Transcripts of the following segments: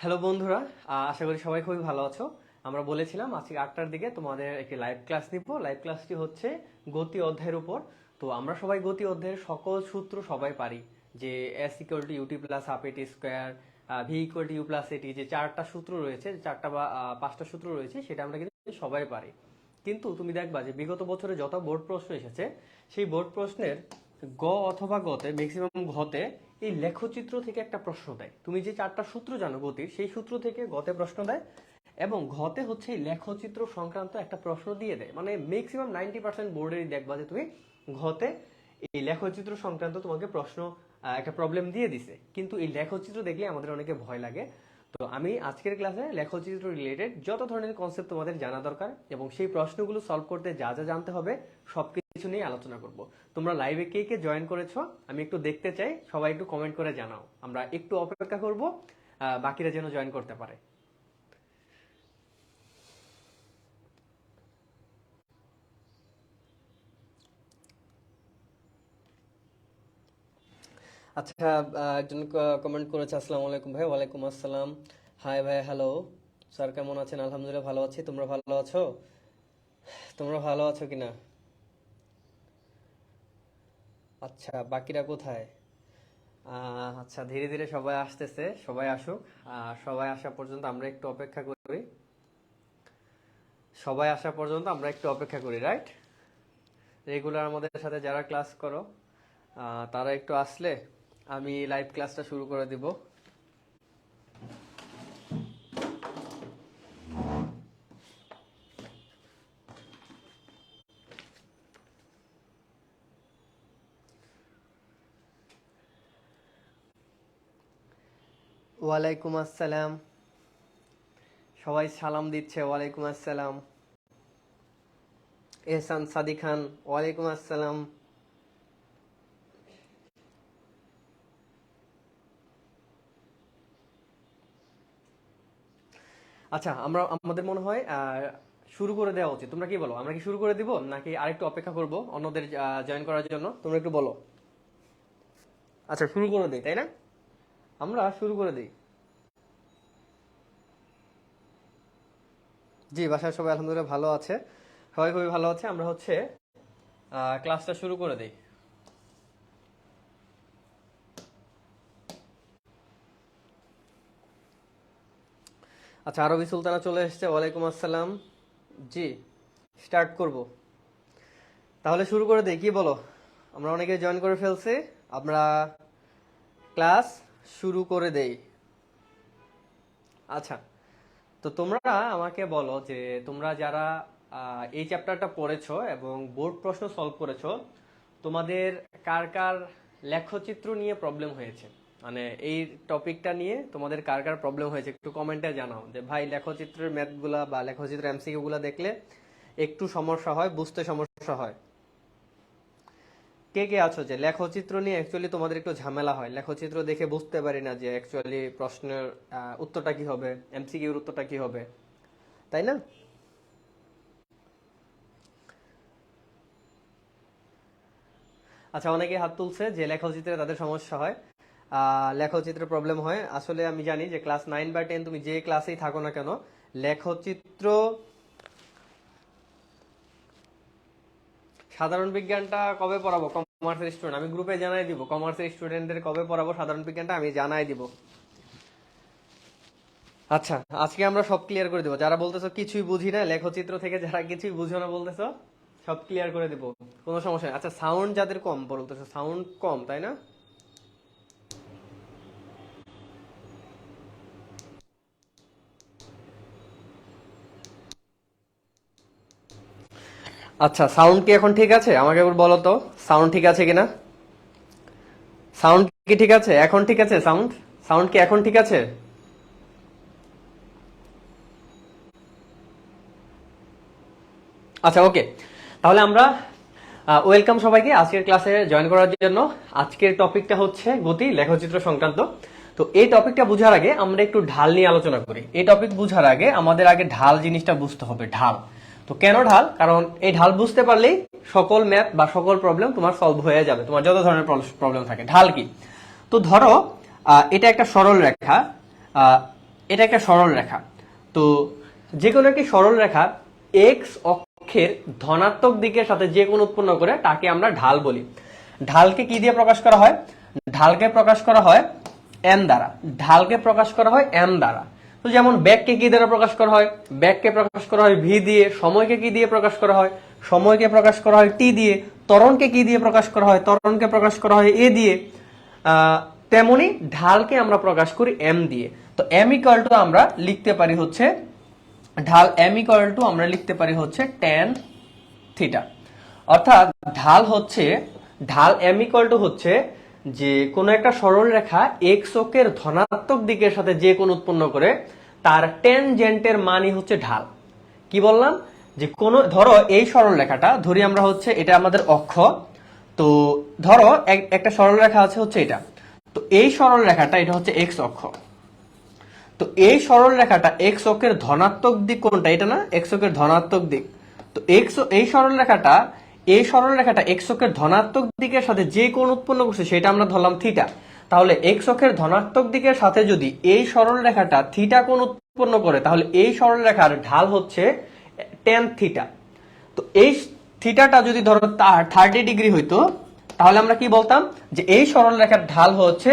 Hello বন্ধুরা, আশা করি সবাই খুবই ভালো আছো। আমরা বলেছিলাম আজকে 8টার দিকে তোমাদের একটি লাইভ ক্লাস নিব। লাইভ ক্লাসটি হচ্ছে গতি অধ্যায়ের উপর। তো আমরা সবাই গতি অধ্যায়ের সকল সূত্র সবাই পারি, যে s equal to ut plus half at square, v equal to u plus at, যে চারটা সূত্র রয়েছে, চারটা বা পাঁচটা সূত্র রয়েছে, সেটা আমরা কিন্তু সবাই পারি। কিন্তু তুমি দেখবা যে বিগত বছরে যত বোর্ড প্রশ্ন এসেছে, সেই বোর্ড প্রশ্নের গ অথবা গতে, ম্যাক্সিমাম ঘতে এই লেখচিত্র থেকে একটা প্রশ্ন দেয়। তুমি যে চারটা সূত্র জানো গতির, সেই সূত্র থেকে গতে প্রশ্ন দেয়, এবং ঘতে হচ্ছে এই লেখচিত্র সংক্রান্ত একটা প্রশ্ন দিয়ে দেয়। মানে ম্যাক্সিমাম 90% বোর্ডেরই দেখবা যে তুমি ঘতে এই লেখচিত্র সংক্রান্ত তোমাকে প্রশ্ন, একটা প্রবলেম দিয়ে দিছে। কিন্তু এই লেখচিত্র দেখলে আমাদের অনেকে ভয় লাগে। তো আমি আজকের ক্লাসে লেখচিত্র রিলেটেড যত ধরনের কনসেপ্ট তোমাদের জানা দরকার এবং সেই প্রশ্নগুলো সলভ করতে যা যা জানতে হবে সবকিছু নিয়ে আলোচনা করব। তোমরা লাইভে কে কে জয়েন করেছো আমি একটু দেখতে চাই, সবাই একটু কমেন্ট করে জানাও। আমরা একটু অপেক্ষা করব, বাকিরা যেন জয়েন করতে পারে। আচ্ছা, একজন কমেন্ট করেছে, আসসালামু আলাইকুম ভাই। ওয়ালাইকুম আসসালাম। হাই ভাই, হ্যালো স্যার, কেমন আছেন? আলহামদুলিল্লাহ ভালো আছি। তোমরা ভালো আছো? তোমরা ভালো আছো কিনা? আচ্ছা, বাকিরা কোথায়? আচ্ছা, ধীরে ধীরে সবাই আসতেছে, সবাই আসুক। সবাই আসা পর্যন্ত আমরা একটু অপেক্ষা করি। সবাই আসা পর্যন্ত আমরা একটু অপেক্ষা করি, রাইট? রেগুলার আমাদের সাথে যারা ক্লাস করো, তারা একটু আসলে আমি লাইভ ক্লাসটা শুরু করে দিব। ওয়ালাইকুম আসসালাম। সবাই সালাম দিচ্ছে, ওয়ালাইকুম আসসালাম। এহসান সাদি খান, ওয়ালাইকুম আসসালাম। আচ্ছা, আমাদের মনে হয় শুরু করে দেওয়া উচিত। তোমরা কি বলো, আমরা কি শুরু করে দিব নাকি আরেকটু অপেক্ষা করব অন্যদের জয়েন করার জন্য? তোমরা একটু বলো। আচ্ছা, শুরু করে দিই, তাই না? আমরা শুরু করে দিই। জি, বাসায় সবাই আলহামদুলিল্লাহ ভালো আছে, সবাই খুবই ভালো আছে। আমরা হচ্ছে ক্লাসটা শুরু করে দিই। আচ্ছা, আরবি সুলতানা চলে এসেছে, ওয়ালাইকুম আসসালাম। জি, স্টার্ট করব। তাহলে শুরু করে দিই, কি বলো? আমরা অনেকে জয়েন করে ফেলছি, আমরা ক্লাস শুরু করে দেই। আচ্ছা, তো তোমরা আমাকে বলো যে তোমরা যারা এই চ্যাপ্টারটা পড়েছো এবং বোর্ড প্রশ্ন সলভ করেছো, তোমাদের কার কার লেখচিত্র নিয়ে প্রবলেম হয়েছে? মানে এই টপিকটা নিয়ে তোমাদের কার কার প্রবলেম হয়েছে একটু কমেন্টে জানাও, যে ভাই লেখচিত্রের ম্যাথগুলা বা লেখচিত্রের এমসিকিউ গুলা দেখলে একটু সমস্যা হয়, বুঝতে সমস্যা হয়। কে কে আছো যে লেখচিত্র নিয়ে অ্যাকচুয়ালি তোমাদের একটু ঝামেলা হয়, লেখচিত্র দেখে বুঝতে পারি না যে অ্যাকচুয়ালি প্রশ্নের উত্তরটা কি হবে, এমসিকিউর উত্তরটা কি হবে, তাই না? আচ্ছা, অনেকে হাত তুলছে যে লেখচিত্রে তাদের সমস্যা হয়, লেখচিত্রে প্রবলেম হয়। আসলে আমি জানি যে ক্লাস 9 বা 10 তুমি যে ক্লাসেই থাকো না কেন, লেখচিত্র, সাধারণ বিজ্ঞানটা কবে পড়াবো কমার্সের স্টুডেন্ট? আমি গ্রুপে জানাই দিব, কমার্সের স্টুডেন্টদের কবে পড়াবো সাধারণ বিজ্ঞানটা আমি জানাই দিব। আচ্ছা, আজকে আমরা সব ক্লিয়ার করে দেবো। যারা বলতেছো কিছুই বুঝি না লেখচিত্র থেকে, যারা কিছুই বুঝো না বলতেছো, সব ক্লিয়ার করে দেবো, কোনো সমস্যা নেই। আচ্ছা, সাউন্ড যাদের কম বলতেছো, সাউন্ড কম তাই না? আচ্ছা, সাউন্ড কি এখন ঠিক আছে? আমাকে একবার বলো তো, সাউন্ড ঠিক আছে কিনা? সাউন্ড কি ঠিক আছে এখন? ঠিক আছে সাউন্ড? সাউন্ড কি এখন ঠিক আছে? আচ্ছা, ওকে। তাহলে আমরা ওয়েলকাম সবাইকে আজকের ক্লাসে জয়েন করার জন্য। আজকের টপিকটা হচ্ছে গতি লেখচিত্র সংক্রান্ত। তো এই টপিকটা বুঝার আগে আমরা একটু ঢাল নিয়ে আলোচনা করি। এই টপিক বুঝার আগে আমাদের আগে ঢাল জিনিসটা বুঝতে হবে, ঢাল। তো কেন ঢাল? কারণ এই ঢাল বুঝতে পারলেই সকল ম্যাথ বা সকল প্রবলেম তোমার সলভ হয়ে যাবে, তোমার যত ধরনের প্রবলেম থাকে। ঢাল কি? তো ধরো এটা একটা সরল রেখা, এটা একটা সরল রেখা। তো যে কোনো একটি সরল রেখা এক্স অক্ষের ধনাত্মক দিকের সাথে যে কোণ উৎপন্ন করে তাকে আমরা ঢাল বলি। ঢালকে কি দিয়ে প্রকাশ করা হয়? ঢালকে প্রকাশ করা হয় এম দ্বারা। ঢালকে প্রকাশ করা হয় এম দ্বারা। তো যেমন ব্যাগকে কি দ্বারা প্রকাশ করা হয়? ব্যাগকে প্রকাশ করা হয় ভি দিয়ে। সময়কে কি দিয়ে প্রকাশ করা হয়? সময়কে প্রকাশ করা হয় টি দিয়ে। ত্বরণকে কি দিয়ে প্রকাশ করা হয়? ত্বরণকে প্রকাশ করা হয় এ দিয়ে। তেমনি ঢালকে আমরা প্রকাশ করি এম দিয়ে। তো এম ইকুয়াল টু আমরা লিখতে পারি হচ্ছে ঢাল এম ইকুয়াল টু আমরা লিখতে পারি হচ্ছে tan থিটা। অর্থাৎ ঢাল এম ইকুয়াল টু হচ্ছে যে কোনো একটা সরল রেখা এক্স অক্ষের ধনাত্মক দিকের সাথে যে কোণ উৎপন্ন করে তার ট্যানজেন্টের মানই হচ্ছে ঢাল। কি বললাম? যে কোনো ধরো এই সরল রেখাটা ধরি আমরা হচ্ছে এটা আমাদের অক্ষ। তো ধরো একটা সরল রেখা আছে হচ্ছে এটা। তো এই সরল রেখাটা এটা হচ্ছে এক্স অক্ষ। তো এই সরল রেখাটা এক্স অক্ষের ধনাত্মক দিক কোনটা? এটা না, এক্স অক্ষের ধনাত্মক দিক। তো এই সরল রেখাটা এক্স অক্ষের ধনাত্মক দিকের সাথে যে কোণ উৎপন্ন করছে সেটা আমরা ধরলাম থিটা। তাহলে এক্স অক্ষের ধনাত্মক দিকের সাথে যদি এই সরল রেখাটা থিটা কোণ উৎপন্ন করে তাহলে এই সরল রেখার ঢাল হচ্ছে tan থিটা। তো এই থিটাটা যদি ধরো 30 ডিগ্রি হইতো তাহলে আমরা কি বলতাম যে এই সরল রেখার ঢাল হচ্ছে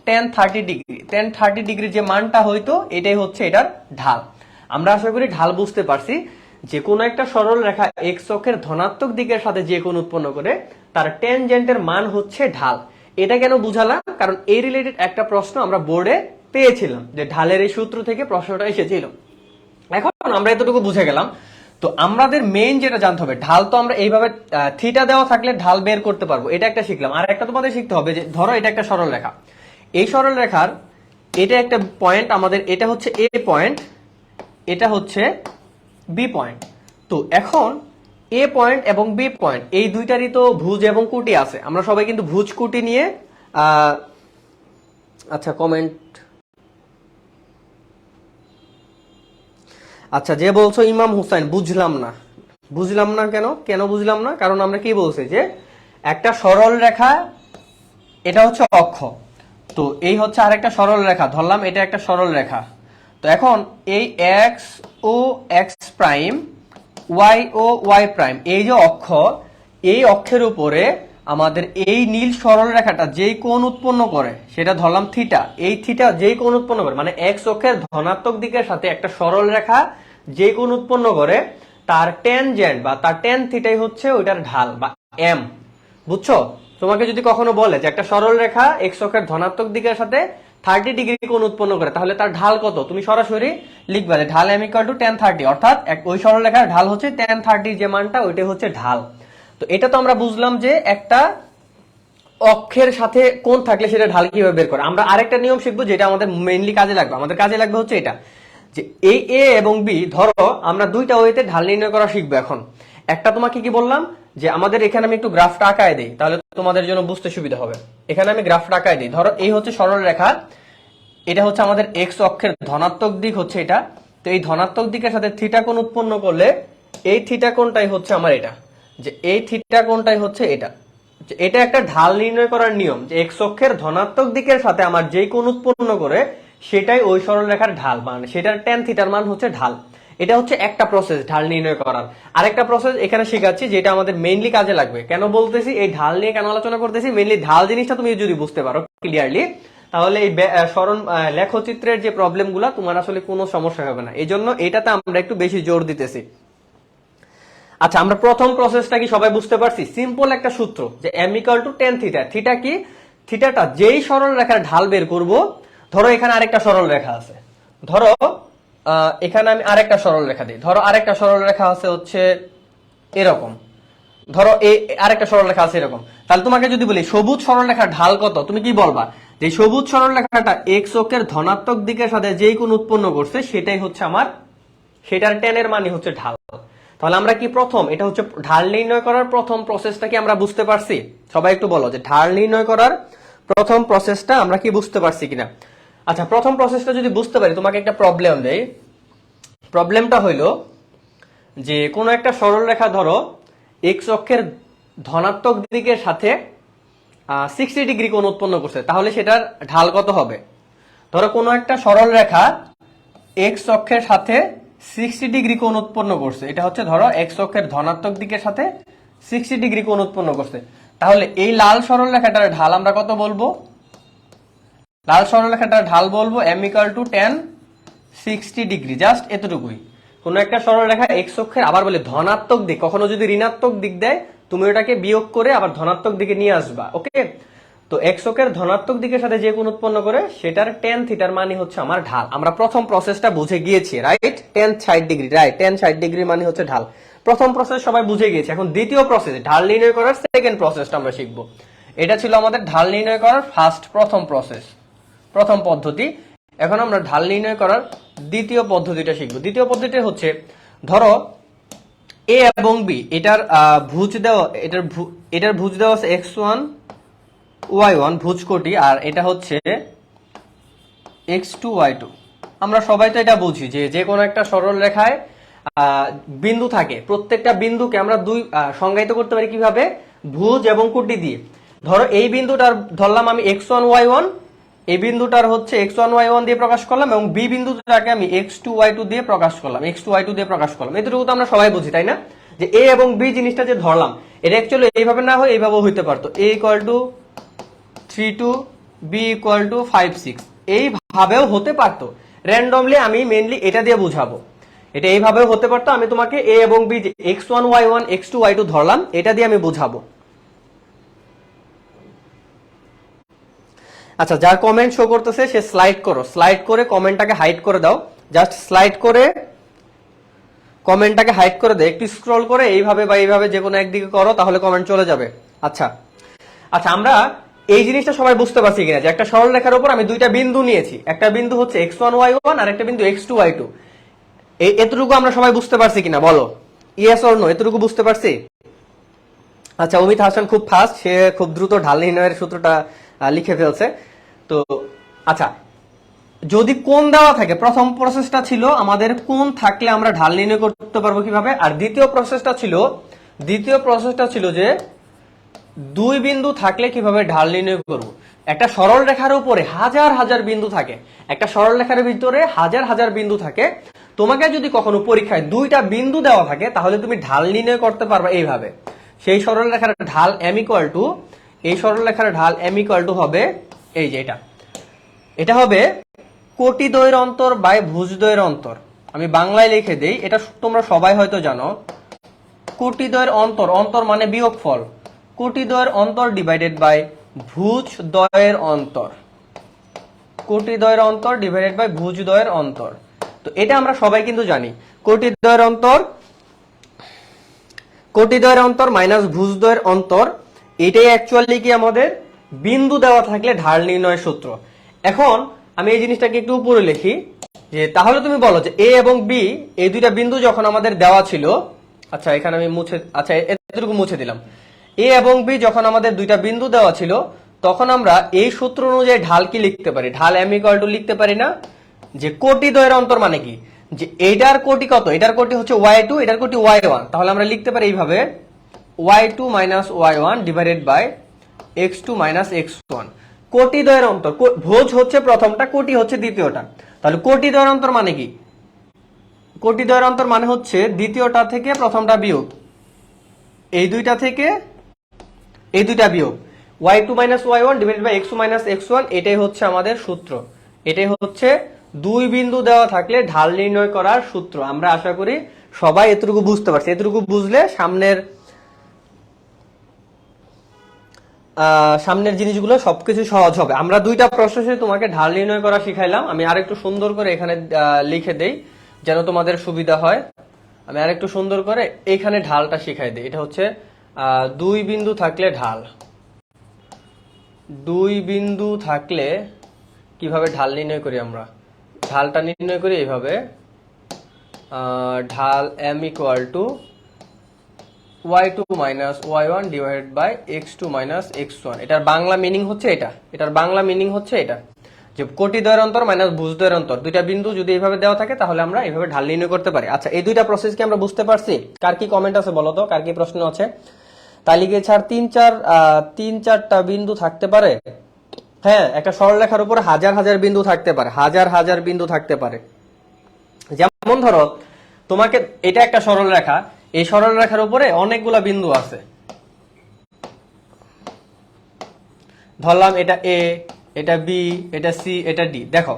tan 30 ডিগ্রি। tan 30 ডিগ্রি যে মানটা হইতো এটাই হচ্ছে এটার ঢাল। আমরা আশা করি ঢাল বুঝতে পারছি। যে কোনো একটা সরল রেখা এক্স অক্ষের ধনাত্মক দিকের সাথে যে কোণ উৎপন্ন করে তার ট্যানজেন্টের মান হচ্ছে ঢাল। এটা কেন বুঝালাম? কারণ এই রিলেটেড একটা প্রশ্ন আমরা বোর্ডে পেয়েছিলাম, যে ঢালের এই সূত্র থেকে প্রশ্নটা এসেছিল। এখন আমরা এতটুকু বুঝে গেলাম। তো আমাদের মেইন যেটা জানতে হবে, ঢাল তো আমরা এইভাবে থিটা দেওয়া থাকলে ঢাল বের করতে পারবো, এটা একটা শিখলাম। আর একটা তোমাদের শিখতে হবে যে ধরো এটা একটা সরল রেখা, এই সরল রেখার এটা একটা পয়েন্ট আমাদের, এটা হচ্ছে এ পয়েন্ট, এটা হচ্ছে বি পয়েন্ট। তো এখন এ পয়েন্ট এবং বি পয়েন্ট এই দুইটারই তো ভুজ এবং কুটি আছে। আমরা সবাই কিন্তু ভুজ কুটি নিয়ে আচ্ছা কমেন্ট, আচ্ছা যে বলছো ইমাম হুসাইন, বুঝলাম না। বুঝলাম না কেন? কেন বুঝলাম না? কারণ আমরা কি বলছি যে একটা সরল রেখা, এটা হচ্ছে অক্ষ। তো এই হচ্ছে আরেকটা সরল রেখা, ধরলাম এটা একটা সরল রেখা। তো এখন এই এক্স ও এক্স প্রাইম, ওয়াই ও ওয়াই প্রাইম, এই যে অক্ষ, এই অক্ষের উপরে আমাদের এই নীল সরল রেখাটা যেই কোণ উৎপন্ন করে সেটা ধরলাম থিটা। এই থিটা যেই কোণ উৎপন্ন করে মানে এক্স অক্ষের ধনাত্মক দিকের সাথে একটা সরল রেখা যে কোণ উৎপন্ন করে তার ট্যানজেন্ট বা তার ট্যান থিটাই হচ্ছে ওইটার ঢাল বা এম। বুঝছো? তোমাকে যদি কখনো বলে যে একটা সরল রেখা এক্স অক্ষের ধনাত্মক দিকের সাথে 30 ডিগ্রি কোণ উৎপন্ন করে তাহলে তার ঢাল কত, তুমি সরাসরি লিখবে যে ঢাল এম ইকুয়াল টু tan 30, অর্থাৎ ওই সরল রেখার ঢাল হচ্ছে tan 30 যে মানটা ওইটা হচ্ছে ঢাল। তো এটা তো আমরা বুঝলাম যে একটা অক্ষের সাথে কোণ থাকলে সেটা ঢাল কিভাবে বের করে। আমরা আরেকটা নিয়ম শিখবো যেটা আমাদের মেইনলি কাজে লাগবে। আমাদের কাজে লাগবে হচ্ছে এটা, যে এই এ এবং বি, ধরো আমরা দুইটা ওয়েতে ঢাল নির্ণয় করা শিখবো। এখন একটা তোমাকে কি বললাম যে আমাদের এখানে আমি একটু গ্রাফটা আঁকায় দিই তাহলে তোমাদের জন্য বুঝতে সুবিধা হবে। এখানে আমি গ্রাফটা আঁকায় দিই। ধরো এই হচ্ছে সরল রেখা, এটা হচ্ছে আমাদের এক্স অক্ষের ধনাত্মক দিক হচ্ছে এটা। তো এই ধনাত্মক দিকের সাথে থিটা কোণ উৎপন্ন করলে এই থিটা কোণটাই হচ্ছে আমার এটা, যে এই থিটা কোণটাই হচ্ছে এটা। এটা একটা ঢাল নির্ণয় করার নিয়ম, যে এক্স অক্ষের ধনাত্মক দিকের সাথে আমার যেই কোণ উৎপন্ন করে সেটাই ওই সরল রেখার ঢাল, মানে সেটার ট্যান থিটার মান হচ্ছে ঢাল। এটা হচ্ছে একটা প্রসেস ঢাল নির্ণয় করার। আরেকটা প্রসেস এখানে শেখাচ্ছি যেটা আমাদের মেইনলি কাজে লাগবে। কেন বলতেছি, এই ঢাল নিয়ে কেন আলোচনা করতেছি, মেইনলি ঢাল জিনিসটা তুমি যদি বুঝতে পারো ক্লিয়ারলি তাহলে এই সরণ লেখচিত্রের যে প্রবলেমগুলো তোমার আসলে কোনো সমস্যা হবে না। এই জন্য এটাতে আমরা একটু বেশি জোর দিতেছি। আচ্ছা, আমরা প্রথম প্রসেসটা কি সবাই বুঝতে পারছি? সিম্পল একটা সূত্র, যে M equal to tan theta. Theta কি? থিটাটা যেই সরল রেখার ঢাল বের করব, ধরো এখানে আরেকটা সরল রেখা আছে, ধরো এখানে আমি আরেকটা সরল রেখা দিই, ধরো আরেকটা সরল রেখা আছে হচ্ছে এরকম, ধরো এই আরেকটা সরল রেখা আছে এরকম। তাহলে তোমাকে যদি বলি সবুজ সরল রেখার ঢাল কত, তুমি কি বলবা? যে সবুজ সরল রেখাটা এক্স অক্ষের ধনাত্মক দিকের সাথে যেই কোণ উৎপন্ন করছে সেটাই হচ্ছে আমার, সেটার ট্যানের মানই হচ্ছে ঢাল। তাহলে আমরা কি প্রথম, এটা হচ্ছে ঢাল নির্ণয় করার প্রথম প্রসেসটা কি আমরা বুঝতে পারছি? সবাই একটু বলো যে ঢাল নির্ণয় করার প্রথম প্রসেসটা আমরা কি বুঝতে পারছি কিনা। আচ্ছা, প্রথম প্রসেসটা যদি বুঝতে পারি তোমাকে একটা প্রবলেম দেই। প্রবলেমটা হইলো যে কোনো একটা সরল রেখা ধরো এক্স অক্ষের ধনাত্মক দিকের সাথে 60 ডিগ্রি কোণ উৎপন্ন করছে, তাহলে সেটার ঢাল কত হবে? ধরো কোনো একটা সরল রেখা এক্স অক্ষের সাথে 60 ডিগ্রি কোণ উৎপন্ন করছে, এটা হচ্ছে ধরো এক্স অক্ষের ধনাত্মক দিকের সাথে 60 ডিগ্রি কোণ উৎপন্ন করছে। তাহলে এই লাল সরলরেখাটার ঢাল আমরা কত বলবো? লাল সরলরেখাটার ঢাল বলবো m = tan 60 ডিগ্রি, জাস্ট এতটুকুই। কোন একটা সরলরেখা এক্স অক্ষের আবার বলে ধনাত্মক দিক, কখনো যদি ঋণাত্মক দিক দেয় তুমি ওটাকে বিয়োগ করে আবার ধনাত্মক দিকে নিয়ে আসবা, ওকে? তো এক্স অক্ষের ধনাত্মক দিকের সাথে যে কোণ উৎপন্ন করে সেটার tan থিটার মানে হচ্ছে আমার ঢাল। আমরা প্রথম প্রসেসটা বুঝে গিয়েছি, right? tan 60 degree, right? tan 60 degree মানে হচ্ছে ঢাল। প্রথম প্রসেস সবাই বুঝে গিয়েছে। এখন দ্বিতীয় প্রসেস, ঢাল নির্ণয় করার সেকেন্ড প্রসেসটা আমরা শিখবো। এটা ছিল আমাদের ঢাল নির্ণয় করার প্রথম প্রসেস, প্রথম পদ্ধতি। এখন আমরা ঢাল নির্ণয় করার দ্বিতীয় পদ্ধতিটা শিখবো। দ্বিতীয় পদ্ধতি হচ্ছে, ধরো এ এবং বি, এটার ভুজ দেওয়া, এটার ভুজ দেওয়া আছে x1 y1 ভুজ কোটি, আর এটা হচ্ছে x2 y2। আমরা সবাই তো এটা বুঝি যে যে কোনো একটা সরল রেখায় বিন্দু থাকে, প্রত্যেকটা বিন্দুকে আমরা সংজ্ঞায়িত করতে পারি কিভাবে? ভুজ এবং কোটি দিয়ে। ধরো এই বিন্দুটার ধরলাম আমি x1 y1, এই বিন্দুটার হচ্ছে x1 y1 দিয়ে প্রকাশ করলাম, এবং বি বিন্দুটাকে আমি x2 y2 দিয়ে প্রকাশ করলাম, x2 y2 দিয়ে প্রকাশ করলাম। এতটুকু তো আমরা সবাই বুঝি, তাই না? যে এ এবং বি জিনিসটা যে ধরলাম, এটা অ্যাকচুয়ালি এইভাবে না হয় এইভাবেও হইতে পারতো, a = 3 2, b = 5 6, এইভাবেও হতে পারতো। র্যান্ডমলি আমি মেইনলি এটা দিয়ে বুঝাবো, এটা এইভাবেও হতে পারতো। আমি তোমাকে a এবং b, x1 y1 x2 y2 ধরলাম, এটা দিয়ে আমি বুঝাবো। আচ্ছা, যার কমেন্ট শো করতেছে সে স্লাইড করো, স্লাইড করে কমেন্টটাকে হাইড করে দাও, জাস্ট স্লাইড করে কমেন্টটাকে হাইড করে দাও। একটু স্ক্রল করে এইভাবে বা এইভাবে যে কোনো একদিকে করো, তাহলে কমেন্ট চলে যাবে। আচ্ছা আচ্ছা, আমরা এই জিনিসটা সবাই বুঝতে পারছি কিনা যে একটা সরল রেখার উপর আমি দুইটা বিন্দু নিয়েছি, একটা বিন্দু হচ্ছে x1 y1 আর একটা বিন্দু x2 y2। এতটুকু আমরা সবাই বুঝতে পারছি কিনা বলো, ইয়েস অর নো? এতটুকু বুঝতে পারছি? আচ্ছা, অমিত হাসান খুব ফাস্ট, সে খুব দ্রুত ঢাল নির্ণয়ের সূত্রটা লিখে ফেলছে। তো আচ্ছা, যদি কোণ দেওয়া থাকে, প্রথম প্রসেসটা ছিল আমাদের কোণ থাকলে আমরা ঢাল নির্ণয় করতে পারবো কিভাবে, আর দ্বিতীয় প্রসেসটা ছিল যে দুই বিন্দু থাকলে কিভাবে ঢাল নির্ণয় করব। একটা সরল রেখার উপরে হাজার হাজার বিন্দু থাকে, একটা সরল রেখার ভিতরে হাজার হাজার বিন্দু থাকে। তোমাকে যদি কখনো পরীক্ষায় দুইটা বিন্দু দেওয়া থাকে, তাহলে তুমি ঢাল নির্ণয় করতে পারবে এইভাবে। সেই সরল রেখার ঢাল এই সরল রেখার ঢাল m হবে এই যে এটা হবে কোটি দ্বয়ের অন্তর বাই ভুজ দ্বয়ের অন্তর। আমি বাংলায় লিখে দেই, এটা তোমরা সবাই হয়তো জানো। কোটি দ্বয়ের অন্তর, অন্তর মানে বিয়োগফল, কোটি দ্বয়ের অন্তর ডিভাইডেড বাই ভুজ দ্বয়ের অন্তর, কোটি দ্বয়ের অন্তর ডিভাইডেড বাই ভুজ দ্বয়ের অন্তর। তো এটা আমরা সবাই কিন্তু জানি, কোটি দ্বয়ের অন্তর মাইনাস ভুজ দ্বয়ের অন্তর, এটাই অ্যাকচুয়ালি কি আমাদের বিন্দু দেওয়া থাকলে ঢাল নির্ণয়ের সূত্র। এখন আমি এই জিনিসটাকে একটু উপরে লিখি, যে তাহলে তুমি বলো যে এ এবং বি এই দুইটা বিন্দু যখন আমাদের দেওয়া ছিল, আচ্ছা এখানে আমি এতটুকু মুছে দিলাম। এ এবং বি যখন আমাদের দুইটা বিন্দু দেওয়া ছিল, তখন আমরা এই সূত্র অনুযায়ী ঢাল কি লিখতে পারি? ঢাল m = লিখতে পারি না যে কোটি দ্বয়ের অন্তর মানে কি, যে এইটার কোটি কত, এটার কোটি হচ্ছে y2, এটার কোটি y1। তাহলে আমরা লিখতে পারি এইভাবে y2 - y1 divided by x2 - x1। কোটি দ্বয়ের অন্তর, ভোজ হচ্ছে প্রথমটা, কোটি হচ্ছে দ্বিতীয়টা। তাহলে কোটি দ্বয়ের অন্তর মানে কি? কোটি দ্বয়ের অন্তর মানে হচ্ছে দ্বিতীয়টা থেকে প্রথমটা বিয়োগ, এই দুইটা থেকে এই দুইটা বিয়োগ, y2 - y1 divided by x2 - x1। এটাই হচ্ছে আমাদের সূত্র, এটাই হচ্ছে দুই বিন্দু দেওয়া থাকলে ঢাল নির্ণয় করার সূত্র। আমরা আশা করি সবাই এতটুকু বুঝতে পারছি। এতটুকু বুঝলে সামনের জিনিসগুলো সবকিছু সহজ হবে। আমরা দুইটা প্রসেসে তোমাকে ঢাল নির্ণয় করা শিখাইলাম। আমি আরেকটু সুন্দর করে এখানে লিখে দেই যেন তোমাদের সুবিধা হয়। আমি আরেকটু সুন্দর করে এখানে ঢালটা শিখাই দিই। এটা হচ্ছে দুই বিন্দু থাকলে ঢাল, দুই বিন্দু থাকলে কিভাবে ঢাল নির্ণয় করি? আমরা ঢালটা নির্ণয় করি এইভাবে, ঢাল m = y2 - y1 divided by x2 - x1। এটার বাংলা মিনিং হচ্ছে এটা, যে কোটি দ্বয়ের অন্তর মাইনাস ভুজ দ্বয়ের অন্তর, দুইটা বিন্দু যদি এইভাবে দেওয়া থাকে তাহলে আমরা এইভাবে ঢাল নির্ণয় করতে পারি। আচ্ছা, এই দুইটা প্রসেস কি আমরা বুঝতে পারছি? কার কি কমেন্ট আছে বলো তো, কার কি প্রশ্ন আছে? তালিকায় ছাড় 3-4টা বিন্দু থাকতে পারে। হ্যাঁ, একটা সরলরেখার উপর হাজার হাজার বিন্দু থাকতে পারে, হাজার হাজার বিন্দু থাকতে পারে। যেমন ধরো তোমাকে এটা একটা সরল রেখা, এই সরল রেখার উপরে অনেকগুলা বিন্দু আছে, ধরলাম এটা এ, এটা বি, এটা সি, এটা ডি। দেখো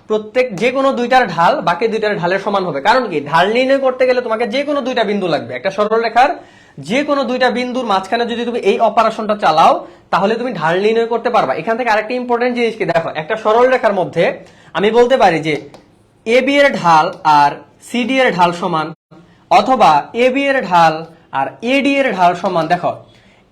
প্রত্যেক যে কোনো দুইটার ঢাল বাকি দুইটার ঢালের সমান হবে। কারণ কি, ঢাল নির্ণয় করতে গেলে তোমাকে যে কোনো দুইটা বিন্দু লাগবে। একটা সরল রেখার যে কোনো দুইটা বিন্দুর মাঝখানে যদি তুমি এই অপারেশনটা চালাও তাহলে তুমি ঢাল নির্ণয় করতে পারবা। এখান থেকে আরেকটা ইম্পর্টেন্ট জিনিস কি, দেখো একটা সরল রেখার মধ্যে আমি বলতে পারি যে এ বি এর ঢাল আর সি ডি এর ঢাল সমান, অথবা এ বি এর ঢাল আর এ ডি এর ঢাল সমান। দেখো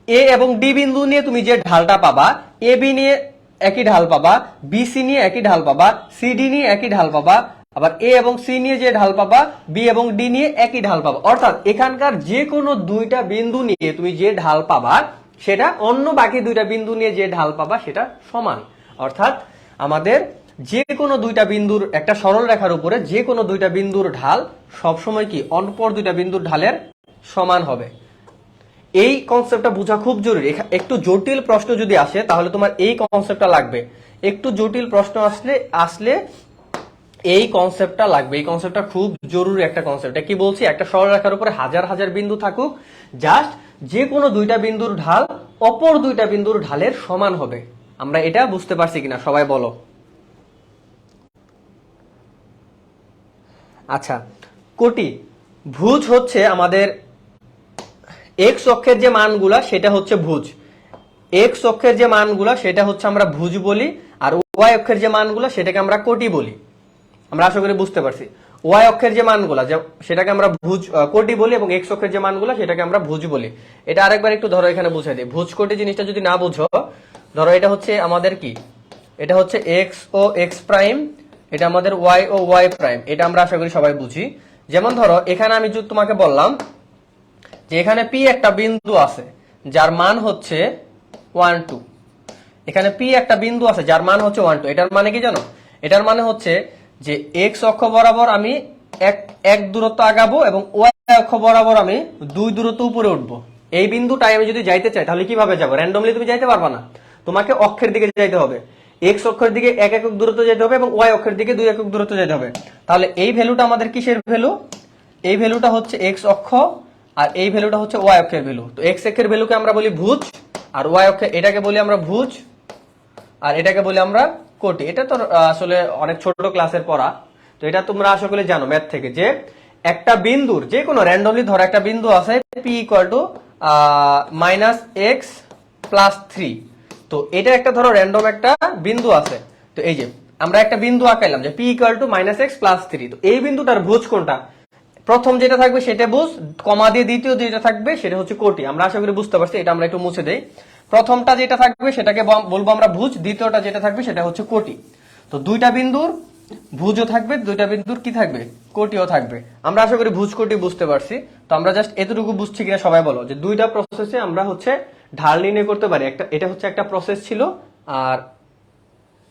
এ এবং ডি বিন্দু নিয়ে তুমি যে ঢালটা পাবা, এ বি নিয়ে একই ঢাল পাবা, বি সি নিয়ে একই ঢাল পাবা, সি ডি নিয়ে একই ঢাল পাবা, আবার এ এবং সি নিয়ে যে ঢাল পাবা, বি এবং ডি নিয়ে একই ঢাল পাবা। অর্থাৎ এখানকার যে কোনো দুইটা বিন্দু নিয়ে তুমি যে ঢাল পাবা সেটা অন্য বাকি দুইটা বিন্দু নিয়ে যে ঢাল পাবা সেটা সমান। অর্থাৎ আমাদের যে কোনো দুইটা বিন্দুর, একটা সরল রেখার উপরে যে কোনো দুইটা বিন্দুর ঢাল সবসময় কি অপর দুইটা বিন্দুর ঢালের সমান হবে। এই কনসেপ্টটা বোঝা খুব জরুরি। একটু জটিল প্রশ্ন যদি আসে তাহলে তোমার এই কনসেপ্টটা লাগবে। একটু জটিল প্রশ্ন আসলে এই কনসেপ্টটা লাগবে। এই কনসেপ্টটা খুব জরুরি একটা কনসেপ্ট। কি বলছি, একটা সরলরেখার উপরে হাজার হাজার বিন্দু থাকুক, জাস্ট যে কোনো দুইটা বিন্দুর ঢাল অপর দুইটা বিন্দুর ঢালের সমান হবে। আমরা এটা বুঝতে পারছি কিনা সবাই বলো। আচ্ছা, কোটি ভুজ হচ্ছে আমাদের এক্স অক্ষের যে মানগুলা সেটা হচ্ছে ভুজ। এক্স অক্ষের যে মানগুলা সেটা হচ্ছে আমরা ভুজ বলি, আর ওয়াই অক্ষের যে মানগুলা সেটাকে আমরা কোটি বলি। আমরা আশা করি বুঝতে পারছি। ওয়াই অক্ষের যে মানগুলা সেটাকে আমরা ভুজ কোটি বলি, এবং এক্স অক্ষের যে মানগুলা সেটাকে আমরা ভুজ বলি। এটা আরেকবার একটু ধরো এখানে বুঝাই দিই। ভুজ কোটি জিনিসটা যদি না বুঝো, ধরো এটা হচ্ছে আমাদের কি, এটা হচ্ছে এক্স ও এক্স প্রাইম, এটা আমাদের ওয়াই ও ওয়াই প্রাইম। এটা আমরা আশা করি সবাই বুঝি। যেমন ধরো এখানে আমি যদি তোমাকে বললাম যে এখানে পি একটা বিন্দু আছে যার মান হচ্ছে 1 2, এখানে পি একটা বিন্দু আছে যার মান হচ্ছে 1 2। এটার মানে কি জানো, এটার মানে হচ্ছে যে এক্স অক্ষ বরাবর আমি এক দূরত্ব আগাবো এবং ওয়াই অক্ষ বরাবর আমি 2 দূরত্ব উপরে উঠবো। এই বিন্দুটাই আমি যদি যাইতে চাই তাহলে কিভাবে যাবো, র্যান্ডমলি তুমি যাইতে পারবা না, তোমাকে অক্ষের দিকে যাইতে হবে। এক্স অক্ষের দিকে 1 একক দূরত্ব যেতে হবে এবং ওয়াই অক্ষের দিকে 2 একক দূরত্ব যেতে হবে। তাহলে এই ভ্যালুটা আমাদের কিসের ভ্যালু, এই ভ্যালুটা হচ্ছে এক্স অক্ষ, আর এই ভ্যালুটা হচ্ছে ওয়াই অক্ষের ভ্যালু। তো এক্স অক্ষের ভ্যালুকে আমরা বলি ভুজ, আর ওয়াই অক্ষে এটাকে বলি আমরা ভুজ, আর এটাকে বলি আমরা কোটি। এটা তো আসলে অনেক ছোট ক্লাসের পড়া, তো এটা তোমরা আশা করি জানো ম্যাথ থেকে, যে একটা বিন্দুর যে কোনো র্যান্ডমলি ধরো একটা বিন্দু আছে পি ইকুয়াল টু -x+3। তো এটা একটা ধরো র্যান্ডম একটা বিন্দু আছে। তো এই যে আমরা একটা বিন্দু আঁকাইলাম যে পি ইকুয়াল টু -x+3। তো এই বিন্দুটার ভুজ কোনটা, প্রথম যেটা থাকবে সেটা ভুজ, কমা দিয়ে দ্বিতীয় যেটা থাকবে সেটা হচ্ছে কোটি। আমরা আশা করি বুঝতে পারছি। এটা আমরা একটু মুছে দেই। প্রথমটা যেটা থাকবে সেটাকে বলবো আমরা ভুজ, দ্বিতীয়টা যেটা থাকবে সেটা হচ্ছে কোটি। তো দুইটা বিন্দুর ভুজও থাকবে, দুইটা বিন্দুর কি থাকবে, কোটিও থাকবে। আমরা আশা করি ভুজ কোটি বুঝতে পারছি। তো আমরা জাস্ট এতটুকু বুঝছি কিনা সবাই বলো, যে দুইটা প্রসেসে আমরা হচ্ছে ঢাল নির্ণয় করতে পারি। এটা হচ্ছে একটা প্রসেস ছিল, আর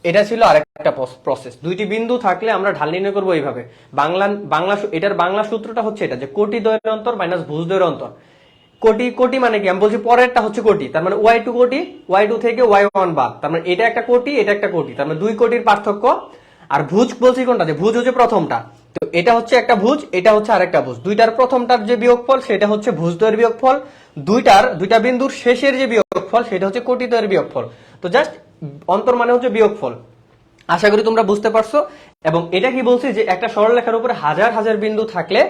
এটা ছিল আরেকটা প্রসেস। দুইটি বিন্দু থাকলে আমরা ঢাল নির্ণয় করবো এইভাবে। এটার বাংলা সূত্রটা হচ্ছে এটা, যে কোটি দৈর্ঘ্যের অন্তর মাইনাস ভুজ দৈর্ঘ্যের অন্তর। কোটি কোটি মানে কি, আমি বলছি পরেরটা হচ্ছে কোটি, তার মানে ওয়াই টু কোটি, ওয়াই টু থেকে ওয়াই ওয়ান বাদ, তার মানে এটা একটা কোটি, এটা একটা কোটি, তার মানে 2 কোটির পার্থক্য। আর ভুজ বলছি কোনটা, যে ভুজ হচ্ছে প্রথমটা। তো এটা হচ্ছে একটা ভুজ, এটা হচ্ছে আরেকটা ভুজ। দুইটার প্রথমটার যে বিয়োগফল সেটা হচ্ছে ভুজদ্বয়ের বিয়োগফল, দুইটা বিন্দুর শেষের যে বিয়োগফল সেটা হচ্ছে কোটিদ্বয়ের বিয়োগফল। তো জাস্ট অন্তর মানে হচ্ছে বিয়োগফল। আশা করি তোমরা বুঝতে পারছো। এবং এটা কি বলছি, যে একটা সরলরেখার উপরে হাজার হাজার বিন্দু থাকলে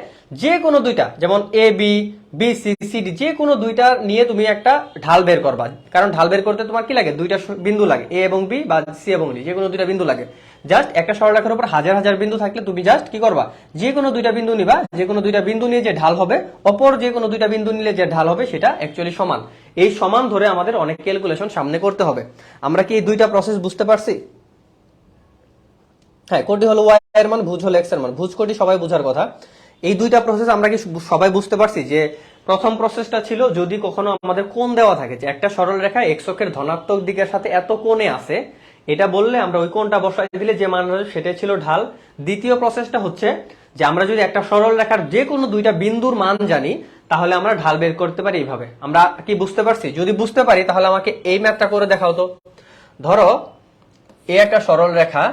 যে কোনো দুইটা, যেমন A B, B C, C D, যে কোনো দুইটা নিয়ে তুমি একটা ঢাল বের করবা। কারণ ঢাল বের করতে তোমার কি লাগে, দুইটা বিন্দু লাগে, এ এবং বি বা সি এবং ডি, যে কোনো দুইটা বিন্দু লাগে। জাস্ট একটা সরলরেখার উপর হাজার হাজার বিন্দু থাকলে তুমি জাস্ট কি করবা, যে কোনো দুইটা বিন্দু নিবা, যে কোনো দুইটা বিন্দু নিয়ে যে ঢাল হবে, অপর যে কোনো দুইটা বিন্দু নিলে যে ঢাল হবে সেটা অ্যাকচুয়ালি সমান। এই সমান ধরে আমাদের অনেক ক্যালকুলেশন সামনে করতে হবে। আমরা কি এই দুইটা প্রসেস বুঝতে পারছি? হ্যাঁ, কোটি হলো ওয়াই এর মান, ভুজ হলো এক্স এর মান। ভুজ কোটি সবাই বুঝার কথা। এই দুইটা প্রসেস আমরা কি সবাই বুঝতে পারছি? যে প্রথম প্রসেসটা ছিল, যদি কখনো আমাদের কোণ দেওয়া থাকে, যে একটা সরল রেখা এক্স অক্ষের ধনাত্মক দিকের সাথে এত কোণে আছে, এটা বললে আমরা ওই কোণটা বসাই দিলে যে মান হবে সেটাই ছিল ঢাল। দ্বিতীয় প্রসেসটা হচ্ছে যে আমরা যদি একটা সরল রেখার যে কোনো দুইটা বিন্দুর মান জানি তাহলে আমরা ঢাল বের করতে পারি এইভাবে। আমরা কি বুঝতে পারছি? যদি বুঝতে পারি তাহলে আমাকে এই ম্যাথটা করে দেখাও তো। ধরো এই একটা সরল রেখা,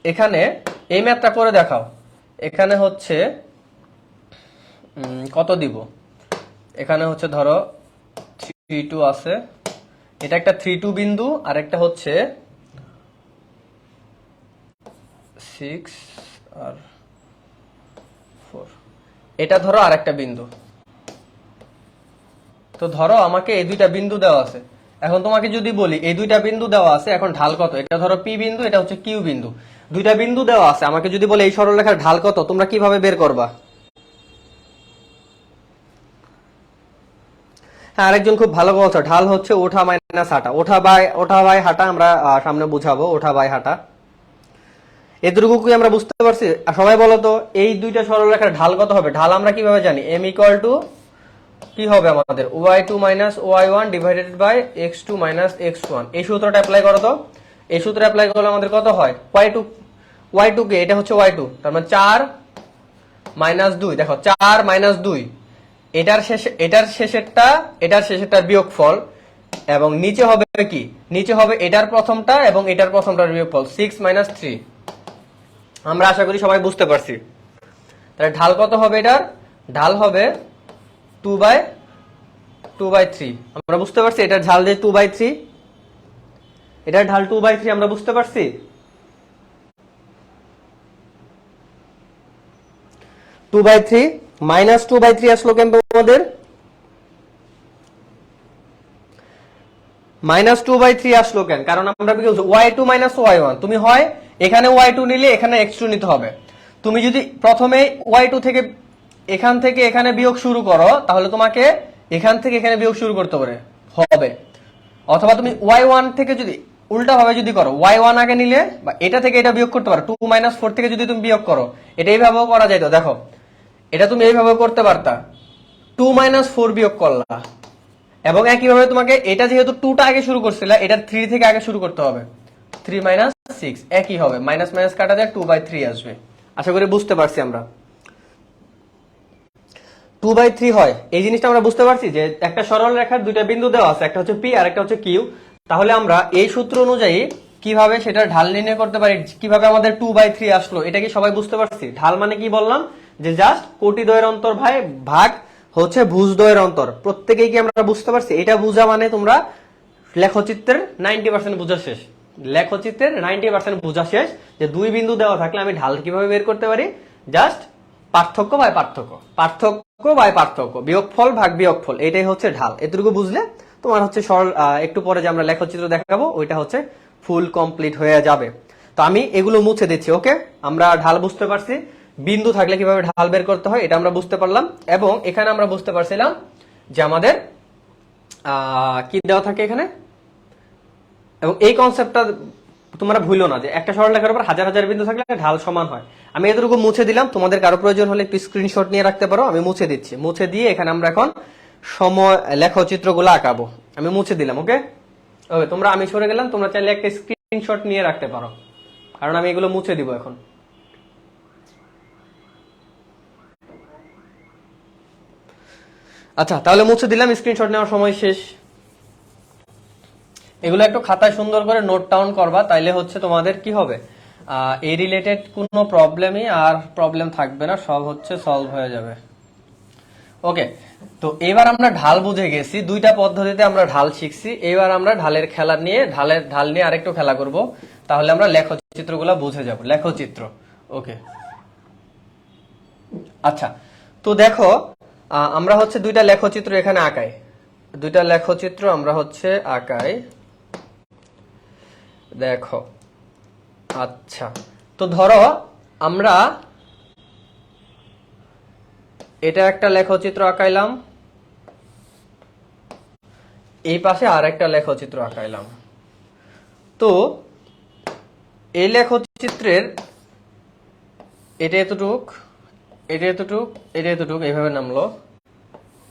এখানে এই ম্যাথটা করে দেখাও এখানে হচ্ছে কত দিব, এখানে হচ্ছে ধরো 3 2 আছে, এটা একটা 3 2 বিন্দু, আর একটা হচ্ছে 6 আর 4, এটা ধরো আরেকটা বিন্দু। তো ধরো আমাকে এই দুইটা বিন্দু দেওয়া আছে, এখন তোমাকে যদি বলি এই দুইটা বিন্দু দেওয়া আছে, এখন ঢাল কত, এটা ধরো পি বিন্দু, এটা হচ্ছে কিউ বিন্দু, দুইটা বিন্দু দেওয়া আছে, আমাকে যদি বলে এই সরলরেখার ঢাল কত, তোমরা কিভাবে বের করবা? হ্যাঁ, আরেকজন খুব ভালো বলছো, ঢাল হচ্ছে ওঠা মাইনাস হাঁটা, ওঠা বাই হাঁটা আমরা সামনে বুঝাবো, ওঠা বাই হাঁটা। এতটুকু কি আমরা বুঝতে পারছি? আর সবাই বলো তো এই দুইটা সরলরেখার ঢাল কত হবে? ঢাল আমরা কিভাবে জানি? m ইকুয়াল টু কি হবে আমাদের, y2 minus y1 divided by x2 minus x1। এই সূত্রটা অ্যাপ্লাই করো তো, এই সূত্র অ্যাপ্লাই করলে আমাদের কত হয়, y2 কে, এটা হচ্ছে y2, তার মানে 4 মাইনাস 2, দেখো 4 মাইনাস 2, এটার শেষেরটার বিয়োগফল, এবং নিচে হবে কি, নিচে হবে এটার প্রথমটা এবং এটার প্রথমটার বিয়োগফল 6 মাইনাস 3। আমরা আশা করি সবাই বুঝতে পারছি। তাহলে ঢাল কত হবে, এটার ঢাল হবে 2/3। আমরা বুঝতে পারছি এটার ঢাল যে 2/3, এটার ঢাল 2/3 আমরা বুঝতে পারছি। মাইনাস 2/3 আসলো কেন তোমাদের? মাইনাস 2/3 আসলো কেন? কারণ আমরা কি বলছি y2 মাইনাস y1, তুমি হয় এখানে y2 নিলে এখানে x2 নিতে হবে। তুমি যদি প্রথমে y2 থেকে এখানে বিয়োগ শুরু করো, তাহলে তোমাকে এখান থেকে এখানে বিয়োগ শুরু করতে হবে। অথবা তুমি y1 থেকে যদি উল্টা ভাবে যদি করো, y1 আগে নিলে বা এটা থেকে এটা বিয়োগ করতে পারো, 2 মাইনাস 4 থেকে যদি তুমি বিয়োগ করো, এটা এইভাবেও করা যাইতো। দেখো এটা তুমি এইভাবেও করতে পারতা, 2 মাইনাস 4 বিয়োগ করলা, এবং একইভাবে তোমাকে এটা যেহেতু 2টা আগে শুরু করছিলা, এটা 3 থেকে আগে শুরু করতে হবে, 3 মাইনাস 6 একই হবে, মাইনাস মাইনাস কাটা যায় 2/3 আসবে। আশা করি বুঝতে পারছি আমরা। 2/3 হয়, এই জিনিসটা আমরা বুঝতে পারছি যে একটা সরল রেখার দুইটা বিন্দু দেওয়া আছে, একটা হচ্ছে পি আর একটা হচ্ছে কিউ। তাহলে আমরা এই সূত্র অনুযায়ী কিভাবে সেটা ঢাল নির্ণয় করতে পারি, কিভাবে আমাদের 2/3 আসলো, এটা কি সবাই বুঝতে পারছি? ঢাল মানে কি বললাম, যে জাস্ট কোটি দ্বয়ের অন্তর ভাগ হচ্ছে ভুজ দ্বয়ের অন্তর। প্রত্যেকেই কি আমরা বুঝতে পারছি? এটা বুঝা মানে তোমরা লেখচিত্রের 90% বুঝা শেষ, লেখচিত্রের 90% বুঝা শেষ, যে দুই বিন্দু দেওয়া থাকলে আমি ঢাল কিভাবে বের করতে পারি, জাস্ট পার্থক্য বাই পার্থক্য, বিয়োগফল ভাগ বিয়োগফল, এটাই হচ্ছে ঢাল। এতটুকু বুঝলে তোমার হচ্ছে সরল, একটু পরে যে আমরা লেখচিত্র দেখাবো ওইটা হচ্ছে ফুল কমপ্লিট হয়ে যাবে। তো আমি এগুলো মুছে দিচ্ছি, ওকে? আমরা ঢাল বুঝতে পারছি, বিন্দু থাকলে কিভাবে ঢাল বের করতে হয় এটা আমরা বুঝতে পারলাম, এবং এখানে আমরা বুঝতে পারছিলাম যে আমাদের কি দেওয়া থাকে এখানে, এবং এই কনসেপ্টটা তোমরা ভুলো না যে একটা সরলরেখার উপর হাজার হাজার বিন্দু থাকলে ঢাল সমান হয়। আমি এতটুকু মুছে দিলাম, তোমাদের কারো প্রয়োজন হলে একটু স্ক্রিনশট নিয়ে রাখতে পারো, আমি মুছে দিচ্ছি। মুছে দিয়ে এখানে আমরা এখন লেখচিত্রগুলো আঁকাবো। আমি মুছে দিলাম, ওকে? ওকে, তোমরা, আমি সরে গেলাম, তোমরা চাইলে একটা স্ক্রিনশট নিয়ে রাখতে পারো, কারণ আমি এগুলো মুছে দিব এখন। আচ্ছা, তাহলে মুছে দিলাম, স্ক্রিনশট নেওয়ার সময় শেষ। এগুলো একটু খাতায় সুন্দর করে নোট ডাউন করবা, তাইলে হচ্ছে তোমাদের কি হবে, এই রিলেটেড কোনো প্রবলেম থাকবে না, সব হচ্ছে সলভ হয়ে যাবে। ওকে, তো এবার আমরা ঢাল বুঝে গেছি, দুইটা পদ্ধতিতে আমরা ঢাল শিখছি। এবার আমরা ঢালের খেলা নিয়ে ঢাল নিয়ে আরেকটু খেলা করব, তাহলে আমরা লেখচিত্রগুলো বুঝে যাব। লেখচিত্র, ওকে? আচ্ছা, তো দেখো আমরা হচ্ছে দুইটা লেখচিত্র এখানে আঁকাই, দুইটা লেখচিত্র আমরা হচ্ছে আঁকাই, দেখো। আচ্ছা, তো ধরো আমরা এটা একটা লেখচিত্র আঁকাইলাম, এই পাশে আর একটা লেখচিত্র আঁকাইলাম। তো এই লেখচিত্রের এটা এতটুক, এটা এতটুক, এটা এতটুক, এইভাবে নামলো,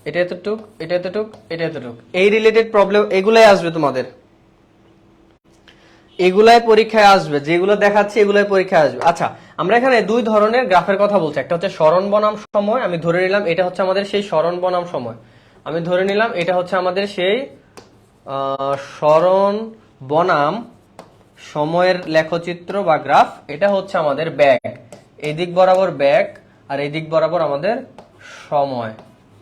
এটা এতটুক, এটা এতটুক, এটা এতটুক। এই রিলেটেড প্রবলেম এগুলাই আসবে তোমাদের, এগুলাই পরীক্ষায় আসবে, যেগুলো দেখাচ্ছি এগুলাই পরীক্ষায় আসবে। আচ্ছা, আমরা এখানে দুই ধরনের গ্রাফের কথা বলছি, একটা হচ্ছে সরণ বনাম সময়, আমি ধরে নিলাম এটা হচ্ছে আমাদের সেই সরণ বনাম সময়, আমি ধরে নিলাম এটা হচ্ছে আমাদের সেই সরণ বনাম সময়ের লেখচিত্র বা গ্রাফ, এটা হচ্ছে আমাদের ব্যাগ, এই দিক বরাবর ব্যাক আর এই দিক বরাবর আমাদের সময়।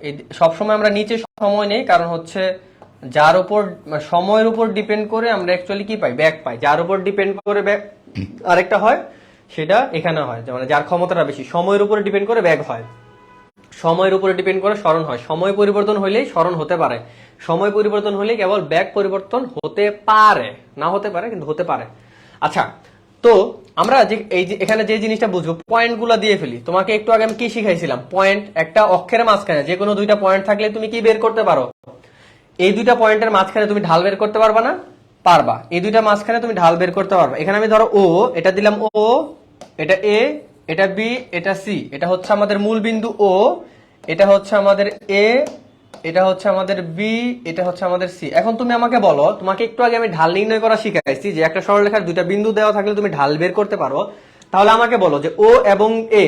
এই সবসময় আমরা নিচে সময় নেই, কারণ হচ্ছে যার উপর সময়ের উপর ডিপেন্ড করে আমরা অ্যাকচুয়ালি কি পাই, ব্যাক পাই। যার উপর ডিপেন্ড করে ব্যাক আরেকটা হয়, সেটা এখানে হয়, মানে যার ক্ষমতাটা বেশি সময়ের উপরে ডিপেন্ড করে ব্যাক হয়, সময়ের উপরে ডিপেন্ড করে স্মরণ হয়। সময় পরিবর্তন হইলেই স্মরণ হতে পারে, সময় পরিবর্তন হলেই কেবল ব্যাক পরিবর্তন হতে পারে, না হতে পারে কিন্তু হতে পারে। আচ্ছা, তো আমরা যে এই যে এখানে যে জিনিসটা বুঝবো, পয়েন্ট গুলা দিয়ে ফেলি। তোমাকে একটু আগে আমি কি শিখাইছিলাম, পয়েন্ট, একটা অক্ষরের মাঝখানে যে কোনো দুইটা পয়েন্ট থাকলে তুমি কি বের করতে পারো, এই দুইটা পয়েন্টের মাঝখানে তুমি ঢাল বের করতে পারবা না? পারবা। এই দুইটা মাঝখানে তুমি ঢাল বের করতে পারবা। এখানে আমি ধরো ও, এটা দিলাম ও, এটা এ, এটা বি, এটা সি, এটা হচ্ছে আমাদের মূল বিন্দু ও, এটা হচ্ছে আমাদের এ, এটা হচ্ছে আমাদের বি, এটা হচ্ছে আমাদের সি। এখন তুমি আমাকে বলো, তোমাকে একটু আগে আমি ঢাল নির্ণয় করা শিখাইছি যে একটা সরলরেখার দুইটা বিন্দু দেওয়া থাকলে তুমি ঢাল বের করতে পারো। তাহলে আমাকে বলো যে ও এবং এ,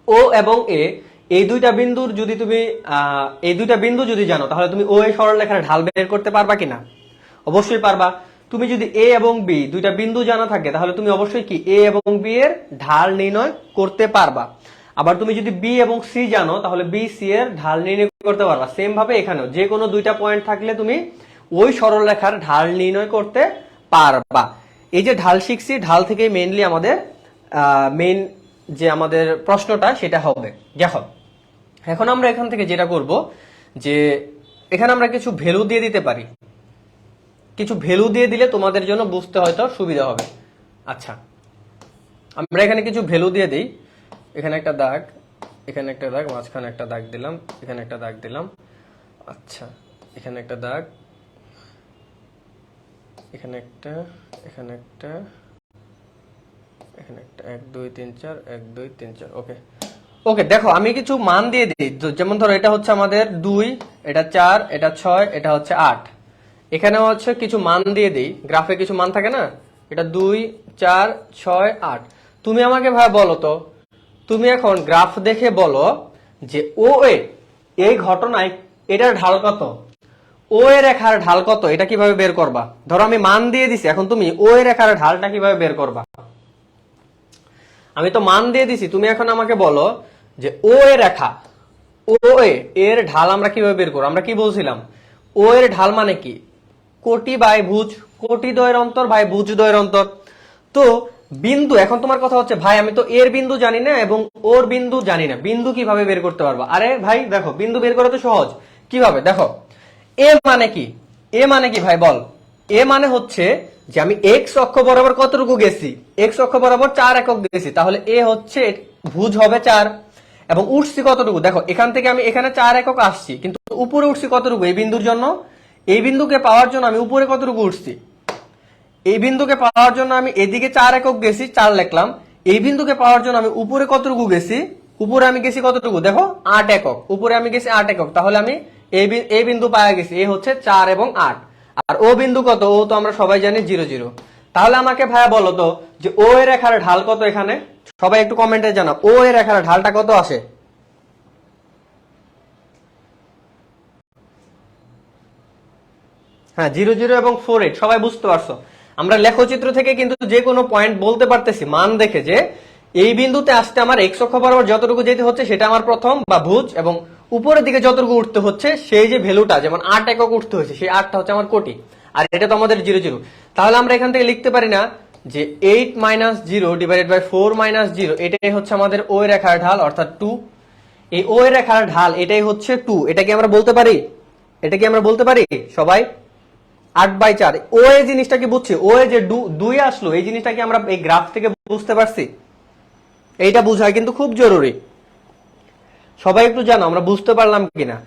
ও এবং এ এই দুইটা বিন্দুর যদি তুমি এই দুইটা বিন্দু যদি জানো, তাহলে তুমি ও এ সরলরেখার ঢাল বের করতে পারবা কিনা? অবশ্যই পারবা। তুমি যদি এ এবং বি দুইটা বিন্দু জানা থাকে, তাহলে তুমি অবশ্যই কি এ এবং বি এর ঢাল নির্ণয় করতে পারবা। আবার তুমি যদি বি এবং সি জানো, তাহলে বি সি এর ঢাল নির্ণয় করতে পারবা। সেম ভাবে এখানেও যে কোনো দুইটা পয়েন্ট থাকলে তুমি ওই সরলরেখার ঢাল নির্ণয় করতে পারবা। এই যে ঢাল শিখছি, ঢাল থেকে মেইনলি আমাদের মেইন যে আমাদের প্রশ্নটা সেটা হবে। দেখো, এখন আমরা এখান থেকে যেটা করব, যে এখানে আমরা কিছু ভ্যালু দিয়ে দিতে পারি। কিছু ভ্যালু দিয়ে দিলে তোমাদের জন্য বুঝতে হয়তো সুবিধা হবে। আচ্ছা, আমরা এখানে কিছু ভ্যালু দিয়ে দিই। এখানে একটা দাগ, এখানে একটা দাগ, মাঝখানে একটা দাগ দিলাম, এখানে একটা দাগ দিলাম। আচ্ছা, এখানে একটা দাগ, এখানে একটা, এখানে একটা, এখানে একটা, 1 2 3 4, 1 2 3 4। ওকে ওকে, দেখো আমি কিছু মান দিয়ে দিই। যেমন ধরো এটা হচ্ছে আমাদের 2, এটা 4, এটা 6, এটা হচ্ছে 8। এখানেও হচ্ছে কিছু মান দিয়ে দিই। গ্রাফে কিছু মান থাকে না, এটা 2 4 6 8। তুমি আমাকে ভাই বলো তো, তুমি এখন গ্রাফ দেখে বলো যে ও এ এই ঘটনায় এটার ঢাল কত, ও এর রেখার ঢাল কত, এটা কিভাবে বের করবা? ধরো আমি মান দিয়ে দিছি, এখন তুমি ও এর রেখার ঢালটা কিভাবে বের করবা? আমি তো মান দিয়ে দিছি, তুমি এখন আমাকে বলো যে ও এ রেখা, ও এর ঢাল আমরা কিভাবে বের করব? আমরা কি বলছিলাম, ও এর ঢাল মানে কি, কোটি বাই ভুজ, কোটি দ্বয়ের অন্তর ভাই ভুজ দ্বয়ের অন্তর। তো বিন্দু, এখন তোমার কথা হচ্ছে ভাই আমি তো এর বিন্দু জানি না এবং ওর বিন্দু জানি না, বিন্দু কিভাবে বের করতে পারবো? আরে ভাই দেখো, বিন্দু বের করা তো সহজ। কিভাবে? দেখো, এ মানে কি, এ মানে কি ভাই বল? এ মানে হচ্ছে যে আমি এক্স অক্ষ বরাবর কতটুকু গেছি, এক্স অক্ষ বরাবর 4 একক গেছি, তাহলে এ হচ্ছে ভুজ হবে 4। এবং উঠছি কতটুকু, দেখো এখান থেকে আমি এখানে 4 একক আসছি, কিন্তু উপরে উঠছি কতটুকু এই বিন্দুর জন্য, এই বিন্দুকে পাওয়ার জন্য আমি উপরে কতটুকু উঠছি, এই বিন্দুকে পাওয়ার জন্য আমি এদিকে 4 একক গেছি, 4 লিখলাম। এই বিন্দুকে পাওয়ার জন্য আমি উপরে কতটুকু গেছি, উপরে আমি গেছি কতটুকু, দেখো 8 একক, উপরে আমি গেছি 8 একক। তাহলে আমি এই বিন্দু পাওয়া গেছি, এই হচ্ছে 4 এবং 8। আর ও বিন্দু কত, ও তো আমরা সবাই জানি 0 0। তাহলে আমাকে ভাইয়া বলো তো যে ও এর রেখার ঢাল কত এখানে? সবাই একটু কমেন্টে জানাও, ও এর রেখার ঢালটা কত আসে? হ্যাঁ, 0 0 এবং 4 8, সবাই বুঝতে পারছো। আমরা লেখচিত্র থেকে কিন্তু যে কোনো পয়েন্ট বলতে পারতেছি মান দেখে, যে এই বিন্দুতে আসতে আমার এক্স অক্ষ বরাবর যতটুকু যেতে হচ্ছে সেটা আমার প্রথম বা ভুজ, এবং উপরের দিকে যতটুকু উঠতে হচ্ছে সেই যে ভ্যালুটা, যেমন 8 একক উঠতে হচ্ছে, সেই 8টা হচ্ছে আমার কোটি। আর এটা তো আমাদের 0 0। তাহলে আমরা এখান থেকে লিখতে পারি না যে 8 - 0 ডিভাইডেড বাই 4 - 0, এটাই হচ্ছে আমাদের ও রেখার ঢাল, অর্থাৎ 2। এই ও রেখার ঢাল এটাই হচ্ছে 2। এটা কি আমরা বলতে পারি? এটা কি আমরা বলতে পারি সবাই? 8/4। ও এই জিনিসটা কি বুঝছি, ও এই যে 2 আসলো, এই জিনিসটা কি আমরা এই গ্রাফ থেকে বুঝতে পারছি? এইটা বুঝাই কিন্তু খুব জরুরি। সবাই একটু জানো আমরা বুঝতে পারলাম কিনা।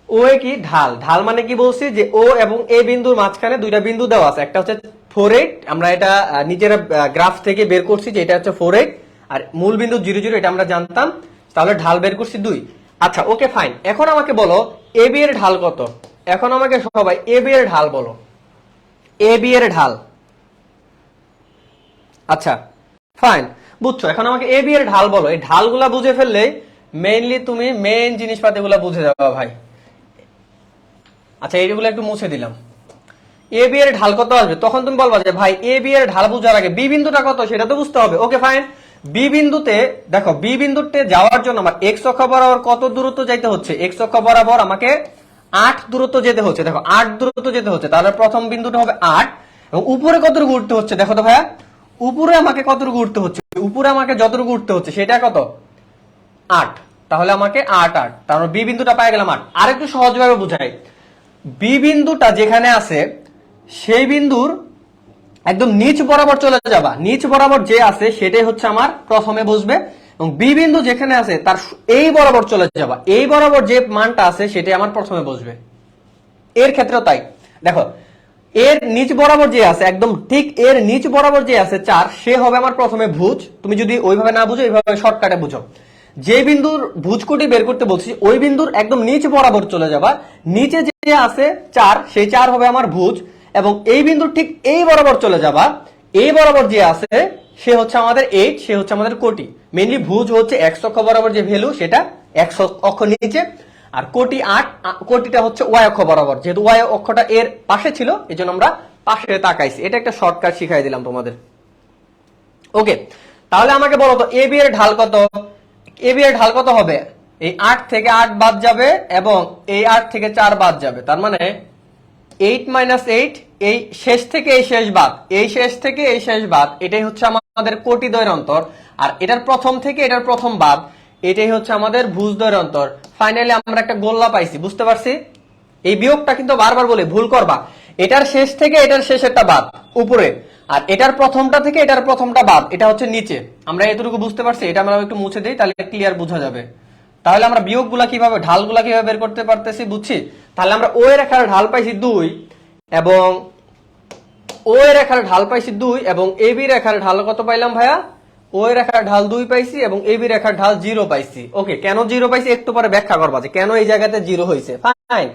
ও এ কি ঢাল, ঢাল মানে কি বলছি, যে ও এবং এ বিন্দুর মাঝখানে দুইটা বিন্দু দেওয়া আছে, একটা হচ্ছে 4 8, আমরা এটা নিজেরা গ্রাফ থেকে বের করছি যে এটা হচ্ছে 4 8, আর মূল বিন্দু 0 0, এটা আমরা জানতাম। তাহলে ঢাল বের করছি 2। আচ্ছা ওকে ফাইন, এখন আমাকে বলো এ বি এর ঢাল কত? এখন আমাকে সবাই এ বি এর ঢাল বলো, এ বি এর ঢাল। আচ্ছা ফাইন, বুঝছো। এখন আমাকে এ বি এর ঢাল বলো। এই ঢালগুলা বুঝে ফেললে মেইনলি তুমি মেইন জিনিসপাতিগুলা বুঝে যাবে ভাই। আচ্ছা এইগুলো একটু মুছে দিলাম। এ বি এর ঢাল কত আসবে, তখন তুমি বলবা যে ভাই এ বি এর ঢাল বুঝার আগে বি বিন্দুটা কত সেটা তো বুঝতে হবে। ওকে ফাইন, বি বিন্দুতে দেখো, বি বিন্দুতে যাওয়ার জন্য আমার এক্স অক্ষ বরাবর কত দূরত্ব যাইতে হচ্ছে? এক্স অক্ষ বরাবর আমাকে 8 দূরত্ব যেতে হচ্ছে। দেখো 8 দূরত্ব যেতে হচ্ছে, তাহলে প্রথম বিন্দুটা হবে 8। এবং উপরে কতটুকু উঠতে হচ্ছে দেখো তো ভাইয়া, উপরে আমাকে কতটুকু উঠতে হচ্ছে? উপরে আমাকে যতটুকু উঠতে হচ্ছে সেটা কত? 8। তাহলে আমাকে 8 8, তারপর বি বিন্দুটা পাই গেলাম 8। আর একটু সহজভাবে বুঝাই, বি বিন্দুটা যেখানে আছে সেই বিন্দুর একদম নিচ বরাবর চলে যাবা, নিচ বরাবর যে আছে সেটাই হচ্ছে আমার প্রথমে বসবে। এবং বি বিন্দু যেখানে আছে তার এই বরাবর চলে যাবা, এই বরাবর যে মানটা আছে সেটাই আমার প্রথমে বসবে। এর ক্ষেত্রেও তাই। দেখো এর নিচ বরাবর যে আছে, একদম ঠিক এর নিচ বরাবর যে আছে 4, সে হবে আমার প্রথমে ভুজ। তুমি যদি ওইভাবে না বুঝো, এইভাবে শর্টকাটে বুঝো, যে বিন্দুর ভুজকোটি বের করতে বলছি ওই বিন্দুর একদম নিচ বরাবর চলে যাবা, নিচে যে আছে 4, সেই 4 হবে আমার ভুজ। এবং এই বিন্দুর ঠিক এই বরাবর চলে যাবা, এই বরাবর যে আছে সে হচ্ছে আমাদের 8, সে হচ্ছে আমাদের কোটি। মেইনলি ভুজ হচ্ছে এক্স অক্ষ বরাবর যে ভ্যালু সেটা এক্স অক্ষ নিচে, আর কোটি 8, কোটিটা হচ্ছে ওয়াই অক্ষ বরাবর। যেহেতু ওয়াই অক্ষটা এর পাশে ছিল এই জন্য আমরা পাশে তাকাইছি। এটা একটা শর্টকাট শিখাই দিলাম তোমাদের। ওকে, তাহলে আমাকে বলো তো এ বি এর ঢাল কত? এ বি এর ঢাল কত হবে? এই 8 থেকে 8 বাদ যাবে এবং এই 8 থেকে 4 বাদ যাবে, তার মানে 8 - 8, এই শেষ থেকে এই শেষ বাদ, এই শেষ থেকে এই শেষ বাদ, এটাই হচ্ছে আমাদের কোটি দ্বয়ের অন্তর। আর এটার প্রথম থেকে এটার প্রথম বাদ, এটাই হচ্ছে আমাদের ভুজ দ্বয়ের অন্তর। ফাইনালি আমরা একটা গোল্লা পাইছি, বুঝতে পারছি? এই বিয়োগটা কিন্তু বারবার বলে ভুল করবা, এটার শেষ থেকে এটার শেষেরটা বাদ উপরে, আর এটার প্রথমটা থেকে এটার প্রথমটা বাদ, এটা হচ্ছে নিচে। আমরা এতটুকু বুঝতে পারছি, এটা আমরা একটু মুছে দিই তাহলে ক্লিয়ার বোঝা যাবে। তাহলে আমরা বিয়োগগুলা কিভাবে, ঢালগুলা কিভাবে বের করতে পারতেছি বুঝছি। তাহলে আমরা ও এর রেখার ঢাল পাইছি 2 এবং ও এর রেখার ঢাল পাইছি 2 এবং এ বি রেখার ঢাল কত পাইলাম ভাইয়া? ও এর রেখার ঢাল 2 পাইছি এবং এ বি রেখার ঢাল 0 পাইছি। ওকে, কেন 0 পাইছি একটু পরে ব্যাখ্যা করবা যে কেন এই জায়গাতে 0 হয়েছে। ফাইন,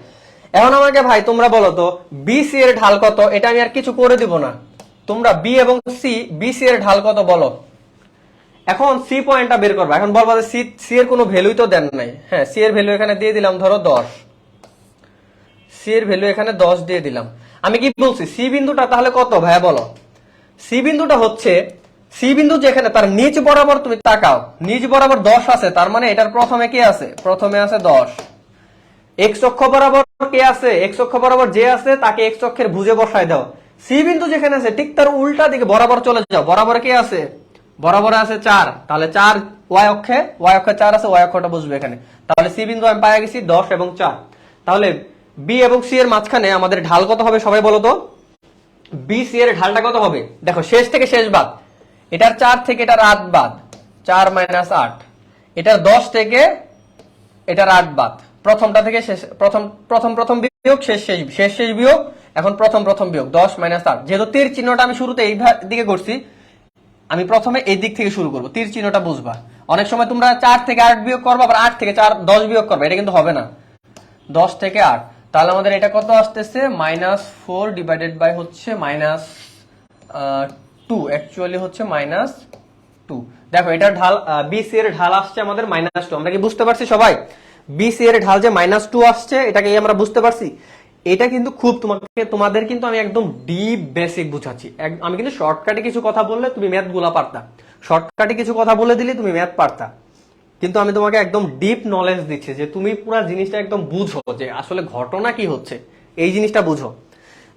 এখন আমাকে ভাই তোমরা বলো তো বি সি এর ঢাল কত? এটা আমি আর কিছু করে দিব না, তোমরা বি এবং সি, বি সি এর ঢাল কত বলো। এখন সি পয়েন্টটা বের করবা। এখন বলবা যে সি এর কোনো ভ্যালুই তো দেন নাই। হ্যাঁ, সি এর ভ্যালু এখানে দিয়ে দিলাম ধরো 10, সি এর ভ্যালু এখানে 10 দিয়ে দিলাম। আমি কি বলছি সি বিন্দুটা তাহলে কত ভাইয়া বলো? সি বিন্দুটা হচ্ছে, সি বিন্দু যেখানে তার নিচ বরাবর তুমি তাকাও, নিচ বরাবর 10 আছে, তার মানে এটার প্রথমে কে আছে? প্রথমে আছে 10। এক্স অক্ষ বরাবর কে আছে? এক্স অক্ষ বরাবর যে আছে তাকে এক্স অক্ষের ভুজে বসায় দাও। সি বিন্দু যেখানে আছে ঠিক তার উল্টা দিকে বরাবর চলে যাও, বরাবর কে আছে? বরাবর আছে 4, তাহলে 4 ওয়াই অক্ষে, ওয়াই অক্ষে 4 আছে, ওয়াই অক্ষটা বুঝবে এখানে। তাহলে সি বিন্দু আমি পাই গেছি 10 এবং 4। তাহলে বি এবং সি এর মাঝখানে আমাদের ঢাল কত হবে সবাই বলো তো? বি সি এর ঢালটা কত হবে? দেখো শেষ থেকে শেষ বাদ, এটার 4 থেকে এটার 8 বাদ, 4 - 8, এটার 10 থেকে এটার 8 বাদ, প্রথমটা থেকে শেষ, প্রথম বিয়োগ, শেষ শেষ, শেষ শেষ বিয়োগ, এখন প্রথম বিয়োগ, 10 - 8। যেহেতু তীর চিহ্নটা আমি শুরুতে এই দিকে করছি, আমি প্রথমে এই দিক থেকে শুরু করবো, তীর চিহ্নটা বুঝবা। অনেক সময় তোমরা 4 থেকে 8 বিয়োগ করবা, আবার 8 থেকে 4 10 বিয়োগ করবে, এটা কিন্তু হবে না। 10 থেকে 8, তাহলে আমাদের এটা কত আসতেছে? -4 ডিভাইডেড বাই হচ্ছে -2, অ্যাকচুয়ালি হচ্ছে -2। দেখো এটার ঢাল, বিসি এর ঢাল আসছে আমাদের -2। আমরা কি বুঝতে পারছি সবাই? বিসি এর ঢাল যে -2 আসছে, এটাকে আমরা বুঝতে পারছি। এটা কিন্তু খুব তোমাদের কিন্তু আমি একদম ডিপ বেসিক বুঝাচ্ছি। আমি কিন্তু শর্টকাটে কিছু কথা বললে তুমি ম্যাথ গুলা পারতা, শর্টকাটে কিছু কথা বলে দিলে তুমি ম্যাথ পারতা, কিন্তু আমি তোমাকে একদম ডিপ নলেজ দিচ্ছি যে তুমি পুরো জিনিসটা একদম বুঝো যে আসলে ঘটনা কি হচ্ছে, এই জিনিসটা বুঝো।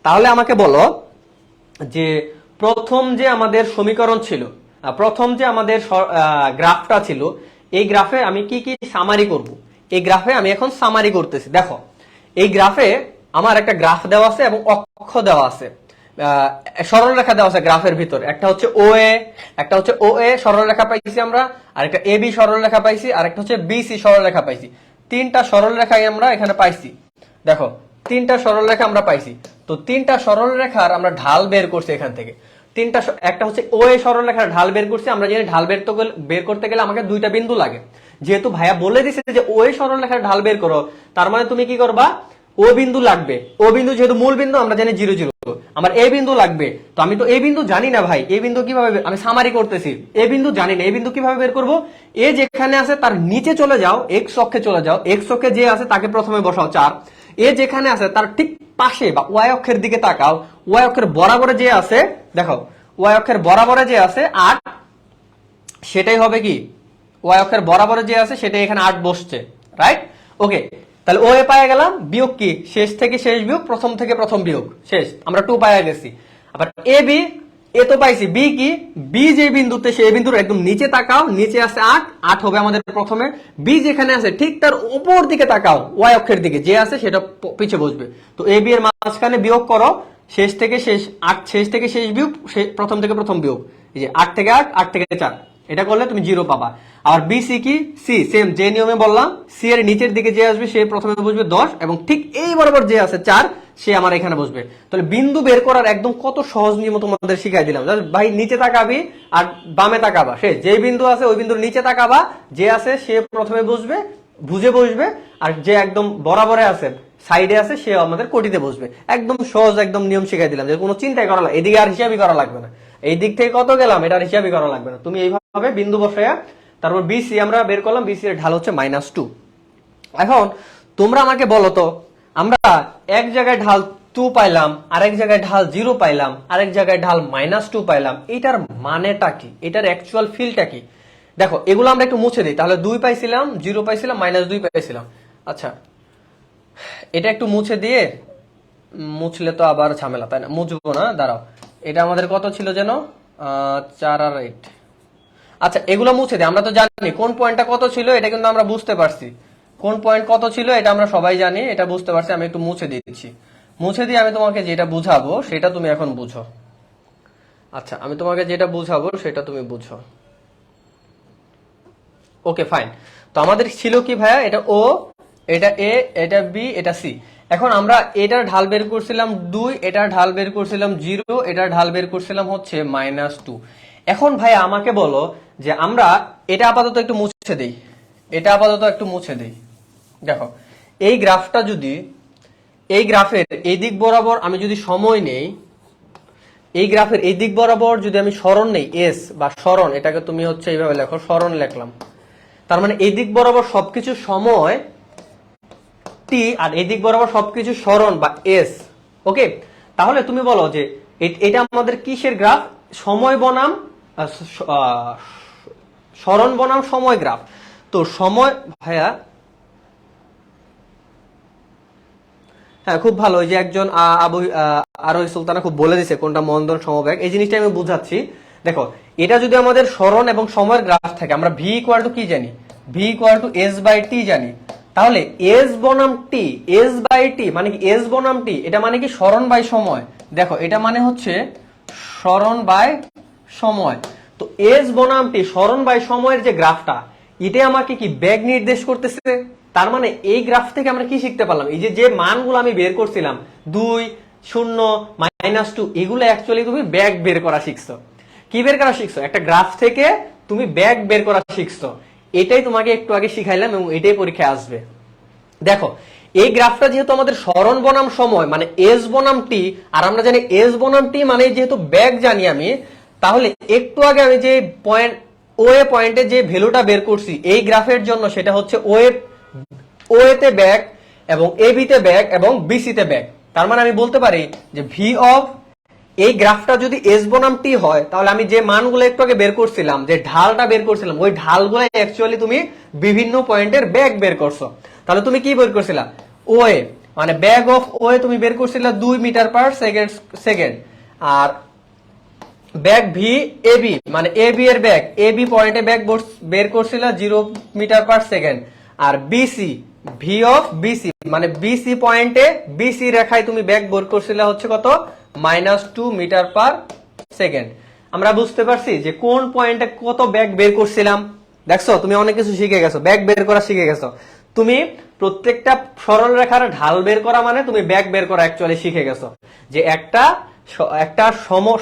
তাহলে আমাকে বলো যে প্রথম যে আমাদের সমীকরণ ছিল, প্রথম যে আমাদের গ্রাফটা ছিল, এই গ্রাফে আমি কি কি সামারি করব, এই গ্রাফে আমি এখন সামারি করতেছি। দেখো এই গ্রাফে আমার একটা গ্রাফ দেওয়া আছে এবং অক্ষ দেওয়া আছে, সরল রেখা দেওয়া আছে গ্রাফের ভিতর। একটা হচ্ছে ও এ, একটা হচ্ছে ও এ সরল রেখা পাইছি আমরা, আর একটা এ বি সরল রেখা পাইছি, আর একটা হচ্ছে বি সি সরল রেখা পাইছি। 3টা সরল রেখাই আমরা এখানে পাইছি। দেখো 3টা সরল রেখা আমরা পাইছি। তো 3টা সরল রেখার আমরা ঢাল বের করছি এখান থেকে। একটা হচ্ছে ও এ সরল রেখার ঢাল বের করছি। আমরা জানি ঢাল বের করতে গেলে আমাকে 2টা বিন্দু লাগে। যেহেতু ভাইয়া বলে দিছে যে ও এ সরল রেখার ঢাল বের করো, তার মানে তুমি কি করবা? ও বিন্দু লাগবে, ও বিন্দু যেহেতু মূল বিন্দু আমরা জানি 0 0, আমার এ বিন্দু লাগবে। তো আমি তো এ বিন্দু জানি না ভাই, এ বিন্দু কিভাবে, আমি সামারি করতেছি, এ বিন্দু জানি না, এ বিন্দু কিভাবে বের করব? এ যেখানে আছে তার নিচে চলে যাও, এক্স অক্ষে চলে যাও, এক্স অক্ষে যে আছে তাকে প্রথমে বসাও 4। এ যেখানে আছে তার ঠিক পাশে বা ওয়াই অক্ষের দিকে তাকাও, ওয়াই অক্ষের বরাবরে যে আছে, দেখো ওয়াই অক্ষের বরাবরে যে আছে 8, সেটাই হবে কি ওয়াই অক্ষের বরাবরে যে আছে সেটাই এখানে 8 বসছে, রাইট? ওকে, তাহলে ও এ পায়ে গেলাম, বিয়োগ কি শেষ থেকে শেষ বিয়োগ, প্রথম থেকে প্রথম বিয়োগ, শেষ, আমরা 2 পায়ে গেছি। আবার এ বি, এ তো পাইছি, বি কি, বি যে বিন্দুতে সেই বিন্দুর একদম নিচে তাকাও, নিচে আছে 8, 8 হবে আমাদের প্রথমে, বি যেখানে আছে ঠিক তার উপর দিকে তাকাও, ওয়াই অক্ষের দিকে যে আছে সেটা পিছে বসবে। তো এ বি এর মাঝখানে বিয়োগ করো, শেষ থেকে শেষ 8, শেষ থেকে শেষ বিয়োগ, প্রথম থেকে প্রথম বিয়োগ, এই যে 8 থেকে 8, 8 থেকে 4, এটা করলে তুমি 0 পাবা। আর বি সি কি, সি সেম যে নিয়মে বললাম, সি এর নিচের দিকে যে আসবে সে প্রথমে বসবে 10, এবং ঠিক এই বরাবর যে আছে 4 সে আমার এখানে বসবে। তাহলে বিন্দু বের করার একদম কত সহজ নিয়ম তোমাদের শিখাই দিলাম। ভাই নিচে তাকাবি আর বামে তাকাবা, সে যে বিন্দু আছে ওই বিন্দুর নিচে তাকাবা, যে আছে সে প্রথমে বসবে, ভুজে বসবে, আর যে একদম বরাবরে আছে সাইডে আছে সে আমাদের কোটিতে বসবে। একদম সহজ একদম নিয়ম শিখাই দিলাম, যে কোনো চিন্তাই করা লাগবে, এদিকে আর হিসাবই করা লাগবে না, এই দিক থেকে কত গেলাম এটার হিসাবই করা লাগবে না, তুমি এইভাবে বিন্দু বসায়া তারপর বিসি আমরা বের করলাম, বিসি এর ঢাল হচ্ছে -2। এখন তোমরা আমাকে বলো তো, আমরা এক জায়গায় ঢাল 2 পাইলাম, আরেক জায়গায় ঢাল 0 পাইলাম, আরেক জায়গায় ঢাল -2 পাইলাম, এটার মানেটা কি, এটার অ্যাকচুয়াল ফিলটা কি? দেখো এগুলো আমরা একটু মুছে দিই, তাহলে 2 পাইছিলাম, 0 পাইছিলাম, -2 পাইছিলাম। আচ্ছা এটা একটু মুছে দিয়ে, মুছলে তো আবার ঝামেলা, তাই না? মুছবো না, দাঁড়াও, এটা আমাদের কত ছিল যেন, 4 আর 8। আচ্ছা এগুলো মুছে দিই, আমরা তো জানি কোন পয়েন্টটা কত ছিল, এটা কিন্তু আমরা বুঝতে পারছি, কোন পয়েন্ট কত ছিল এটা আমরা সবাই জানি, এটা বুঝতে পারছি। আমি একটু মুছে দিচ্ছি, মুছে দিয়ে আমি তোমাকে যেটা বুঝাবো সেটা তুমি এখন বুঝো। আচ্ছা আমি তোমাকে যেটা বুঝাবো সেটা তুমি বুঝো। Okay fine. তো আমাদের ছিল কি ভাইয়া, এটা ও, এটা এ, এটা বি, এটা সি। এখন আমরা এটার ঢাল বের করছিলাম 2, এটার ঢাল বের করছিলাম 0, এটার ঢাল বের করছিলাম হচ্ছে -2। এখন ভাইয়া আমাকে বলো যে আমরা এটা আপাতত একটু মুছে দেই, এটা আপাতত একটু মুছে দেই। দেখো এই গ্রাফটা যদি, এই গ্রাফের এই দিক বরাবর আমি যদি সময় নেই, এই গ্রাফের এই দিক বরাবর যদি আমি সরণ নেই, এস বা সরণ, এটাকে তুমি হচ্ছে এইভাবে লেখো, সরণ লিখলাম, তার মানে এই দিক বরাবর সবকিছু সময় টি, আর এই দিক বরাবর সবকিছু সরণ বা এস। ওকে, তাহলে তুমি বলো যে এটা আমাদের কিসের গ্রাফ, সময় বনাম সরণ বনাম সময় গ্রাফ। তো সময় ভাইয়া, হ্যাঁ খুব ভালো, ওই যে একজন আরোহী সুলতানা খুব বলে দিছে কোনটা মন্দন সমবেগ, এই জিনিসটা আমি বুঝাচ্ছি। দেখো এটা যদি আমাদের সরণ এবং সময়ের গ্রাফ থাকে, আমরা ভি ইকুয়াল টু কি জানি, v equal to s by t জানি। তাহলে এস বনাম টি, এস বাই টি মানে কি, এস বনাম টি এটা মানে কি সরণ বাই সময়। দেখো এটা মানে হচ্ছে সরণ বাই সময়। তো এস বনাম টি সরণ বাই সময়ের যে গ্রাফটা, এটা আমাকে কি বেগ নির্দেশ করতেছে। তার মানে এই গ্রাফ থেকে আমরা কি শিখতে পারলাম, এই যে মানগুলো আমি বের করছিলাম 2, 0, -2, এগুলো অ্যাকচুয়ালি তুমি বেগ বের করা শিখছো। কি বের করা শিখছো, একটা গ্রাফ থেকে তুমি বেগ বের করা শিখছো। এটাই তোমাকে একটু আগে শিখাইলাম এবং এটাই পরীক্ষায় আসবে। দেখো এই গ্রাফটা যেহেতু আমাদের সরণ বনাম সময় মানে এস বনাম টি, আর আমরা জানি এস বনাম টি মানে যেহেতু বেগ জানি আমি, তাহলে একটু আগে আমি যে পয়েন্ট ও এ পয়েন্টে যে ভ্যালুটা বের করছি এই গ্রাফের জন্য, সেটা হচ্ছে ও এ তে ব্যাক এবং এ বি তে ব্যাক এবং বিসি তে ব্যাক। তার মানে আমি বলতে পারি যে ভি অফ এই গ্রাফটা যদি এস বনাম টি হয়, তাহলে আমি যে মানগুলো একটু আগে বের করছিলাম, যে ঢালটা বের করছিলাম, ওই ঢালগুলো অ্যাকচুয়ালি তুমি বিভিন্ন পয়েন্টের ব্যাক বের করছো। তাহলে তুমি কি বের করছিলা, ও এ মানে ব্যাক অফ ও এ তুমি বের করছিলা 2 মিটার পার সেকেন্ড, আর ব্যাক ভি এ বি মানে এ বি এর ব্যাক, এ বি পয়েন্টে ব্যাক বের করছিলা 0 মিটার পার সেকেন্ড, আর বিসি ভি অফ বিসি মানে বিসি পয়েন্টে বিসি রেখায় তুমি ব্যাক বের করছিলা হচ্ছে কত, -2 মিটার পার সেকেন্ড। আমরা বুঝতে পারছি যে কোন পয়েন্টে কত ব্যাক বের করছিলাম। দেখছো তুমি অনেক কিছু শিখে গেছো, ব্যাক বের করা শিখে গেছো। তুমি প্রত্যেকটা সরল রেখার ঢাল বের করা মানে তুমি ব্যাক বের করা অ্যাকচুয়ালি শিখে গেছো, যে একটা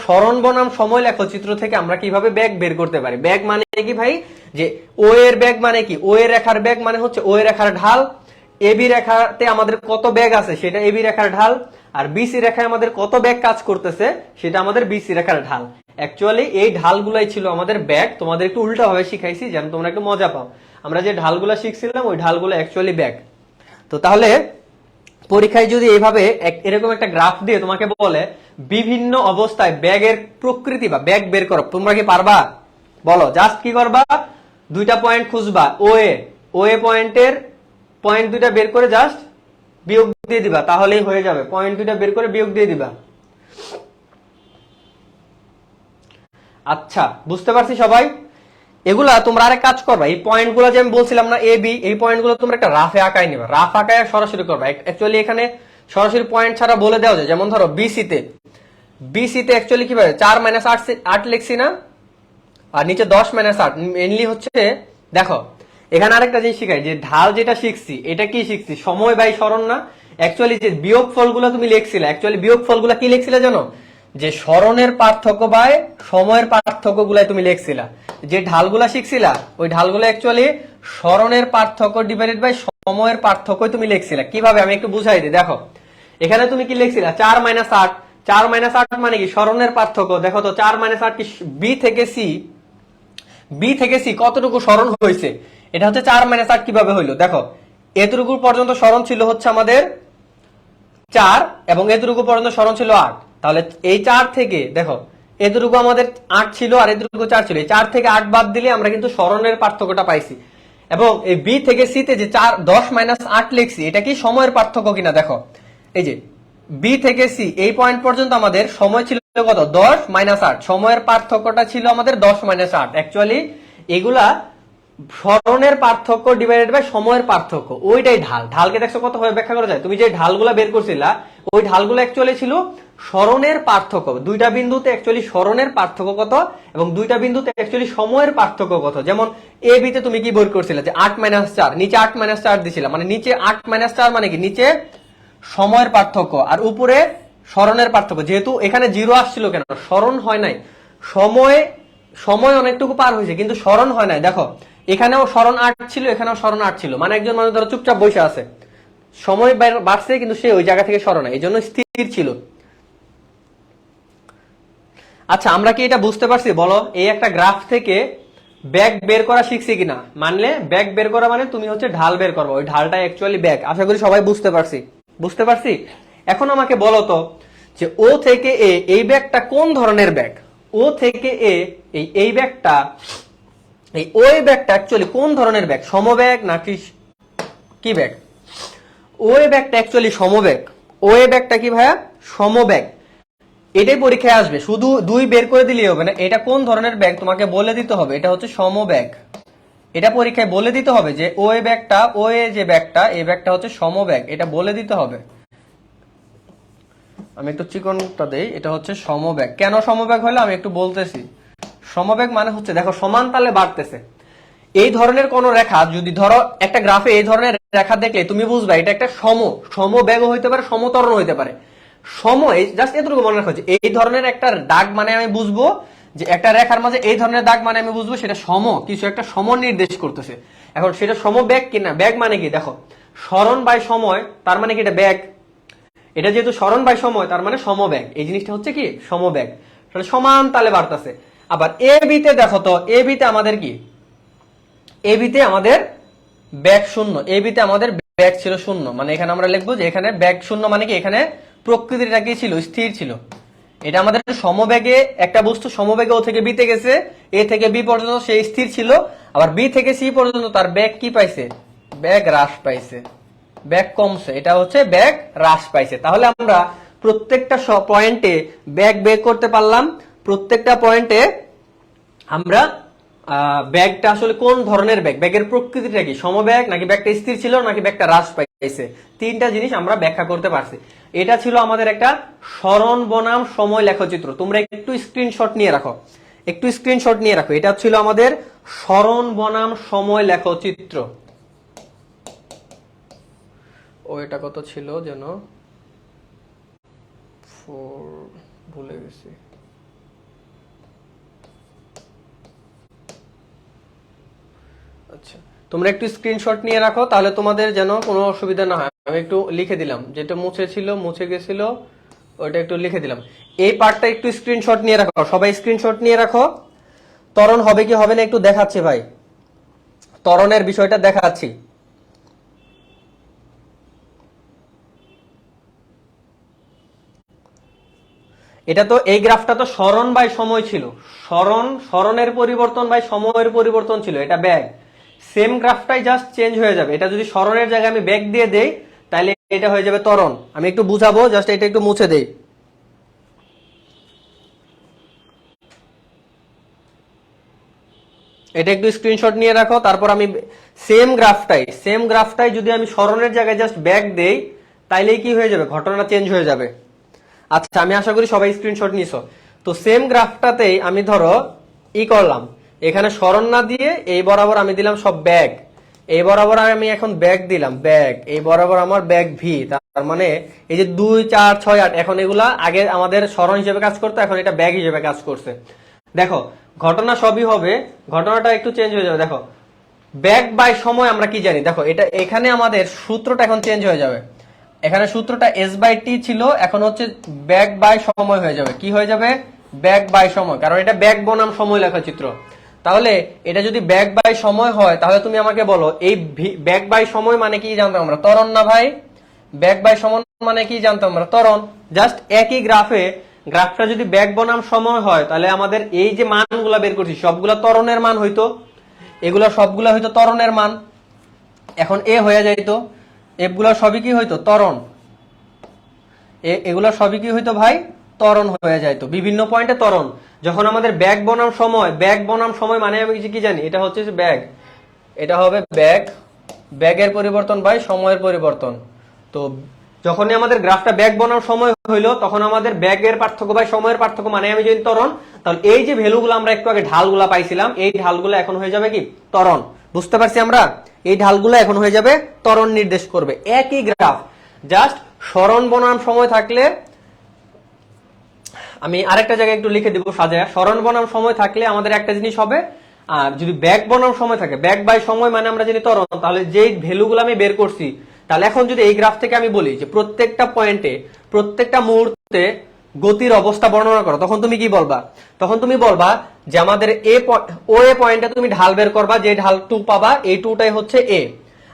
সরণ বনাম সময় লেখচিত্র থেকে আমরা কিভাবে ব্যাগ বের করতে পারি। ব্যাগ মানে কি ভাই, যে ও এর ব্যাগ মানে কি, ও এর রেখার ব্যাগ মানে হচ্ছে ও এর রেখার ঢাল, এবি রেখাতে আমাদের কত ব্যাগ আছে সেটা এবি রেখার ঢাল, আর বিসি রেখায় আমাদের কত ব্যাগ কাজ করতেছে সেটা আমাদের বিসি রেখার ঢাল। অ্যাকচুয়ালি এই ঢালগুলাই ছিল আমাদের ব্যাগ, তোমাদের একটু উল্টা ভাবে শিখাইছি যেন তোমরা একটু মজা পাও। আমরা যে ঢালগুলো শিখছিলাম ওই ঢালগুলো অ্যাকচুয়ালি ব্যাগ। তো তাহলে পরীক্ষায় যদি এইভাবে এরকম একটা গ্রাফ দিয়ে তোমাকে বলে বিভিন্ন অবস্থায় ব্যাগের প্রকৃতি বা ব্যাগ বের করো, তোমরা কি পারবা? বলো জাস্ট কি করবা, দুইটা পয়েন্ট খুঁজবা, ও এ পয়েন্টের পয়েন্ট দুইটা বের করে জাস্ট বিয়োগ দিয়ে দিবা, তাহলেই হয়ে যাবে। পয়েন্ট দুইটা বের করে বিয়োগ দিয়ে দিবা। আচ্ছা বুঝতে পারছি সবাই। এগুলা তোমরা আরেক কাজ করবা, এই পয়েন্ট গুলো যে আমি বলছিলাম না এ বি, এই পয়েন্ট গুলো তোমরা একটা রাফে আঁকায় নিবা, রাফ আঁকায় সরাসরি করবা। অ্যাকচুয়ালি এখানে সরাসরি পয়েন্ট ছাড়া বলে দেওয়া যায়, যেমন ধরো বিসি তে অ্যাকচুয়ালি কি ভাবে 4 মাইনাস 8 লিখছি না, আর নিচে 10 মাইনাস 8 মেইনলি হচ্ছে। দেখো এখানে আরেকটা জিনিস শিখাই, যে ঢাল যেটা শিখছি এটা কি শিখছি, সময় বাই সরণ না। অ্যাকচুয়ালি যে বিয়োগ ফলগুলো তুমি লিখছিলে, অ্যাকচুয়ালি বিয়োগ ফলগুলো কি লিখছিলে জানো, যে সরণের পার্থক্য বাই সময়ের পার্থক্য গুলাই তুমি লিখছিলা। যে ঢালগুলা শিখছিলা ওই ঢালগুলো অ্যাকচুয়ালি সরণের পার্থক্য ডিভাইডেড বাই সময়ের পার্থক্য তুমি লিখছিলা। কিভাবে আমি একটু বুঝাই দিই। দেখো এখানে তুমি কি লিখছিলা 4 মাইনাস 8, 4 মাইনাস 8 মানে কি সরণের পার্থক্য। দেখো তো 4 মাইনাস 8 কি বি থেকে সি কতটুকু সরণ হয়েছে, এটা হচ্ছে 4 মাইনাস 8 কিভাবে হইলো। দেখো এতটুকু পর্যন্ত সরণ ছিল হচ্ছে আমাদের 4 এবং এতটুকু পর্যন্ত সরণ ছিল 8। তাহলে এই 4 থেকে দেখো এতটুকু আমাদের 8 ছিল আর এতটুকু 4 ছিল, এই 4 থেকে 8 বাদ দিলে আমরা কিন্তু সরণের পার্থক্যটা পাইছি। এবং এই বি থেকে সি তে যে 10 মাইনাস 8 লিখছি, এটা কি সময়ের পার্থক্য কিনা। দেখো এই যে বি থেকে সি এই পয়েন্ট পর্যন্ত আমাদের সময় ছিল কত, 10 মাইনাস 8, সময়ের পার্থক্যটা ছিল আমাদের 10 মাইনাস 8। অ্যাকচুয়ালি এগুলা সরণের পার্থক্য ডিভাইডেড বাই সময়ের পার্থক্য, ওইটাই ঢাল। ঢালকে দেখছো কত ভাবে ব্যাখ্যা করা যায়, তুমি যে ঢালগুলা বের করছিলা ওই ঢালগুলো অ্যাকচুয়ালি ছিল সরণের পার্থক্য। দুইটা বিন্দুতে অ্যাকচুয়ালি সরণের পার্থক্য কত এবং দুইটা বিন্দুতে অ্যাকচুয়ালি সময়ের পার্থক্য কত। যেমন এ বি তে তুমি কি বের করছিলে, যে 8 মাইনাস 4, নিচে 8 মাইনাস 4 দিছিলা, মানে নিচে 8 মাইনাস 4 মানে কি নিচে সময়ের পার্থক্য আর উপরে সরণের পার্থক্য। যেহেতু এখানে জিরো আসছিল কেন, সরণ হয় নাই, সময় অনেকটুকু পার হয়েছে কিন্তু সরণ হয় নাই। দেখো এখানেও সরণ 8 ছিল, এখানেও সরণ 8 ছিল, মানে একজন মানুষ ধরো চুপচাপ বসে আছে, সময় বাড়ছে কিন্তু সে ওই জায়গা থেকে সরণ, এই জন্য স্থির ছিল। আচ্ছা আমরা কি এটা বুঝতে পারছি বলো, এই একটা গ্রাফ থেকে ব্যাক বের করা শিখছি কিনা। মানলে ব্যাক বের করা মানে তুমি হচ্ছে ঢাল বের করবো, ওই ঢালটা অ্যাকচুয়ালি ব্যাক। আশা করি সবাই বুঝতে পারছি। এখন আমাকে বলো তো, যে ও থেকে এ এই ব্যাকটা কোন ধরনের ব্যাক, ও থেকে এ এই ব্যাকটা, এই ওই ব্যাকটা অ্যাকচুয়ালি কোন ধরনের ব্যাক, সমব্যাক নাকি কি ব্যাক। ওই ব্যাকটা অ্যাকচুয়ালি সমব্যাক, ওই ব্যাকটা কি ভাইয়া সমব্যাক। এটাই পরীক্ষায় আসবে, শুধু দুই বের করে দিলেই হবে না, এটা কোন ধরনের ব্যাগ তোমাকে বলে দিতে হবে, এটা হচ্ছে সমব্যাগ। এটা পরীক্ষায় বলে দিতে হবে যে ও এই ব্যাগটা, ও এই যে ব্যাগটা, এই ব্যাগটা হচ্ছে সমব্যাগ, এটা বলে দিতে হবে। আমি একটু চিকনটা দেই, এটা হচ্ছে সমব্যাগ। কেন সমব্যাগ হলো আমি একটু বলতেছি। সমব্যাগ মানে হচ্ছে দেখো সমান তালে বাড়তেছে। এই ধরনের কোন রেখা যদি ধরো একটা গ্রাফে এই ধরনের রেখা দেখলে তুমি বুঝবা এটা একটা সমবেগ হইতে পারে, সমতরণ হইতে পারে। সময় জাস্ট এতটুকু মনে রাখো, যে এই ধরনের একটা দাগ মানে আমি বুঝবো, যে একটা রেখার মাঝে এই ধরনের দাগ মানে আমি বুঝবো সেটা কিছু একটা নির্দেশ করতেছে। এখন সেটা সমবেগ কিনা, ব্যাগ মানে কি দেখো সরণ বাই সময়, তার মানে কি এটা ব্যাগ। এটা যেহেতু সরণ বাই সময় তার মানে সমবেগ, এই জিনিসটা হচ্ছে কি সমবেগ, সমান তালে বাড়তেছে। আবার এ বিতে দেখো তো, এ বিতে আমাদের কি, এ বিতে আমাদের ব্যাগ শূন্য, এ বিতে আমাদের ব্যাগ ছিল শূন্য, মানে এখানে আমরা লিখবো যে এখানে ব্যাগ শূন্য মানে কি এখানে প্রকৃতিটা কি ছিল, স্থির ছিল। এটা আমাদের সমবেগে একটা বস্তু সমবেগে ও থেকে বিতে গেছে, এ থেকে বি পর্যন্ত সে স্থির ছিল, আবার বি থেকে সি পর্যন্ত তার ব্যাগ কি পাইছে, ব্যাগ হ্রাস পাইছে, ব্যাগ কমছে, এটা হচ্ছে ব্যাগ হ্রাস পাইছে। তাহলে আমরা প্রত্যেকটা পয়েন্টে ব্যাগ বের করতে পারলাম, প্রত্যেকটা পয়েন্টে আমরা ব্যাগটা আসলে কোন ধরনের ব্যাগ, ব্যাগের প্রকৃতিটা কি, সমব্যাগ নাকি ব্যাগটা স্থির ছিল নাকি ব্যাগটা হ্রাস পাইছে, তিনটা জিনিস আমরা ব্যাখ্যা করতে পারছি। এটা ছিল আমাদের একটা সরণ বনাম সময় লেখচিত্র। তোমরা একটু স্ক্রিনশট নিয়ে রাখো, এটা ছিল আমাদের সরণ বনাম সময় লেখচিত্র। ও এটা কত ছিল যেন, 4 ভুলে গেছি। আচ্ছা তোমরা একটু স্ক্রিনশট নিয়ে রাখো, তাহলে তোমাদের যেন কোনো অসুবিধা না হয়। আমি একটু লিখে দিলাম, যেটা মুছে গেছিল ওটা একটু লিখে দিলাম। এই পার্টটা একটু স্ক্রিনশট নিয়ে রাখো, সবাই স্ক্রিনশট নিয়ে রাখো। ত্বরণ হবে কি হবে না একটু দেখাচ্ছি ভাই, ত্বরণের বিষয়টা দেখাচ্ছি। এটা তো এই গ্রাফটা তো সরণ বাই সময় ছিল, সরণের পরিবর্তন বাই সময়ের পরিবর্তন ছিল, এটা ব্যাগ। সেম গ্রাফটাই জাস্ট চেঞ্জ হয়ে যাবে। এটা যদি সরণের জায়গায় আমি ব্যাগ দিয়ে দেই তাহলে এটা হয়ে যাবে ত্বরণ। আমি একটু বুঝাবো, জাস্ট এটা একটু মুছে দেই। এটা একটু স্ক্রিনশট নিয়ে রাখো, তারপর আমি সেম গ্রাফটাই যদি আমি সরণের জায়গায় জাস্ট ব্যাগ দেই তাইলেই কি হয়ে যাবে, ঘটনাটা চেঞ্জ হয়ে যাবে। আচ্ছা, আমি আশা করি সবাই স্ক্রিনশট নিছো। তো সেম গ্রাফটাতেই আমি ধরো করলাম, এখানে সরণ না দিয়ে এই বরাবর আমি দিলাম সব ব্যাগ, এই বরাবর আমি এখন ব্যাগ দিলাম, ব্যাগ এই বরাবর আমার ব্যাগ ভি। তার মানে এই যে 2 4 6 8, এখন এগুলা আগে আমাদের সরণ হিসেবে কাজ করতো, এখন এটা ব্যাগ হিসেবে কাজ করছে। দেখো ঘটনা সবই হবে, ঘটনাটা একটু চেঞ্জ হয়ে যাবে। দেখো ব্যাগ বাই সময় আমরা কি জানি, দেখো এটা এখানে আমাদের সূত্রটা এখন চেঞ্জ হয়ে যাবে। এখানে সূত্রটা এস বাই টি ছিল, এখন হচ্ছে ব্যাগ বাই সময় হয়ে যাবে। কি হয়ে যাবে, ব্যাগ বাই সময়, কারণ এটা ব্যাগ বনাম সময় লেখচিত্র। তাহলে এটা যদি ব্যাগ বাই সময় হয় তাহলে তুমি আমাকে বলো এই ব্যাগ বাই সময় মানে কি জানতাম আমরা, ত্বরণ না ভাই? ব্যাগ বাই সময় মানে কি জানতাম আমরা, ত্বরণ। জাস্ট একই গ্রাফটা যদি ব্যাগ বনাম সময় হয় তাহলে আমাদের এই যে মানগুলা বের করছি সবগুলা ত্বরণের মান হইতো, এগুলা সবগুলা হইতো ত্বরণের মান। এখন এ হয়ে যাইতো, এগুলা সবই কি হইতো, ত্বরণ। এগুলা সবই কি হইতো ভাই, ত্বরণ হয়ে যাইতো, বিভিন্ন পয়েন্টে ত্বরণ। যখন আমাদের ব্যাগ বনাম সময় মানে আমি কি জানি, এটা হচ্ছে ব্যাগ, এটা হবে ব্যাগ, ব্যাগের পরিবর্তন বাই সময়ের পরিবর্তন। তো যখনই আমাদের গ্রাফটা ব্যাগ বনাম সময় হইলো তখন আমাদের ব্যাগের পার্থক্য বাই সময়ের পার্থক্য মানে আমি যদি ত্বরণ, তাহলে এই যে ভ্যালুগুলো আমরা একটু আগে ঢালগুলা পাইছিলাম, এই ঢালগুলো এখন হয়ে যাবে কি, ত্বরণ। বুঝতে পারছি আমরা? এই ঢালগুলো এখন হয়ে যাবে ত্বরণ নির্দেশ করবে। একই গ্রাফ, জাস্ট সরণ বনাম সময় থাকলে, আমি আরেকটা জায়গায় একটু লিখে দিব সাজায়া, সরণ বনাম সময় থাকলে আমাদের একটা জিনিস হবে, আর যদি ব্যাগ বনাম সময় থাকে, ব্যাগ বাই সময় মানে আমরা জানি ত্বরণ, তাহলে যেই ভ্যালুগুলো আমি বের করছি, তাহলে এখন যদি এই গ্রাফ থেকে আমি বলি যে প্রত্যেকটা পয়েন্টে প্রত্যেকটা মুহূর্তে গতির অবস্থা বর্ণনা করো, তখন তুমি কি বলবা? তখন তুমি বলবা যে আমাদের ও এ পয়েন্টে তুমি ঢাল বের করবা, যে ঢাল 2 পাবা, এই 2টাই হচ্ছে এ।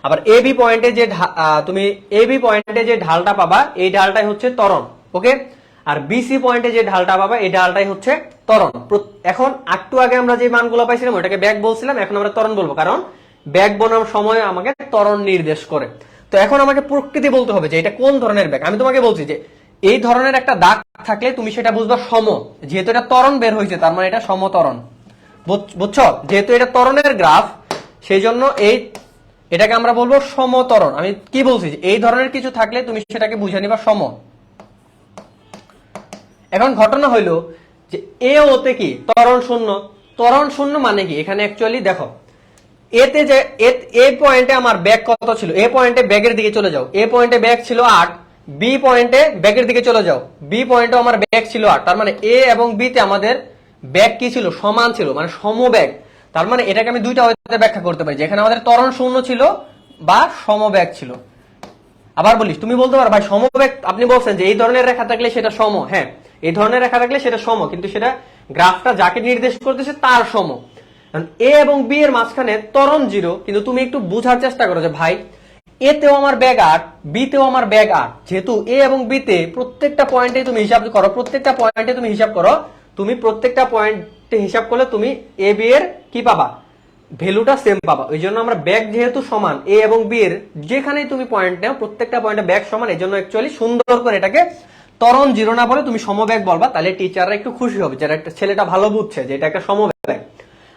আবার এ বি পয়েন্টে যে তুমি এ বি পয়েন্টে যে ঢালটা পাবা, এই ঢালটাই হচ্ছে ত্বরণ। ওকে, আর বিসি পয়েন্টে যে ঢালটা পাবা, এই ঢালটাই হচ্ছে ত্বরণ। এখন একটু আগে আমরা যে মানগুলো পাইছিলাম ওটাকে ব্যাগ বলছিলাম, এখন আমরা ত্বরণ বলবো, কারণ ব্যাগ বনাম সময় আমাকে ত্বরণ নির্দেশ করে। তো এখন আমাকে প্রকৃতি বলতে হবে যে এটা কোন ধরনের ব্যাগ। আমি তোমাকে বলছি যে এই ধরনের একটা দাগ থাকলে তুমি সেটা বুঝবা সম, যেহেতু এটা ত্বরণ বের হয়েছে তার মানে এটা সমত্বরণ। বুঝছো? যেহেতু এটা ত্বরণের গ্রাফ সেই জন্য এটাকে আমরা বলবো সমত্বরণ। আমি কি বলছি, এই ধরনের কিছু থাকলে তুমি সেটাকে বুঝে নিবা সম। এখন ঘটনা হইলো যে এ ওতে কি ত্বরণ শূন্য, ত্বরণ শূন্য মানে কি, এখানে অ্যাকচুয়ালি দেখো এতে যে এ পয়েন্টে আমার ব্যাগ কত ছিল, এ পয়েন্টে ব্যাগের দিকে চলে যাও, এ পয়েন্টে ব্যাগ ছিল 8, বি পয়েন্টে ব্যাগের দিকে চলে যাও, বি পয়েন্টে আমার ব্যাগ ছিল 8, তার মানে এ এবং বি তে আমাদের ব্যাগ কি ছিল, সমান ছিল, মানে সমব্যাগ। তার মানে এটাকে আমি দুইটা ওয়েতে ব্যাখ্যা করতে পারি, যেখানে আমাদের ত্বরণ শূন্য ছিল বা সমব্যাগ ছিল। আবার বলিস, তুমি বলতে পারো ভাই সমবেগ, আপনি বলছেন যে এই ধরনের রেখা থাকলে সেটা সম, হ্যাঁ এই ধরনের রেখা থাকলে সেটা সম, কিন্তু সেটা গ্রাফটা যাকে নির্দেশ করতেছে তার সম। এ এবং বি এর মাঝখানে ত্বরণ 0, কিন্তু তুমি একটু বোঝার চেষ্টা করো যে ভাই এতেও আমার ব্যাগ 8, বি তেও আমার ব্যাগ 8, যেহেতু এ এবং বি তে প্রত্যেকটা পয়েন্টে তুমি হিসাব করো, প্রত্যেকটা পয়েন্টে তুমি হিসাব করো, তুমি প্রত্যেকটা পয়েন্টে হিসাব করলে তুমি এ বি এর কি পাবা, ভ্যালুটা সেম পাবা। ওই জন্য আমরা ব্যাগ যেহেতু সমান, এ এবং বি এর যেখানেই তুমি পয়েন্ট নাও প্রত্যেকটা পয়েন্টে ব্যাগ সমান, এই জন্য অ্যাকচুয়ালি সুন্দর করে এটাকে ত্বরণ 0 না বলে তুমি সমব্যাগ বলবা, তাহলে টিচাররা একটু খুশি হবে, যারা একটা ছেলেটা ভালো বুঝছে যে এটা একটা সমব্যাগ।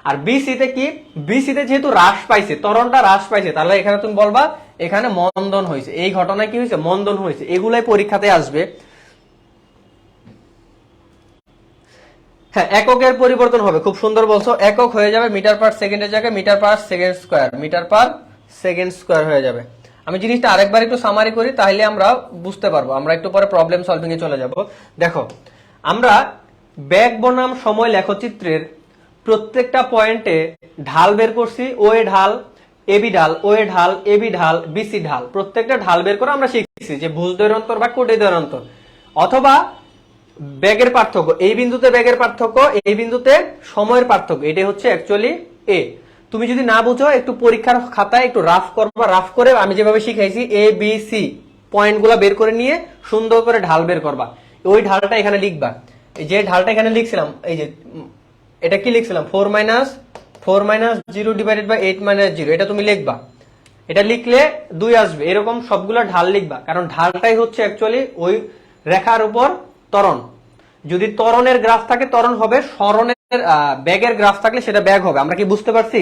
আর বিসিতে কি, বিসিতে যেহেতু হ্রাস পাইছে, ত্বরণটা হ্রাস পাইছে, তাহলে এখানে তুমি বলবা এখানে মন্দন হয়েছে, এই ঘটনায় কি হয়েছে, মন্দন হয়েছে। এগুলাই পরীক্ষাতে আসবে। হ্যাঁ, এককের পরিবর্তন হবে, খুব সুন্দর বলছো, একক হয়ে যাবে মিটার পার সেকেন্ডের জায়গায় meter per second square, meter per second square হয়ে যাবে। আমি জিনিসটা আরেকবার একটু সামারি করি, তাহলে আমরা বুঝতে পারবো, আমরা একটু পরে প্রবলেম সলভিং এ চলে যাব। দেখো আমরা ব্যাগ বনাম সময় লেখচিত্রের প্রত্যেকটা পয়েন্টে ঢাল বের করছি, ও এ ঢাল, এবি ঢাল, ও এ ঢাল, এবি ঢাল, বিসি ঢাল, প্রত্যেকটা ঢাল বের করে আমরা শিখছি যে ভুজ দ্বয়ের অন্তর বা কোটি দ্বয়ের অন্তর, অথবা ব্যাগের পার্থক্য, এই বিন্দুতে ব্যাগের পার্থক্য, এই বিন্দুতে সময়ের পার্থক্য, এটাই হচ্ছে অ্যাকচুয়ালি এ। তুমি যদি না বুঝো একটু পরীক্ষার খাতায় একটু রাফ করবা, রাফ করে আমি যেভাবে শিখাইছি এ বি সি পয়েন্টগুলো বের করে নিয়ে সুন্দর করে ঢাল বের করবা, ওই ঢালটা এখানে লিখবা। এই যে ঢালটা এখানে লিখছিলাম, এই যে এটা কি লিখছিলাম, 4 - 0/8 - 0, এটা তুমি লিখবা। এটা লিখলে 2 আসবে, এরকম সবগুলো ঢাল লিখবা, কারণ ঢালটাই হচ্ছে অ্যাকচুয়ালি ওই রেখার উপর ত্বরণ। যদি ত্বরণের গ্রাফ থাকে ত্বরণ হবে, সরণের ব্যাগের গ্রাফ থাকলে সেটা ব্যাগ হবে। আমরা কি বুঝতে পারছি?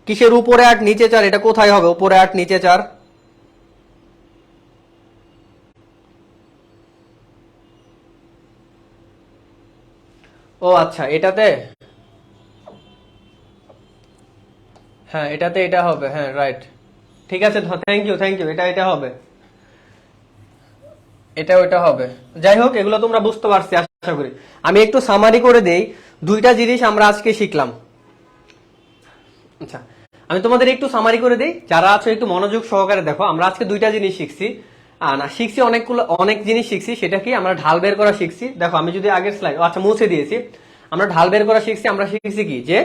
কিসের উপরে 8 নিচে 4, এটা কোথায় হবে উপরে 8 নিচে 4? ও আচ্ছা, এটাতে, হ্যাঁ এটাতে এটা হবে, হ্যাঁ রাইট, ঠিক আছে, থ্যাংক ইউ, এটা হবে, এটা ওইটা হবে। যাই হোক, এগুলো তোমরা বুঝতে পারছি আশা করি। আমি একটু সামারি করে দেই, দুইটা জিনিস আমরা আজকে শিখলাম। আচ্ছা, আমি তোমাদের একটু সামারি করে দিই, যারা আছো একটু মনোযোগ সহকারে দেখো। আমরা আজকে দুইটা জিনিস শিখছি, না শিখছি অনেক জিনিস শিখছি। সেটা কি, আমরা ঢাল বের করা শিখছি। দেখো আমি যদি আগের স্লাইড, আচ্ছা মুছে দিয়েছি, আমরা ঢাল বের করা শিখছি। আমরা শিখছি কি, যে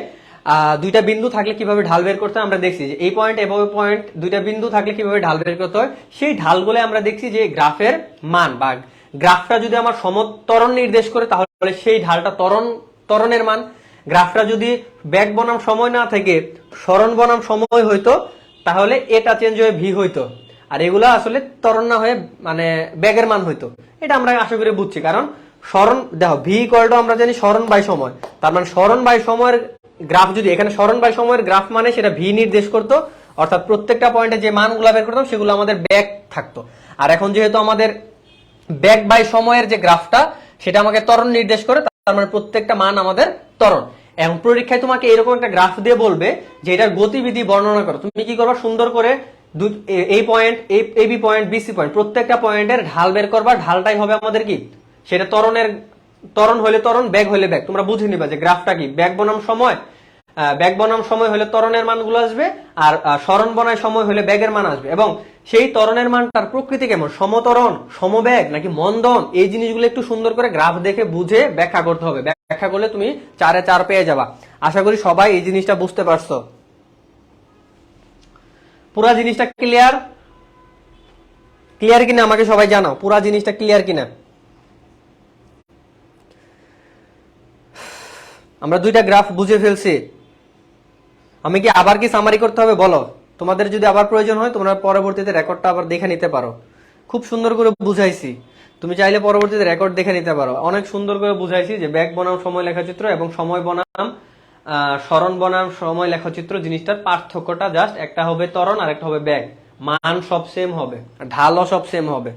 দুইটা বিন্দু থাকলে কিভাবে ঢাল বের করতে হয়। আমরা দেখছি যে এই পয়েন্ট এবং পয়েন্ট, দুইটা বিন্দু থাকলে কিভাবে ঢাল বের করতে হয়। সেই ঢালগুলো আমরা দেখছি যে গ্রাফের মান, বা গ্রাফটা যদি আমার সমত্বরণ নির্দেশ করে তাহলে সেই ঢালটা ত্বরণের মান। গ্রাফটা যদি ব্যাক বনাম সময় না থেকে সরণ বনাম সময় হইতো তাহলে এটা চেঞ্জ হয়ে ভি হইতো, আর এগুলা আসলে ত্বরণ না হয়ে মানে ব্যাগের মান হইতো। এটা আমরা আশা করি বুঝছি, কারণ সরণ দেখো ভি ইকুয়াল টু আমরা জানি সরণ বাই সময়, তার মানে সরণ বাই সময়ের গ্রাফ, যদি এখানে সরণ বাই সময়ের গ্রাফ মানে সেটা ভি নির্দেশ করতো, অর্থাৎ প্রত্যেকটা পয়েন্টে যে মানগুলো বের করতাম সেগুলো আমাদের ব্যাক থাকতো। আর এখন যেহেতু আমাদের ব্যাক বাই সময়ের যে গ্রাফটা সেটা আমাকে ত্বরণ নির্দেশ করে, তার মানে প্রত্যেকটা মান আমাদের ত্বরণ। এবং পরীক্ষায় তোমাকে এরকম একটা গ্রাফ দিয়ে বলবে যে এটার গতিবিধি বর্ণনা করো। তুমি কি করবা, সুন্দর করে এই পয়েন্ট, এই বি পয়েন্ট, বিসি পয়েন্ট, প্রত্যেকটা পয়েন্টের ঢাল বের করবা। ঢালটাই হবে আমাদের কি, সেটা ত্বরণ হলে ত্বরণ, ব্যাগ হলে ব্যাগ। তোমরা বুঝে নিবা যে গ্রাফটা কি, ব্যাগ বনাম সময়, ব্যাগ বনাম সময় হলে ত্বরণের মানগুলো আসবে, আর সরণ বনায় সময় হলে ব্যাগের মান আসবে। এবং সেই ত্বরণের মানটার প্রকৃতি কেমন, সমত্বরণ, সমবেগ নাকি মন্দন, এই জিনিসগুলো একটু সুন্দর করে গ্রাফ দেখে বুঝে ব্যাখ্যা করতে হবে। ব্যাখ্যা করলে তুমি 4-এ 4 পেয়ে যাবা। আশা করি সবাই এই জিনিসটা বুঝতে পারছো। পুরা জিনিসটা ক্লিয়ার কিনা আমাকে সবাই জানাও, পুরা জিনিসটা ক্লিয়ার কিনা। আমরা দুইটা গ্রাফ বুঝে ফেলছি। আমি কি আবার কি সামারি করতে হবে বলো? তোমাদের যদি আবার প্রয়োজন হয় তোমরা পরবর্তীতে রেকর্ডটা আবার দেখে নিতে পারো। খুব সুন্দর করে বুঝাইছি, তুমি চাইলে পরবর্তীতে রেকর্ড দেখে নিতে পারো। অনেক সুন্দর করে বুঝাইছি যে ব্যাগ বনাম সময় লেখচিত্র এবং সময় বনাম সরণ বনাম সময় লেখচিত্র জিনিসটার পার্থক্যটা জাস্ট একটা হবে ত্বরণ আর একটা হবে ব্যাগ। মান সব সেম হবে, ঢালও সব সেম হবে।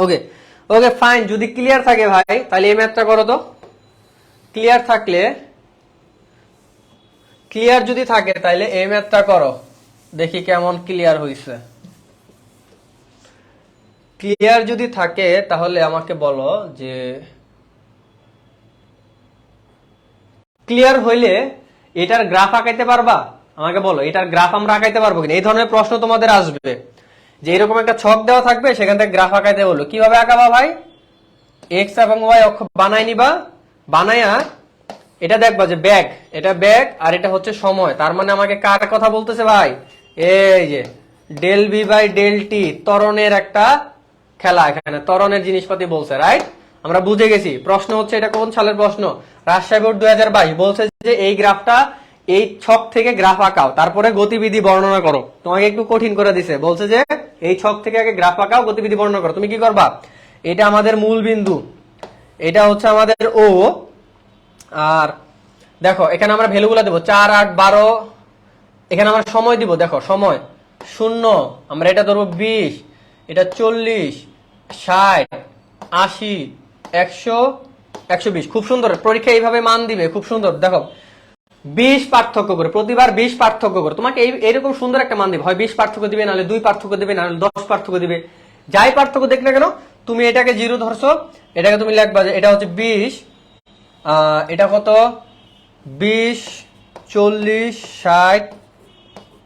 ওকে ওকে ফাইন। যদি ক্লিয়ার থাকে ভাই তাহলে এই ম্যাথটা করো তো। ক্লিয়ার থাকলে, ক্লিয়ার যদি থাকে তাহলে এই ম্যাথটা করো, দেখি কেমন ক্লিয়ার হইছে। ক্লিয়ার যদি থাকে তাহলে আমাকে বলো যে ক্লিয়ার হইলে এটার গ্রাফ আঁকাইতে পারবা? আমাকে বলো এটার গ্রাফ আমরা আঁকাইতে পারবো কিনা। এই ধরনের প্রশ্ন তোমাদের আসবে যে এরকম একটা ছক দেওয়া থাকবে, সেখান থেকে গ্রাফ আঁকাইতে বললো। কিভাবে আঁকাবা ভাই? এক্স এবং ওয়াই অক্ষ বানাই নিবা, বানায়া এটা দেখবা যে ব্যাগ, এটা ব্যাগ আর এটা হচ্ছে সময়। তার মানে আমাকে কার কথা বলতেছে ভাই? এই যে del b by del t, ত্বরণের একটা খেলা, এখানে ত্বরণের জিনিসপাতি বলছে, রাইট? আমরা বুঝে গেছি। প্রশ্ন হচ্ছে এটা কোন সালের প্রশ্ন? রাজশাহী বোর্ড 2022 বলছে যে এই গ্রাফটা, এই ছক থেকে গ্রাফ আঁকাও, তারপরে গতিবিধি বর্ণনা করো। তোমাকে একটু কঠিন করে দিছে, বলছে যে এই ছক থেকে আগে গ্রাফ আঁকাও, গতিবিধি বর্ণনা করো। তুমি কি করবা? এটা আমাদের মূল বিন্দু, এটা হচ্ছে আমাদের ও, আর দেখো এখানে আমরা ভ্যালুগুলো দেবো 4, 8, 12। এখানে আমরা সময় দিব, দেখো সময় 0, আমরা এটা ধরবো 20, এটা 40, 60, 80, 100, 120। খুব সুন্দর, পরীক্ষা এইভাবে মান দিবে, খুব সুন্দর। দেখো 20 পার্থক্য করে, প্রতিবার 20 পার্থক্য করে তোমাকে এইরকম সুন্দর একটা মান দিবে। হয় 20 পার্থক্য দিবে, নাহলে 2 পার্থক্য দিবে, নাহলে 10 পার্থক্য দিবে। যাই পার্থক্য দেখ না কেন, তুমি এটাকে 0 ধরছো, এটাকে তুমি লিখবা যে এটা হচ্ছে 20, এটা কত 20, 40, 60।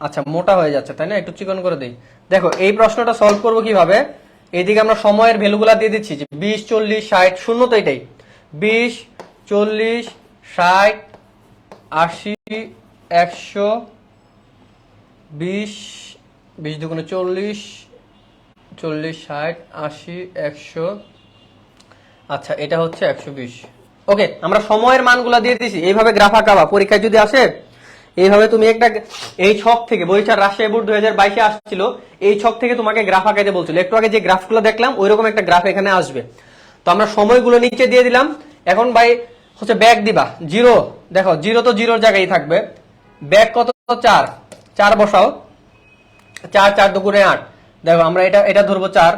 আচ্ছা মোটা হয়ে যাচ্ছে তাই না, একটু চিকন করে দেই। দেখো এই প্রশ্নটা সলভ করবো কিভাবে, এইদিকে আমরা সময়ের ভ্যালুগুলা দিয়ে দিচ্ছি যে 20, 40, 60, শূন্য তো এটাই, 20, 40, 60, 80, 100, 20, 20 দুগুণে 40, 40 60 80 100, আচ্ছা এটা হচ্ছে 120। ওকে, আমরা সময়ের মানগুলা দিয়ে দিছি। এইভাবে গ্রাফ আঁকাবা, পরীক্ষায় যদি আসে এইভাবে তুমি একটা এই ছক থেকে, বরিশাল রাজশাহী বোর্ড 2022 আসছিল, এই ছক থেকে তোমাকে গ্রাফ আঁকাইতে বলছিল। একটু আগে যে গ্রাফগুলো দেখলাম ওইরকম একটা গ্রাফ এখানে আসবে। তো আমরা সময়গুলো নিচে দিয়ে দিলাম। এখন ভাই হচ্ছে ব্যাক দিবা জিরো, দেখো জিরো তো জিরোর জায়গায় থাকবে। ব্যাক কত? 4, 4 বসাও, 4 4 দুগুণে 8। দেখো আমরা এটা এটা ধরবো 4,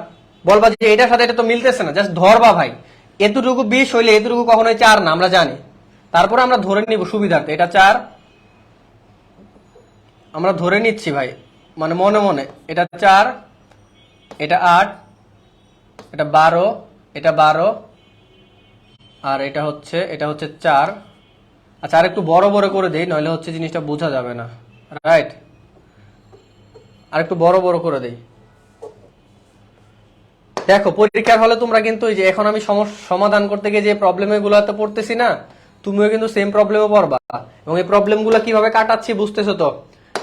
বলবা যে এটার সাথে এটা তো মিলতেছে না, জাস্ট ধরবা ভাই। এতটুকু 20 হইলে এতটুকু কখনোই 4 না, আমরা জানি। তারপরে আমরা ধরে নিব সুবিধার্থে, এটা 4 আমরা ধরে নিচ্ছি ভাই, মানে মনে মনে। এটা 4, এটা 8, এটা 12, এটা 12, আর এটা হচ্ছে 4। আচ্ছা আর একটু বড় বড় করে দেই, নইলে হচ্ছে জিনিসটা বোঝা যাবে না, রাইট? আর একটু বড় বড় করে দেই। দেখো পরীক্ষার হলে তোমরা কিন্তু এই যে এখন আমি সমাধান করতে গিয়ে যে প্রবলেম গুলোতে পড়তেছি না, তুমিও কিন্তু সেম প্রবলেমে পড়বা। এবং এই প্রবলেম গুলো কিভাবে কাটাচ্ছি বুঝতেছো তো?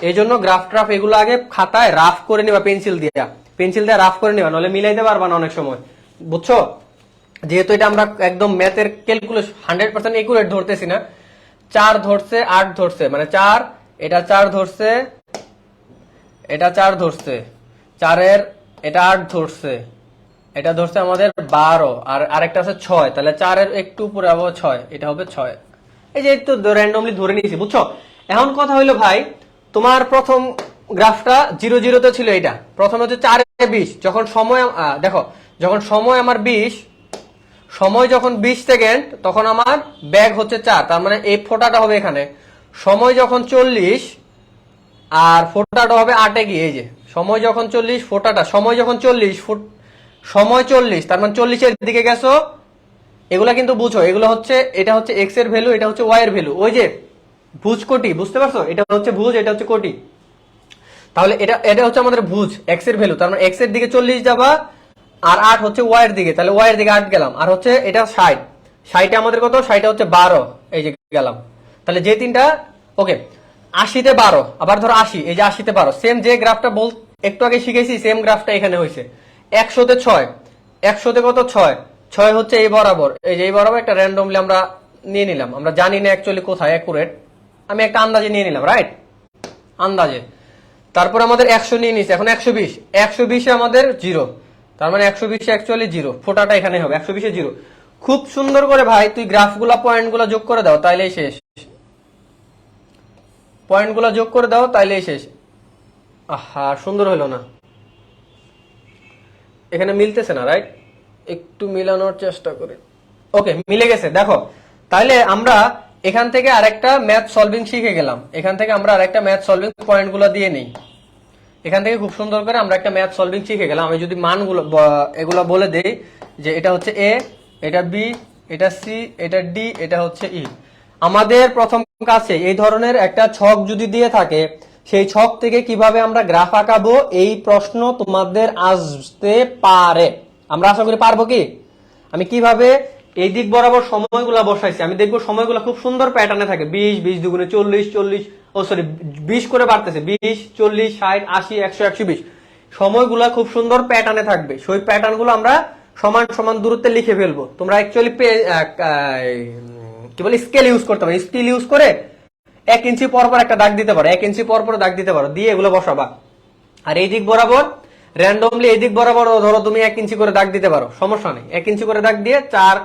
এই জন্য গ্রাফ ট্রাফ এগুলো আগে খাতায় রাফ করে নিবা, পেন্সিল দিয়ে রাফ করে নিবা, নাহলে মিলাইতে পারবা না অনেক সময়, বুঝছো? যেহেতু এটা আমরা একদম ম্যাথের ক্যালকুলেশন 100% একুরেট ধরতেছি না। 4 ধরছে, 8 ধরছে, মানে 4, এটা 4 ধরছে, এটা 4 ধরছে, 4-এর এটা 8 ধরছে, এটা ধরছে আমাদের 12, আর আরেকটা আছে 6, তাহলে 4-এর একটু উপরে আবার 6, এটা হবে 6। এই যে একটু র্যান্ডমলি ধরে নিয়েছি, বুঝছো? এখন কথা হইলো ভাই, তোমার প্রথম গ্রাফটা 0 0 তে ছিল। এটা প্রথমে হচ্ছে 4 এ 20, যখন সময় দেখো, যখন সময় আমার 20, সময় যখন 20 সেকেন্ড, তখন আমার ব্যাগ হচ্ছে 4, তার মানে এই ফোঁটাটা হবে এখানে। সময় যখন 40, আর ফোঁটাটা হবে 8 এ গিয়ে, এই যে সময় যখন 40, ফোঁটাটা সময় যখন 40, সময় 40, তার মানে 40 এর দিকে গেছো। এগুলা কিন্তু বুঝো, এগুলো হচ্ছে, এটা হচ্ছে এক্স এর ভ্যালু, এটা হচ্ছে ওয়াই এর ভ্যালু। ওই যে ভুজ কোটি, বুঝতে পারছো? এটা হচ্ছে ভুজ, এটা হচ্ছে কোটি। তাহলে এটা এটা হচ্ছে আমাদের ভুজ, এক্স এর ভ্যালু, তার মানে এক্স এর দিকে 40 যাবা, আর 8 হচ্ছে ওয়াই এর দিকে, তাহলে ওয়াই এর দিকে 8 গেলাম। আর হচ্ছে এটা 60, 60 আমাদের কত? 60 হচ্ছে 12, এই যে গেলাম। তাহলে যে তিনটা, ওকে। 80 তে 12, আবার ধরো 80, এই যে 80 তে 12, সেম যে গ্রাফটা একটু আগে শিখেছি, সেম গ্রাফটা এখানে হয়েছে। 100 তে 6, 100 তে কত? 6, 6 হচ্ছে এই বরাবর, এই যে এই বরাবর একটা র্যান্ডমলি আমরা নিয়ে নিলাম। আমরা জানি না অ্যাকচুয়ালি কোথায় অ্যাকুরেট, আমি একটা আন্দাজে নিয়ে নিলাম, রাইট? আন্দাজে। তারপর আমাদের 100 নিয়ে নিচ্ছে, এখন 120, 120 এ আমাদের 0, তার মানে 120 অ্যাকচুয়ালি 0, ফোটাটা এখানে হবে 120 এ 0। খুব সুন্দর করে ভাই তুই গ্রাফগুলা পয়েন্টগুলা যোগ করে দাও, তাইলেই শেষ। পয়েন্টগুলা যোগ করে দাও, তাইলেই শেষ। আহা, সুন্দর হলো না, এখানে মিলতেছে না, রাইট? একটু মিলানোর চেষ্টা করি। ওকে, মিলে গেছে, দেখো। তাইলে আমরা এখান থেকে আরেকটা ম্যাথ সলভিং শিখে গেলাম। এখান থেকে আমরা আরেকটা ম্যাথ সলভিং পয়েন্টগুলো দিয়ে নেই। এখান থেকে খুব সুন্দর করে আমরা একটা ম্যাথ সলভিং শিখে গেলাম। আমি যদি মানগুলো এগুলো বলে দেই, যে এটা হচ্ছে এ, এটা বি, এটা সি, এটা ডি, এটা হচ্ছে ই। আমাদের প্রথম কাছে এই ধরনের একটা ছক যদি দিয়ে থাকে, সেই ছক থেকে কিভাবে আমরা গ্রাফ আঁকাবো, এই প্রশ্ন তোমাদের আসতে পারে। আমরা আশা করি পারবো। কি আমি কিভাবে এই দিক বরাবর সময়গুলো বসাইছি, আমি দেখবো সময়গুলো খুব সুন্দর প্যাটার্নে থাকে। 20 20 দুগুণে 40, 40, ও সরি 20 করে বাড়তেছে, 20 40 60 80 100 120। সময়গুলো খুব সুন্দর প্যাটার্নে থাকবে। সেই প্যাটার্ন গুলো আমরা সমান সমান দূরত্বে লিখে ফেলবো। তোমরা অ্যাকচুয়ালি কি বলে, স্কেল ইউজ করতে পারো। স্কেল ইউজ করে 1 ইঞ্চি পর পর একটা দাগ দিতে পারো, 1 ইঞ্চি পর পর দাগ দিতে পারো, দিয়ে এগুলো বসাবা। আর এই দিক বরাবর র্যান্ডমলি এই দিক বরাবর ধরো তুমি 1 ইঞ্চি করে দাগ দিতে পারো, সমস্যা নেই। 1 ইঞ্চি করে দাগ দিয়ে 4,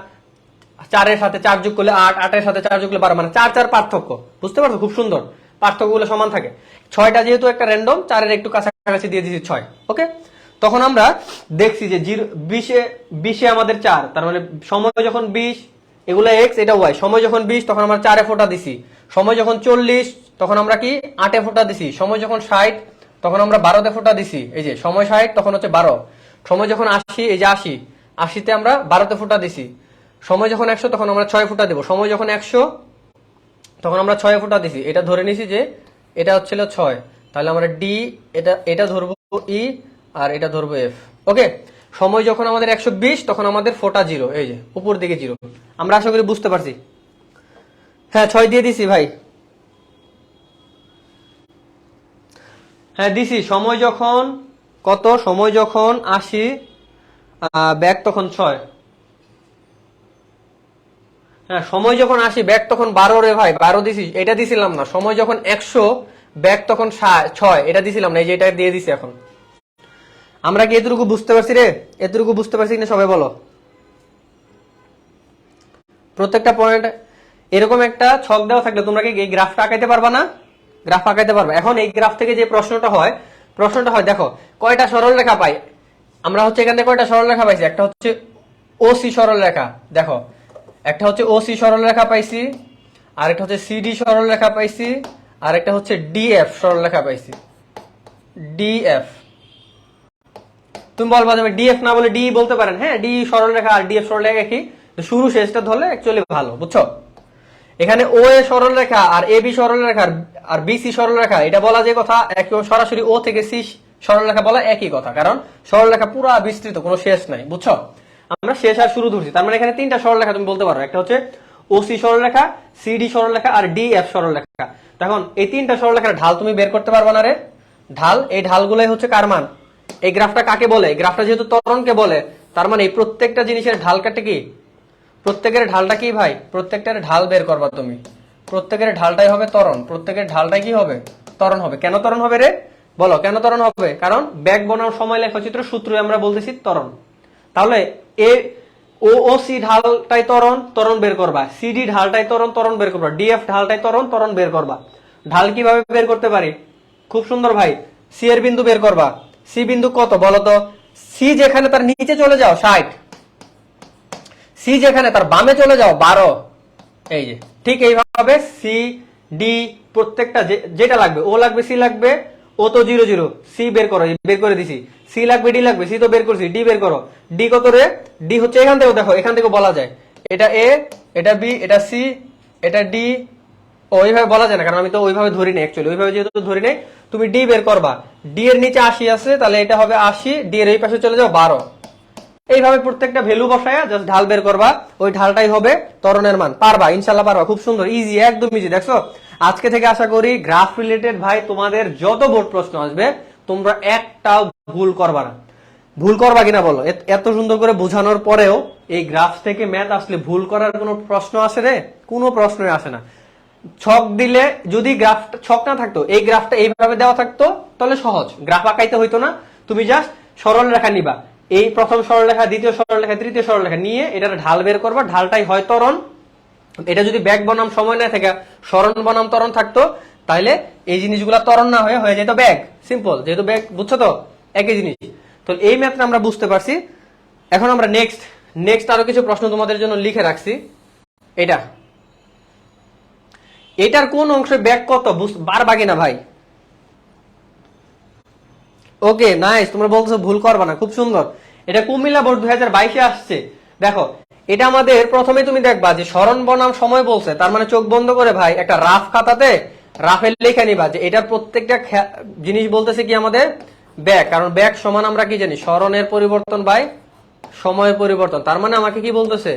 4 এর সাথে 4 যোগ করলে 8, 8 এর সাথে 4 যোগ করলে 12, মানে 4 4 পার্থক্য, বুঝতে পারছো? খুব সুন্দর, পার্থক্যগুলো সমান থাকে। 6টা যেহেতু একটা র্যান্ডম, 4 এর একটু কাছাকাছি দিয়ে দিয়েছি 6, ওকে। তখন আমরা দেখছি যে 20 এ আমাদের 4, তার মানে সময় যখন 20, এগুলো এক্স, এটা ওয়াই। সময় যখন 20, তখন আমরা 4 এ ফোঁটা দিছি। সময় যখন 40, তখন আমরা কি 8 এ ফোঁটা দিছি। সময় যখন 60, তখন আমরা 12 তে ফোঁটা দিছি, এই যে সময় 60, তখন হচ্ছে 12। সময় যখন 80, এই যে 80, 80 তে আমরা 12 তে ফোঁটা দিছি। সময় যখন 100, তখন আমরা 6 ফোঁটা দেব। সময় যখন 100, তখন আমরা 6 ফোঁটা দিছি। এটা ধরে নিছি যে এটা হচ্ছিল 6, তাহলে আমরা ডি, এটা ধরবো ই, আর এটা ধরবো এফ, ওকে। সময় যখন আমাদের 120, তখন আমাদের ফোঁটা 0, এই যে উপর দিকে 0। আমরা আশা করি বুঝতে পারছি। হ্যাঁ 6 দিয়ে দিছি ভাই, হ্যাঁ দিছি। সময় যখন কত, সময় যখন 80 ব্যাগ তখন 6। হ্যাঁ, সময় যখন 80 ব্যাগ তখন 12 রে ভাই, 12 দিছি, এটা দিছিলাম না। সময় যখন 100 ব্যাগ তখন 6, এটা দিছিলাম না, এই যে এটা দিয়ে দিছি। এখন আমরা কি এতটুকু বুঝতে পারছি রে? এতটুকু বুঝতে পারছি কিনা সবাই বলো। প্রত্যেকটা পয়েন্ট এরকম একটা ছক দেওয়া থাকলে তোমরা কি এই গ্রাফটা আঁকাইতে পারবা না? গ্রাফ আঁকাইতে পারবা। এখন এই গ্রাফ থেকে যে প্রশ্নটা হয় দেখো কয়টা সরল রেখা পাই আমরা। হচ্ছে এখান থেকে কয়টা সরল রেখা পাইছি? একটা হচ্ছে ওসি সরল রেখা, দেখো একটা হচ্ছে ওসি সরল রেখা পাইছি, আর একটা হচ্ছে সিডি সরল রেখা পাইছি, আর একটা হচ্ছে ডিএফ সরল রেখা পাইছি। ডিএফ তুমি বলবা যে ডিএফ না বলে ডি বলতে পারেন। হ্যাঁ, ডি সরল রেখা আর ডিএফ সরল রেখা কি, শুরু শেষটা ধরলে অ্যাকচুয়ালি ভালো, বুঝছো? এখানে ও এ সরল রেখা আর এ বি সরল রেখা আর বি সি সরল রেখা, এটা বলা যে কথা সরাসরি ও থেকে সি সরল রেখা বলা একই কথা, কারণ সরল রেখা পুরো বিস্তৃত, কোনো শেষ নাই, বুঝছো? আমরা শেষ আর শুরু ধরছি, তার মানে এখানে তিনটা সরল রেখা তুমি বলতে পারো। একটা হচ্ছে ওসি সরল রেখা, সিডি সরল রেখা আর ডিএফ সরল রেখা। তখন এই তিনটা সরল রেখার ঢাল তুমি বের করতে পারবা না রে? ঢাল, এই ঢালগুলোই হচ্ছে কার মান? এই গ্রাফটা কাকে বলে? গ্রাফটা যেহেতু ত্বরণকে বলে, তার মানে এই প্রত্যেকটা জিনিসের ঢাল কাটে কি? প্রত্যেকের ঢালটা কি ভাই? প্রত্যেকটার ঢাল বের করবা তুমি। প্রত্যেকের ঢালটাই হবে ত্বরণ। প্রত্যেকের ঢালটাই কি হবে? ত্বরণ হবে। কেন ত্বরণ হবে রে? বলো কেন ত্বরণ হবে? কারণ ব্যাগ বনাম সময় লেখচিত্র সূত্রে আমরা বলতেছি ত্বরণ। তাহলে এ ও সি ঢালটাই ত্বরণ, ত্বরণ বের করবা। সিডি ঢালটাই ত্বরণ, ত্বরণ বের করবা। ডিএফ ঢালটাই ত্বরণ, ত্বরণ বের করবা। ঢাল কিভাবে বের করতে পারি? খুব সুন্দর ভাই, সি এর বিন্দু বের করবা। সি বিন্দু কত বলো তো? সি যেখানে তার নিচে চলে যাও 60, সি যেখানে তার বামে চলে যাও 12। এই যে ঠিক এইভাবে সি ডি প্রত্যেকটা যেটা লাগবে, ও লাগবে, সি লাগবে, ও তো 0 0, সি বের করো, বের করে দিছি। সি লাগবে, ডি লাগবে, সি তো বের করছি, ডি বের করো। ডি কত রে? ডি হচ্ছে এখান থেকে, দেখো এখান থেকে বলা যায় এটা এ, এটা বি, এটা সি, এটা ডি। ওইভাবে বলা যায় না, কারণ আমি তো ওইভাবে ধরি নাই অ্যাকচুয়ালি। ওইভাবে যেহেতু ধরি নাই, তুমি ডি বের করবা। ডি এর নিচে 80 আছে, তাহলে এটা হবে 80। ডি এর এই পাশে চলে যাও 12। এইভাবে প্রত্যেকটা ভ্যালু বসায়া জাস্ট ঢাল বের করবা, ওই ঢালটাই হবে ত্বরণের মান। পারবা, ইনশাল্লাহ পারবা, খুব সুন্দর, ইজি, একদম ইজি। দেখছো, আজকে থেকে আশা করি গ্রাফ রিলেটেড ভাই তোমাদের যত বোর্ড প্রশ্ন আসবে তোমরা একটাও ভুল করবা না। ভুল করবা কিনা বলো? এত সুন্দর করে বোঝানোর পরেও এই গ্রাফ থেকে ম্যাথ আসলে ভুল করার কোনো প্রশ্ন আসে রে? কোনো প্রশ্নই আসে না। ছক দিলে যদি গ্রাফটা ছক না থাকতো, এই গ্রাফটা এইভাবে দেওয়া থাকতো, তাহলে সহজ, গ্রাফ আঁকাইতে হইতো না। তুমি জাস্ট সরল রেখা নিবা, এই প্রথম সরলরেখা, দ্বিতীয় সরলরেখা, তৃতীয় সরলরেখা নিয়ে এটার ঢাল বের করবা। ঢালটাই হয় ত্বরণ। এটা যদি ব্যাগ বনাম সময় না থাকে, সরণ বনাম ত্বরণ থাকতো, তাহলে এই জিনিসগুলো ত্বরণ না হয়ে যেত ব্যাগ। সিম্পল, যেহেতু ব্যাগ, বুঝছো তো, একই জিনিস। তো এই ম্যাথটা আমরা বুঝতে পারছি। এখন আমরা নেক্সট আরো কিছু প্রশ্ন তোমাদের জন্য লিখে রাখছি। এটার কোন অংশে ব্যাগ কত বারবা কিনা ভাই? ওকে, নাইস, তোমরা বলছো ভুল করবা না, খুব সুন্দর। এটা কুমিল্লা বোর্ড 2022-এ আসছে। দেখো, এটা আমাদের প্রথমে তুমি দেখবা যে সরণ বনাম সময় বলছে, তার মানে চোখ বন্ধ করে ভাই একটা রাফ খাতাতে রাফের লেখা নিবা যে এটার প্রত্যেকটা জিনিস বলতেছে কি আমাদের ব্যাগ। কারণ ব্যাগ সমান আমরা কি জানি? সরণের পরিবর্তন বাই সময়ের পরিবর্তন। তার মানে আমাকে কি বলতেছে?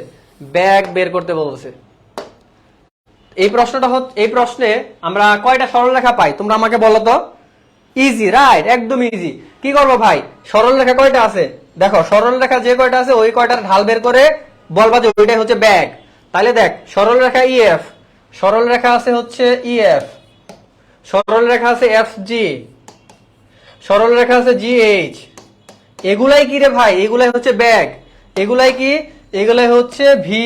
ব্যাগ বের করতে বলতেছে। এই প্রশ্নে আমরা কয়টা সরলরেখা পাই তোমরা আমাকে বলো তো? ইজি, রাইট, একদম ইজি। কি করবো ভাই? সরল রেখা কয়টা আছে? দেখো, সরল রেখা যে কয়টা আছে ওই কয়টার ঢাল বের করে বলবা যে ওইটাই হচ্ছে ব্যাগ। তাহলে দেখ, সরল রেখা ইএফ, সরল রেখা আছে হচ্ছে ইএফ, সরল রেখা আছে এফ জি, সরল রেখা আছে জিএইচ। এগুলাই কি রে ভাই? এগুলাই হচ্ছে ব্যাগ। এগুলাই কি? এগুলাই হচ্ছে V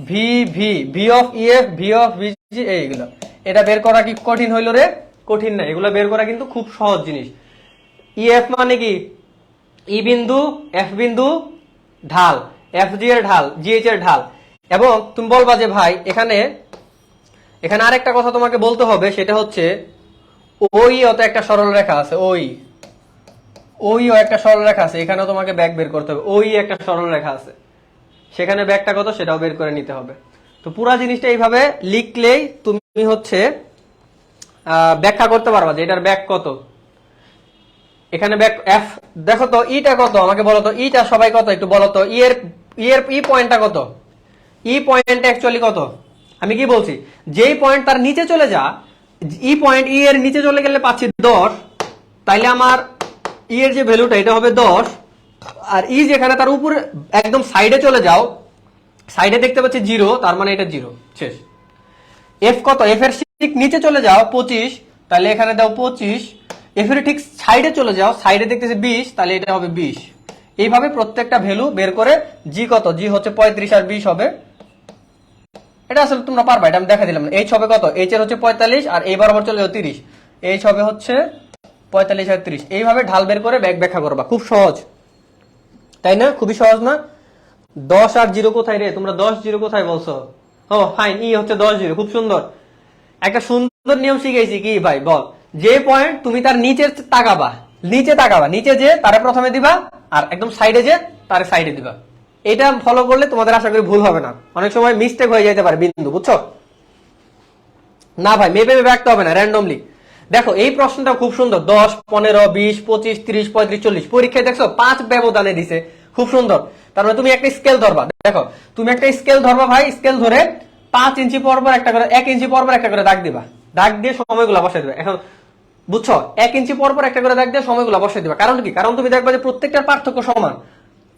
V V V of EF, V of ভিজি, এইগুলো। এটা বের করা কি কঠিন হইল রে? কঠিন না, এগুলো বের করা কিন্তু খুব সহজ জিনিস। ইএফ মানে কি? ই বিন্দু, এফ বিন্দু, ঢাল, এফ জি এর ঢাল, জিএইচ এর ঢাল। এবং তুমি বলবা যে ভাই এখানে আরেকটা কথা তোমাকে বলতে হবে, সেটা হচ্ছে ওই অত একটা সরল রেখা আছে, ওইও একটা সরল রেখা আছে, এখানেও তোমাকে ব্যাগ বের করতে হবে। ওই একটা সরল রেখা আছে, সেখানে ব্যাগটা কত সেটাও বের করে নিতে হবে। তো পুরো জিনিসটা এইভাবে লিখলেই তুমি হচ্ছে ব্যাখ্যা করতে পারবা যে এটার ব্যাগ কত। এখানে ব্যাগ এফ, দেখো তো ইটা কত আমাকে বলো তো। ইটা সবাই কত একটু বলো তো। ই পয়েন্টটা কত? ই পয়েন্টটা অ্যাকচুয়ালি কত? আমি কি বলছি, যেই পয়েন্ট তার নিচে চলে যা, ই পয়েন্ট ই এর নিচে চলে গেলে পাচ্ছি 10, তাইলে আমার ই এর যে ভ্যালুটা এটা হবে 10, আর ই যেখানে তার উপরে একদম সাইডে চলে যাও, সাইডে দেখতে পাচ্ছি 0, তার মানে এটা 0 শেষ। এফ কত, এফ এর ঠিক নিচে চলে যাও 25, তাহলে এখানে দাও 25। এফ এর ঠিক সাইডে চলে যাও, সাইডে দেখতেছি 20, তাহলে এটা হবে 20। এইভাবে প্রত্যেকটা ভ্যালু বের করে জি কত, জি হচ্ছে 35 আর 20 হবে। এটা আসলে তোমরা পারবা, এটা আমি দেখা দিলাম। এইচ হবে কত, এইচ এর হচ্ছে 45 আর এই বরাবর চলে যাও 30, এইচ হবে হচ্ছে 45 আর 30। এইভাবে ঢাল বের করে ব্যাখ্যা করবা, খুব সহজ তাই না, খুবই সহজ না? 10 আর 0 কোথায় রে, তোমরা 10 0 কোথায় বলছো? ও ফাইন, ই হচ্ছে 10 0, খুব সুন্দর। একটা সুন্দর নিয়ম শিখাইছি কি ভাই বল, যে পয়েন্ট তুমি তার নিচে তাকাবা, নিচে যে তারে প্রথমে দিবা, আর একদম সাইডে যে তারে সাইডে দিবা। এটা ফলো করলে তোমাদের আশা করি ভুল হবে না। অনেক সময় মিস্টেক হয়ে যেতে পারে বিন্দু, বুঝছো না ভাই? মেপে রাখতে হবে না, র্যান্ডমলি। দেখো এই প্রশ্নটা খুব সুন্দর, 10 15 20 25 30 35 40, পরীক্ষায় দেখছো 5 ব্যবধানে দিছে, খুব সুন্দর। তার মানে তুমি একটা স্কেল ধরবা, দেখো তুমি একটা স্কেল ধরবা ভাই, স্কেল ধরে 5 ইঞ্চি পর পর একটা করে, 1 ইঞ্চি পর পর একটা করে দাগ দিবা, দাগ দিয়ে সময়গুলো বসাই দিবা। এখন বুঝছো, 1 ইঞ্চি পর পর একটা করে দাগ দিয়ে সময়গুলো বসাই দিবা। কারণ কি, কারণ তুমি দেখবা যে প্রত্যেকটার পার্থক্য সমান,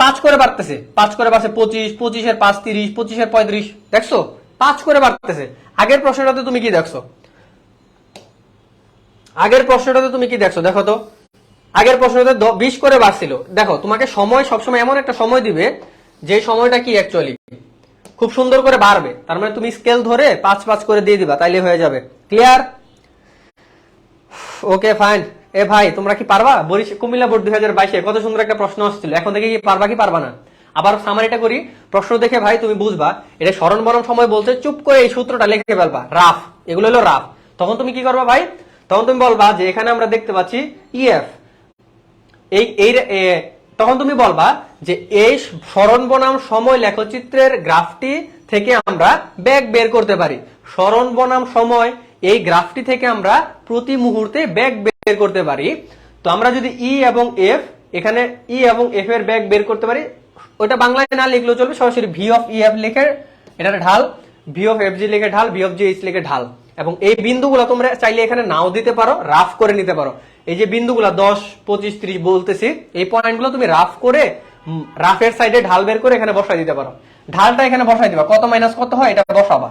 5 করে বাড়তেছে, 5 করে বাড়ছে 25, 25 এর 5 30, 25 এর 35, দেখছো 5 করে বাড়তেছে। আগের প্রশ্নটাতে তুমি কি দেখছো, দেখো তো, আগের প্রশ্নটাতে 20 করে বাড়ছিল। দেখো তোমাকে সময় সবসময় এমন একটা সময় দিবে যে সময়টা কি অ্যাকচুয়ালি খুব সুন্দর করে বাড়বে। তার মানে তুমি স্কেল ধরে 5 5 করে দিয়ে দিবা, তাইলে হয়ে যাবে। ক্লিয়ার? Okay fine. এ ভাই তোমরা কি পারবা? কুমিল্লা বোর্ড 2022 কত সুন্দর একটা প্রশ্ন আসছিল, এখন থেকে কি পারবা কি পারবা না? আবার সামারিটা করি, প্রশ্ন দেখে ভাই তুমি বুঝবা এটা স্মরণ বরণ সময় বলতে, চুপ করে এই সূত্রটা লিখে ফেলবা, রাফ, এগুলো হলো রাফ। তখন তুমি কি করবা ভাই, তখন তুমি বলবা যে এখানে আমরা দেখতে পাচ্ছি ইএফ, তখন তুমি বলবা যে এই স্মরণ বনাম সময় লেখচিত্রের গ্রাফটি থেকে আমরা বেগ বের করতে পারি। স্মরণ বনাম সময় এই গ্রাফটি থেকে আমরা প্রতি মুহূর্তে বেগ বের করতে পারি। তো আমরা যদি ই এবং এফ, এখানে ই এবং এফ এর বেগ বের করতে পারি, ওটা বাংলায় না লিখলেও চলবে, সরাসরি ভি অফ ই এফ লিখে এটা ঢাল, ভি অফ এফ জি লিখে ঢাল, ভি অফ জি এইচ লিখে ঢাল। এবং এই বিন্দুগুলো তোমরা চাইলে এখানে নাও দিতে পারো, রাফ করে নিতে পারো। এই যে বিন্দুগুলো 10 25 30 বলতেছি, এই পয়েন্টগুলো তুমি রাফ করে, রাফের সাইডে ঢাল বের করে এখানে বসাই দিতে পারো। ঢালটা এখানে বসাই দিবা, কত মাইনাস কত হয় এটা বসাবা,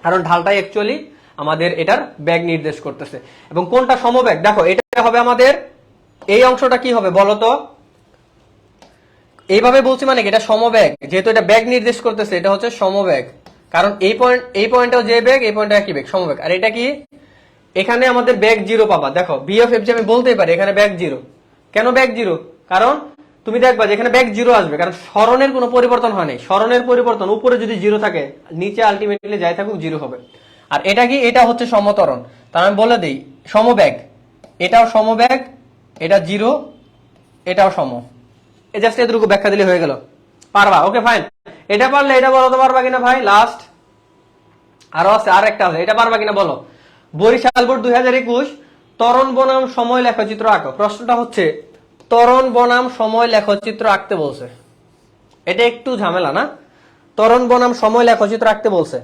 কারণ ঢালটাই অ্যাকচুয়ালি আমাদের এটার ব্যাগ নির্দেশ করতেছে। এবং কোনটা সমবেগ, দেখো এটা হবে আমাদের, এই অংশটা কি হবে বলো তো? এইভাবে বলছি মানে কি, এটা সমবেগ, যেহেতু এটা ব্যাগ নির্দেশ করতেছে, এটা হচ্ছে সমবেগ। কারণ এই পয়েন্টটাও যে বেগ, এই পয়েন্টটা একই বেগ, সমবেগ। আর এটা কি, এখানে আমাদের ব্যাগ 0 পাবা। দেখো বি অফ এফ জি আমি বলতেই পারি এখানে ব্যাগ 0। কেন ব্যাগ 0? কারণ তুমি দেখবা যে এখানে ব্যাগ 0 আসবে, কারণ স্মরণের কোনো পরিবর্তন হয় নাই। স্মরণের পরিবর্তন উপরে যদি 0 থাকে, নিচে আলটিমেটলি যাই থাকুক 0 হবে। আর এটা কি, এটা হচ্ছে সমতরণ। তার আমি বলে দিই সমবেগ, এটাও সমবেগ, এটা 0, এটাও সম। জাস্ট এতটুকু ব্যাখ্যা দিলে হয়ে গেল, পারবা? Okay fine. এটা পারলে এটা বলো তো পারবা কিনা ভাই? লাস্ট আরো আছে, আর একটা আছে, এটা পারবা কিনা বলো? বরিশাল বোর্ড 2021 ত্বরণ বনাম সময় লেখচিত্র আঁকো। প্রশ্নটা হচ্ছে ত্বরণ বনাম সময় লেখচিত্র আঁকতে বলছে। এটা একটু ঝামেলা না? ত্বরণ বনাম সময় লেখচিত্র আঁকতে বলছে,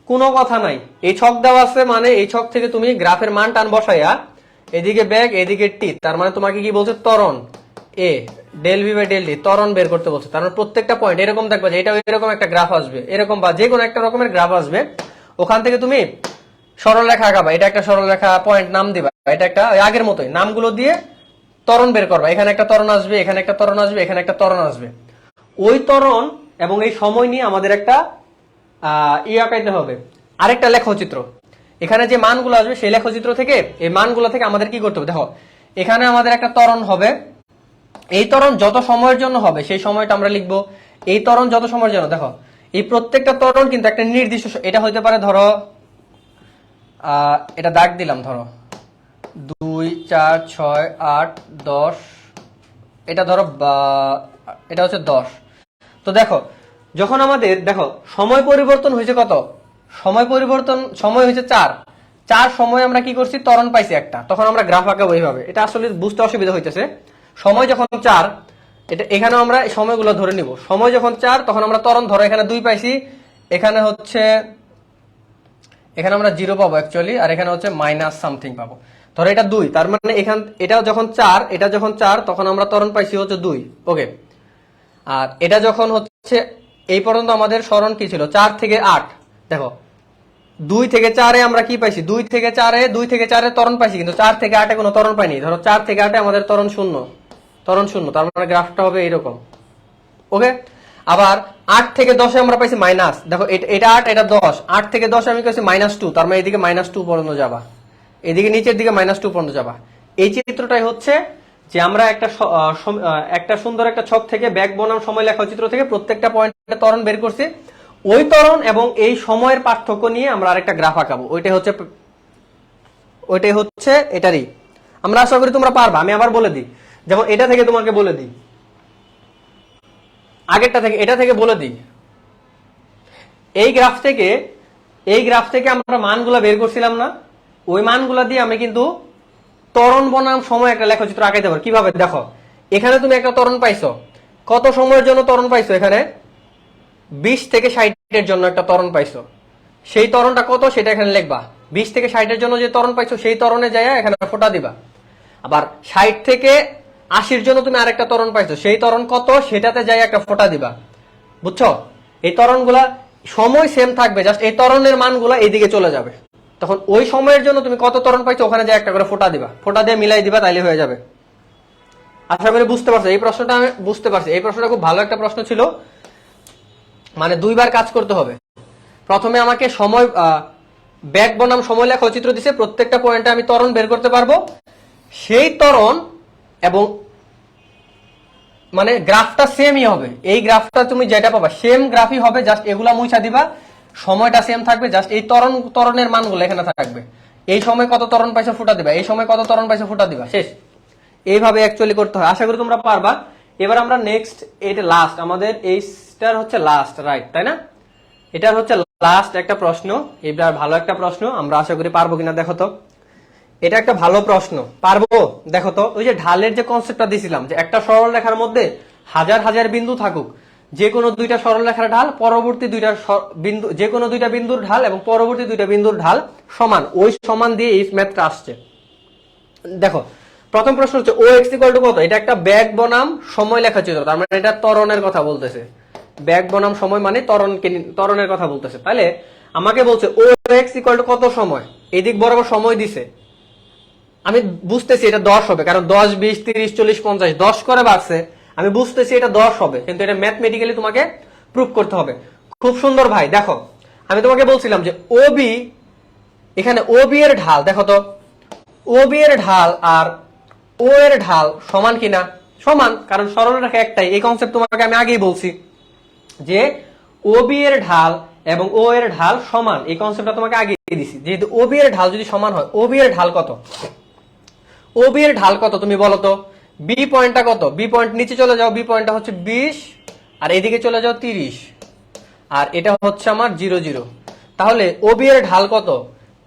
কোনো কথা নাই। এই ছক দেওয়া আছে, মানে এই ছক থেকে তুমি গ্রাফের মান টান বসাইয়া, এদিকে ব্যাগ এদিকে টি, তার মানে তোমাকে কি বলছে, ত্বরণ A del V by del T, ত্বরণ বের করতে বলছে। তার মানে প্রত্যেকটা পয়েন্ট এরকম দেখবা যে এটা এরকম একটা গ্রাফ আসবে, এরকম বা যে কোনো একটা রকমের গ্রাফ আসবে। ওখান থেকে তুমি সরল রেখা আঁকাবা, এটা একটা সরল রেখা, পয়েন্ট নাম দিবা, এটা একটা আগের মতোই নামগুলো দিয়ে ত্বরণ বের করবা। এখানে একটা ত্বরণ আসবে, এখানে একটা ত্বরণ আসবে, এখানে একটা ত্বরণ আসবে। ওই ত্বরণ এবং এই সময় নিয়ে আমাদের একটা আঁকাইতে হবে, আরেকটা লেখচিত্র। এখানে যে মানগুলো আসবে সেই লেখচিত্র থেকে, এই মানগুলো থেকে আমাদের কি করতে হবে, দেখো এখানে আমাদের একটা ত্বরণ হবে, এই ত্বরণ যত সময়ের জন্য হবে সেই সময়টা আমরা লিখবো। এই ত্বরণ যত সময়ের জন্য, দেখো এই প্রত্যেকটা ত্বরণ কিন্তু একটা নির্দিষ্ট, এটা হইতে পারে ধরো এটা দাগ দিলাম, ধরো 2 4 6 8 10, এটা ধরো এটা হচ্ছে 10। তো দেখো যখন আমাদের, দেখো সময় পরিবর্তন হয়েছে কত, সময় হয়েছে 4 সময় আমরা কি করছি, ত্বরণ পাইছি একটা, তখন আমরা গ্রাফ আঁকাবো এইভাবে। এটা আসলে বুঝতে অসুবিধা হইতেছে। সময় যখন 4, এটা এখানেও আমরা সময়গুলো ধরে নিব। সময় যখন 4, তখন আমরা ত্বরণ ধরো এখানে 2 পাইছি, এখানে হচ্ছে, এখানে আমরা 0 পাবো অ্যাকচুয়ালি, আর এখানে হচ্ছে মাইনাস সামথিং পাবো। ধরো এটা 2, তার মানে এটা যখন 4, এটা যখন 4 তখন আমরা ত্বরণ পাইছি হচ্ছে 2। ওকে, আর এটা যখন হচ্ছে এই পর্যন্ত আমাদের সরণ কি ছিল 4 থেকে 8। দেখো 2 থেকে 4-এ আমরা কি পাইছি, 2 থেকে 4-এ ত্বরণ পাইছি, কিন্তু 4 থেকে 8-এ কোনো ত্বরণ পাইনি। ধরো 4 থেকে 8-এ আমাদের ত্বরণ শূন্য, তার মানে গ্রাফটা হবে এরকম। ওকে, আবার 8 থেকে 10-এ আমরা পাইছি মাইনাস। দেখো এটা 8, এটা 10, 8 থেকে 10 আমি কইছি -2, তার মানে এদিকে -2 পর্যন্ত যাবা, এদিকে নিচের দিকে -2 পর্যন্ত যাবা। এই চিত্রটাই হচ্ছে যে আমরা একটা সুন্দর একটা ছক থেকে ব্যাক বনাম সময় লেখা চিত্র থেকে প্রত্যেকটা পয়েন্টে ত্বরণ বের করছি। ওই ত্বরণ এবং এই সময়ের পার্থক্য নিয়ে আমরা আরেকটা গ্রাফ আঁকাবো। ওইটাই হচ্ছে এটারই। আমরা আশা করি তোমরা পারবা। আমি আবার বলে দিই, যেমন এটা থেকে তোমাকে বলে দিই, আগেরটা থেকে এটা থেকে বলে দিই। এই গ্রাফ থেকে আমরা মানগুলা বের করছিলাম না, ওই মানগুলা দিয়ে আমি কিন্তু ত্বরণ বনাম সময় একটা লেখচিত্র আঁকাইতে পারো। কিভাবে দেখো, এখানে তুমি একটা ত্বরণ পাইছো, কত সময়ের জন্য ত্বরণ পাইছো, এখানে 20 থেকে 60-এর জন্য একটা ত্বরণ পাইছো। সেই ত্বরণটা কত সেটা এখানে লিখবা। 20 থেকে 60-এর জন্য যে ত্বরণ পাইছো সেই ত্বরণে যায় এখানে ফোঁটা দিবা। আবার 60 থেকে 80-র জন্য তুমি আরেকটা ত্বরণ পাইছো, সেই ত্বরণ কত সেটাতে যায় একটা ফোঁটা দিবা। বুঝছো? এই ত্বরণগুলা সময় সেম থাকবে, জাস্ট এই ত্বরণের মানগুলা এইদিকে চলে যাবে। তখন ওই সময়ের জন্য তুমি কত ত্বরণ পাইছো ওখানে যায় একটা করে ফোঁটা দিবা, ফোঁটা দিয়ে মিলাই দিবা, তাইলে হয়ে যাবে। আশা করি বুঝতে পারছো এই প্রশ্নটা। আমি বুঝতে পারছি এই প্রশ্নটা খুব ভালো একটা প্রশ্ন ছিল, মানে 2বার কাজ করতে হবে। প্রথমে আমাকে সময় ব্যাক বনাম সময় লেখা চিত্র দিছে, প্রত্যেকটা পয়েন্টে আমি ত্বরণ বের করতে পারবো। সেই ত্বরণ এবং মানে গ্রাফটা সেমই হবে, এই গ্রাফটা তুমি যেটা পাবা সেম গ্রাফই হবে, জাস্ট এগুলা মুছা দিবা, সময়টা সেম থাকবে, জাস্ট এই ত্বরণের মানগুলো এখানে থাকবে। এই সময় কত ত্বরণ পাইছো ফোঁটা দিবা, এই সময় কত ত্বরণ পাইছো ফোঁটা দিবা, শেষ। এইভাবে অ্যাকচুয়ালি করতে হয়। আশা করি তোমরা পারবা। এবার আমরা নেক্সট, এটা লাস্ট আমাদের, এইটার হচ্ছে লাস্ট, রাইট, তাই না? এটার হচ্ছে লাস্ট একটা প্রশ্ন। এবার ভালো একটা প্রশ্ন, আমরা আশা করি পারবো কিনা দেখো তো। এটা একটা ভালো প্রশ্ন, পারবো? দেখো তো, ওই যে ঢালের যে কনসেপ্টটা দিছিলাম, যে একটা সরল রেখার মধ্যে হাজার হাজার বিন্দু থাকুক, যে কোনো দুইটা সরল রেখার ঢাল পরবর্তী দুইটা বিন্দু, যে কোনো দুইটা বিন্দুর ঢাল এবং পরবর্তী দুইটা বিন্দুর ঢাল সমান, ওই সমান দিয়ে এই ম্যাথটা আসছে। দেখো প্রথম প্রশ্ন হচ্ছে ও এক্স ইকুয়াল টু কত, এটা একটা ব্যাক বনাম সময় লেখা চিত্র, তার মানে এটা ত্বরণের কথা বলতেছে। ব্যাক বনাম সময় মানে ত্বরণের কথা বলতেছে। তাহলে আমাকে বলছে ও এক্স ইকুয়াল টু কত সময়, এদিক বরাবর সময় দিছে। আমি বুঝতেছি এটা 10 হবে, কারণ 10, 20, 30, 40, 50 10 করে বাড়ছে। আমি বুঝতেছি এটা 10 হবে, কিন্তু এটা ম্যাথমেটিক্যালি তোমাকে প্রুফ করতে হবে। খুব সুন্দর ভাই। দেখো আমি তোমাকে বলছিলাম যে ওবি, এখানে ওবি এর ঢাল দেখো তো, ওবি এর ঢাল আর ও এর ঢাল সমান কিনা? সমান, কারণ সরলরেখা একটাই। এই কনসেপ্ট তোমাকে আমি আগেই বলছি যে ওবি এর ঢাল এবং ও এর ঢাল সমান, এই কনসেপ্টটা তোমাকে আগে দিছি। যেহেতু ওবি এর ঢাল যদি সমান হয়, ওবি এর ঢাল কত, ওবি এর ঢাল কত তুমি বলো তো। বি পয়েন্টটা কত, বি পয়েন্ট নিচে চলে যাও, বি পয়েন্টটা হচ্ছে 20 আর এদিকে চলে যাও 30, আর এটা হচ্ছে আমার 0 0। তাহলে ওবি এর ঢাল কত,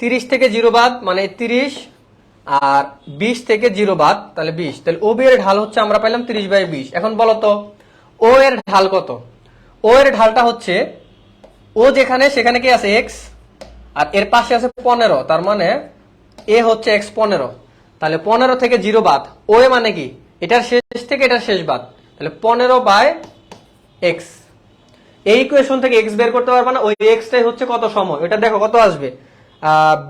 30 থেকে 0 বাদ মানে 30, আর 20 থেকে 0 বাদ তাহলে 20, তাহলে ওবি এর ঢাল হচ্ছে আমরা পাইলাম 30/20। এখন বলো তো ও এর ঢাল কত। ও এর ঢালটা হচ্ছে, ও যেখানে সেখানে কি আছে x, আর এর পাশে আছে 15, তার মানে এ হচ্ছে x 15। তাহলে 15 থেকে 0 বাদ, ও এ মানে কি এটার শেষ থেকে এটার শেষ বাদ, তাহলে 15/x। এই ইকুয়েশন থেকে x বের করতে পারবা না, ওই x টাই হচ্ছে কত সময়, এটা দেখো কত আসবে।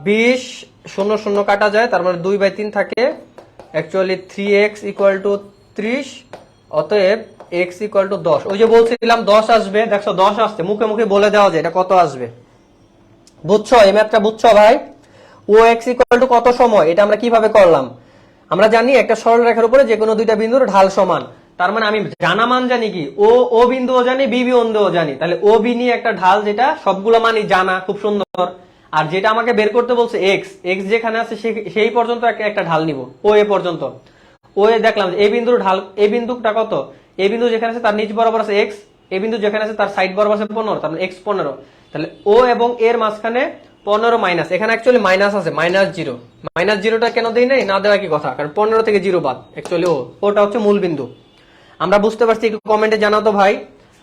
20 0 0 কাটা যায়, তার মানে 2/3 থাকে, অ্যাকচুয়ালি 3x = 30, অতএব x = 10। ওই যে বলছিলাম 10 আসবে, দেখছো 10 আসছে, মুখে মুখে বলে দেওয়া যায় এটা কত আসবে। বুঝছো এই ম্যাথটা? বুঝছো ভাই? ও x = কত সময়, এটা আমরা কিভাবে করলাম? আমরা জানি একটা সরল রেখার উপরে যে কোনো দুইটা বিন্দুর ঢাল সমান, তার মানে আমি জানা মান জানি কি, ও বিন্দুও জানি, বি বিন্দুও জানি। তাহলে ও বি নিয়ে একটা ঢাল, যেটা সবগুলো মানই জানা, খুব সুন্দর। আর যেটা আমাকে বের করতে বলছে x যেখানে আছে সেই পর্যন্ত একটা ঢাল নিব, ও এ পর্যন্ত। ও এ দেখলাম যে এই বিন্দুর ঢাল, এই বিন্দুটা কত, এই বিন্দু যেখানে আছে তার নিচ বরাবর আছে x, এই বিন্দু যেখানে আছে তার সাইড বরাবর আছে 15, তার মানে x 15। তাহলে ও এবং এর মাঝখানে 15 মাইনাস, এখানে অ্যাকচুয়ালি মাইনাস আছে, -0। -0টা কেন দেই নাই, না দেওয়া কি কথা, কারণ 15 থেকে 0 বাদ, অ্যাকচুয়ালি ওটা হচ্ছে মূল বিন্দু। আমরা বুঝতে পারছি, একটু কমেন্টে জানাও তো ভাই।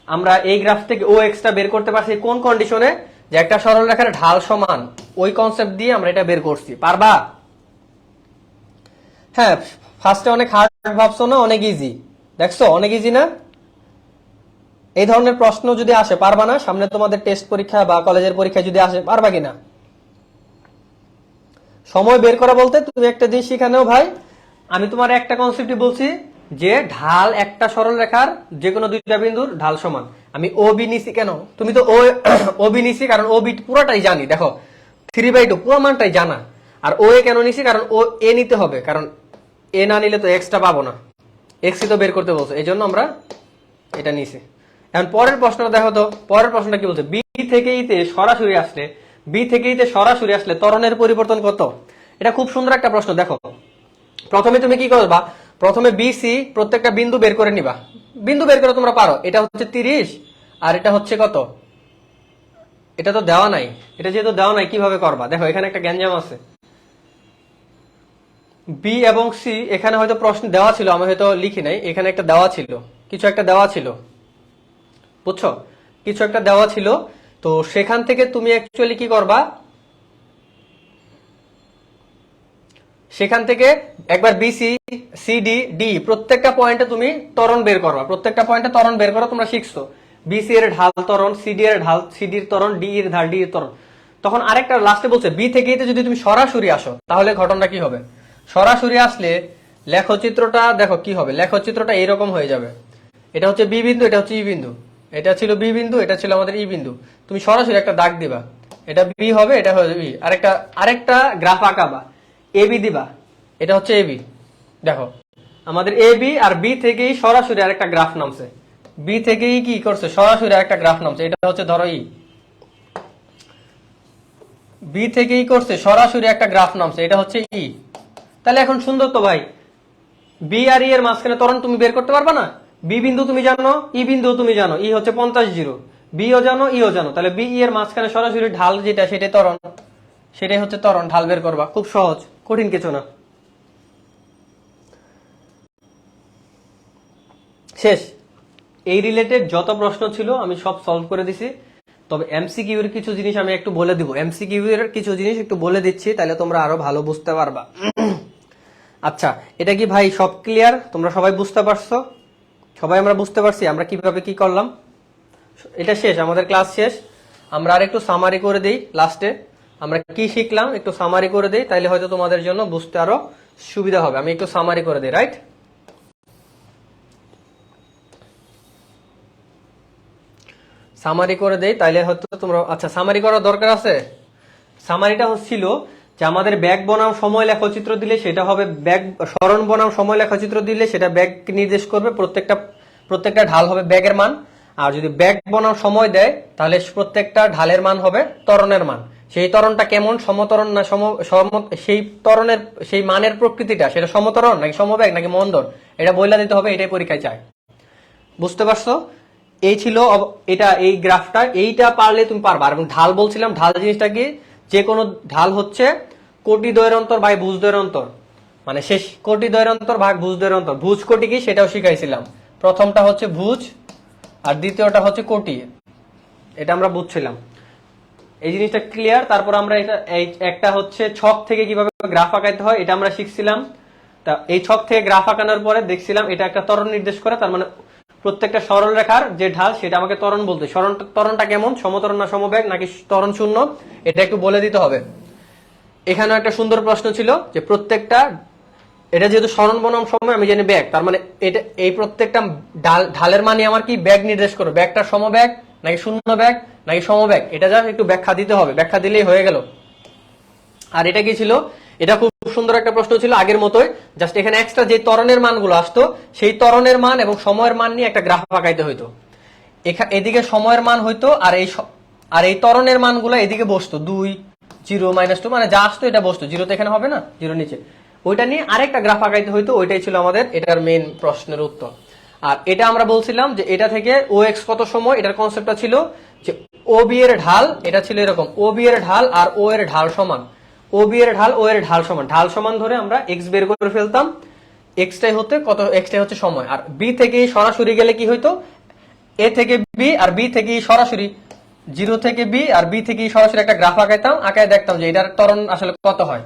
আমরা এই গ্রাফ থেকে ও এক্সটা বের করতে পারছি কোন কন্ডিশনে, যে একটা সরল রেখার ঢাল সমান, ওই কনসেপ্ট দিয়ে আমরা এটা বের করছি। পারবা? হ্যাঁ, ফার্স্টে অনেক হার্ড ভাবছো না, অনেক ইজি। দেখছো অনেক ইজি না? এই ধরনের প্রশ্ন যদি আসে পারবা না? সামনে তোমাদের টেস্ট পরীক্ষা বা কলেজের পরীক্ষা যদি আসে পারবা কিনা? সময় বের করা বলতে তুমি একটা জিনিস শিখানেও ভাই, আমি তোমার একটা কনসেপ্টই বলছি যে ঢাল একটা সরল রেখার যে কোনো দুইটা বিন্দুর ঢাল সমান। আমি ও বি নিছি কেন? তুমি তো ও বি নিছি কারণ ও বি পুরোটাই জানি, দেখো 3/2 পুরো মানটাই জানা। আর ও এ কেন নিছি? কারণ ও এ নিতে হবে, কারণ এ না নিলে তো এক্সটা পাবো না, এক্সই তো বের করতে বলছো, এই জন্য আমরা এটা নিছি। এখন পরের প্রশ্নটা দেখো তো, পরের প্রশ্নটা কি বলছে? বি থেকে ইতে সরাসরি আসলে, বি থেকে ইতে সরাসরি আসলে ত্বরণের পরিবর্তন কত? এটা খুব সুন্দর একটা প্রশ্ন। দেখো প্রথমে তুমি কি করবা, প্রথমে বি সি প্রত্যেকটা বিন্দু বের করে নিবা। বিন্দু বের করে তোমরা পারো, এটা হচ্ছে 30 আর এটা হচ্ছে কত? এটা তো দেওয়া নাই, এটা যেহেতু দেওয়া নাই কিভাবে করবা? দেখো এখানে একটা গ্যাঞ্জাম আছে। বি এবং সি এখানে হয়তো প্রশ্ন দেওয়া ছিল, আমি হয়তো লিখি নাই, এখানে একটা দেওয়া ছিল, কিছু একটা দেওয়া ছিল, বুঝছো? কিছু একটা দেওয়া ছিল। তো সেখান থেকে তুমি অ্যাকচুয়ালি কি করবা, সেখান থেকে একবার বিসি সিডি ডি প্রত্যেকটা পয়েন্টে তুমি ত্বরণ বের করবা, প্রত্যেকটা পয়েন্টে ত্বরণ বের করো। তোমরা শিখছো বিসি এর ঢাল ত্বরণ, সিডি এর ঢাল, সিডির ত্বরণ, ডি এর ঢাল, ডি এর ত্বরণ। তখন আরেকটা লাস্টে বলছে বি থেকে এতে যদি তুমি সরাসরি আসো তাহলে ঘটনাটা কি হবে? সরাসরি আসলে লেখচিত্রটা দেখো কি হবে, লেখচিত্রটা এরকম হয়ে যাবে। এটা হচ্ছে বি বিন্দু, এটা হচ্ছে ই বিন্দু, এটা ছিল বি বিন্দু, এটা ছিল আমাদের ই বিন্দু। তুমি সরাসরি একটা দাগ দিবা, এটা বি হবে, এটা হবে বি। আরেকটা আরেকটা গ্রাফ আঁকাবা, এবি দিবা, এটা হচ্ছে এবি। দেখো আমাদের এ বি আর বি থেকেই সরাসরি আরেকটা গ্রাফ নামছে, বি থেকেই কি করছে সরাসরি আরেকটা গ্রাফ নামছে, এটা হচ্ছে ধরো ই, বি থেকেই করছে সরাসরি একটা গ্রাফ নামছে, এটা হচ্ছে ই। তাহলে এখন সুন্দর তো ভাই, বি আর ই এর মাঝখানে ত্বরণ তুমি বের করতে পারবা না? বি বিন্দু তুমি জানো, ই বিন্দু তুমি জানো, ই হচ্ছে 50 বিও জানো, ইও জানো, তাহলে বি ই এর মাঝখানে সরাসরি ঢাল যেটা সেটাই ত্বরণ, সেটাই হচ্ছে ত্বরণ, ঢাল বের করবা। খুব সহজ, কঠিন কিছু না। শেষ। এই রিলেটেড যত প্রশ্ন ছিল আমি সব সলভ করে দিছি। তবে এমসিকিউ এর কিছু জিনিস আমি একটু বলে দিব, এমসিকিউ এর কিছু জিনিস একটু বলে দিচ্ছি, তাহলে তোমরা আরো ভালো বুঝতে পারবা। আচ্ছা, এটা কি ভাই সব ক্লিয়ার? তোমরা সবাই বুঝতে পারছো? সবাই আমরা বুঝতে পারছি আমরা কিভাবে কি করলাম? এটা শেষ, আমাদের ক্লাস শেষ। আমরা আর একটু সামারি করে দেই লাস্টে, আমরা কি শিখলাম একটু সামারি করে দেই, তাইলে হয়তো তোমাদের জন্য বুঝতে আরো সুবিধা হবে। আমি একটু সামারি করে দিই, রাইট? সামারি করে দেই তাইলে হয়তো তোমরা, আচ্ছা সামারি করার দরকার আছে। সামারিটা হচ্ছিল যে আমাদের ব্যাগ বনাম সময় লেখচিত্র দিলে সেটা হবে ব্যাগ, সরণ বনাম সময় লেখচিত্র দিলে সেটা ব্যাগ নির্দেশ করবে, প্রত্যেকটা প্রত্যেকটা ঢাল হবে ব্যাগের মান। আর যদি ব্যাগ বনাম সময় দেয় তাহলে প্রত্যেকটা ঢালের মান হবে ত্বরণের মান। সেই ত্বরণটা কেমন, সমত্বরণ না সেই ত্বরণের সেই মানের প্রকৃতিটা, সেটা সমত্বরণ নাকি সমবেগ নাকি মন্দন, এটা বইলা দিতে হবে, এটাই পরীক্ষায় চায়। বুঝতে পারছো? এই ছিল এটা, এই গ্রাফটা, এইটা পারলে তুমি পারবা। এবং ঢাল বলছিলাম, ঢাল জিনিসটা কি, যে কোনো ঢাল হচ্ছে কোটি দ্বয়ের অন্তর ভাই ভুজ দ্বয়ের অন্তর, মানে শেষ কোটি দ্বয়ের অন্তর ভাগ ভুজ দ্বয়ের অন্তর। ভুজ কোটি কি সেটাও শিখাইছিলাম, প্রথমটা হচ্ছে ভুজ আর দ্বিতীয়টা হচ্ছে কোটি, এটা আমরা বুঝছিলাম। এই জিনিসটা ক্লিয়ার। তারপর আমরা এটা একটা হচ্ছে ছক থেকে কিভাবে গ্রাফ আঁকাইতে হয় এটা আমরা শিখছিলাম। তা এই ছক থেকে গ্রাফ আঁকানোর পরে দেখছিলাম এটা একটা ত্বরণ নির্দেশ করে, তার মানে প্রত্যেকটা সরল রেখার যে ঢাল সেটা আমাকে ত্বরণ বলতে, ত্বরণটা কেমন, সমত্বরণ না সমবেগ নাকি ত্বরণ শূন্য, এটা একটু বলে দিতে হবে। এখানেও একটা সুন্দর প্রশ্ন ছিল যে প্রত্যেকটা, এটা যেহেতু সরণ বনাম সময় আমি জানি ব্যাগ, তার মানে এটা এই প্রত্যেকটা ঢালের মানে আমার কি ব্যাগ নির্দেশ করবে, ব্যাগটা সমব্যাগ নাকি শূন্য ব্যাগ নাকি সমব্যাগ, এটা যা একটু ব্যাখ্যা দিতে হবে, ব্যাখ্যা দিলেই হয়ে গেল। আর এটা কি ছিল, এটা খুব সুন্দর একটা প্রশ্ন ছিল আগের মতোই, জাস্ট এখানে এক্সট্রা যে ত্বরণের মানগুলো আসতো সেই ত্বরণের মান এবং সময়ের মান নিয়ে একটা গ্রাফ আঁকাইতে হইতো। এদিকে সময়ের মান হইতো আর এই ত্বরণের মানগুলো এদিকে বসতো, 2 0 -2 মানে যা আসতো এটা বসতো, জিরো তো এখানে হবে না, জিরো নিচে, ওইটা নিয়ে আরেকটা গ্রাফ আঁকাইতে হইতো। ওইটাই ছিল আমাদের এটার মেইন প্রশ্নের উত্তর। আর এটা আমরা বলছিলাম যে এটা থেকে ও এক্স কত সময়, এটার কনসেপ্টটা ছিল যে ও বি এর ঢাল, এটা ছিল এরকম, ও বি এর ঢাল আর ও এর ঢাল সমান, ও বি এর ঢাল ও এর ঢাল সমান, ঢাল সমান ধরে আমরা এক্স বের করে ফেলতাম, এক্সটাই হতে কত, এক্সটাই হচ্ছে সময়। আর বি থেকে সরাসরি গেলে কি হইতো, এ থেকে বি আর বি থেকে সরাসরি, জিরো থেকে বি আর বি থেকে সরাসরি একটা গ্রাফ আঁকাইতাম, আঁকায় দেখতাম যে এটার ত্বরণ আসলে কত হয়।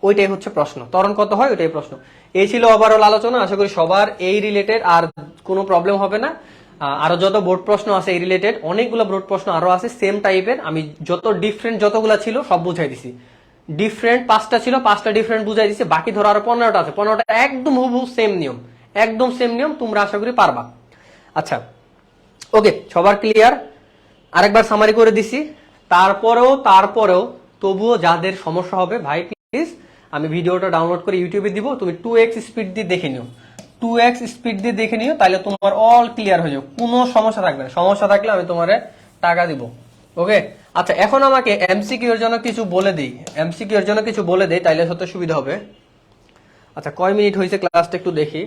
ওইটাই হচ্ছে প্রশ্ন, ত্বরণ কত হয় ওইটাই প্রশ্ন। এই ছিল ওভারঅল আলোচনা, আশা করি সবার এই রিলেটেড আর কোনো প্রবলেম হবে না। আরো যত বোর্ড প্রশ্ন আছে এই রিলেটেড, অনেকগুলো বোর্ড প্রশ্ন আরো আছে সেম টাইপের, আমি যত ডিফারেন্ট যতগুলো ছিল সব বুঝাই দিছি। ডিফারেন্ট 5টা ছিল, 5টা ডিফারেন্ট বুঝাই দিছি, বাকি ধরো আরো 15টা আছে, 15টা একদম হুবহু সেম নিয়ম, একদম সেম নিয়ম, তোমরা আশা করি পারবা। আচ্ছা ওকে, সবার ক্লিয়ার? আরেকবার সামারি করে দিছি। তারপরেও তবুও যাদের সমস্যা হবে ভাই প্লিজ, আমি ভিডিওটা ডাউনলোড করে ইউটিউবে দিব, তুমি 2x স্পিড দিয়ে দেখে নিও, 2x স্পিড দিয়ে দেখে নিও, তাহলে তোমার অল ক্লিয়ার হয়ে যাবে, কোনো সমস্যা থাকবে না। সমস্যা থাকলে আমি তোমারে টাকা দিব। ওকে আচ্ছা, এখন আমাকে এমসিকিউ এর জন্য কিছু বলে দিই, এমসিকিউ এর জন্য কিছু বলে দেই, তাইলে হতে সুবিধা হবে। আচ্ছা কয় মিনিট হয়েছে ক্লাসটা একটু দেখি।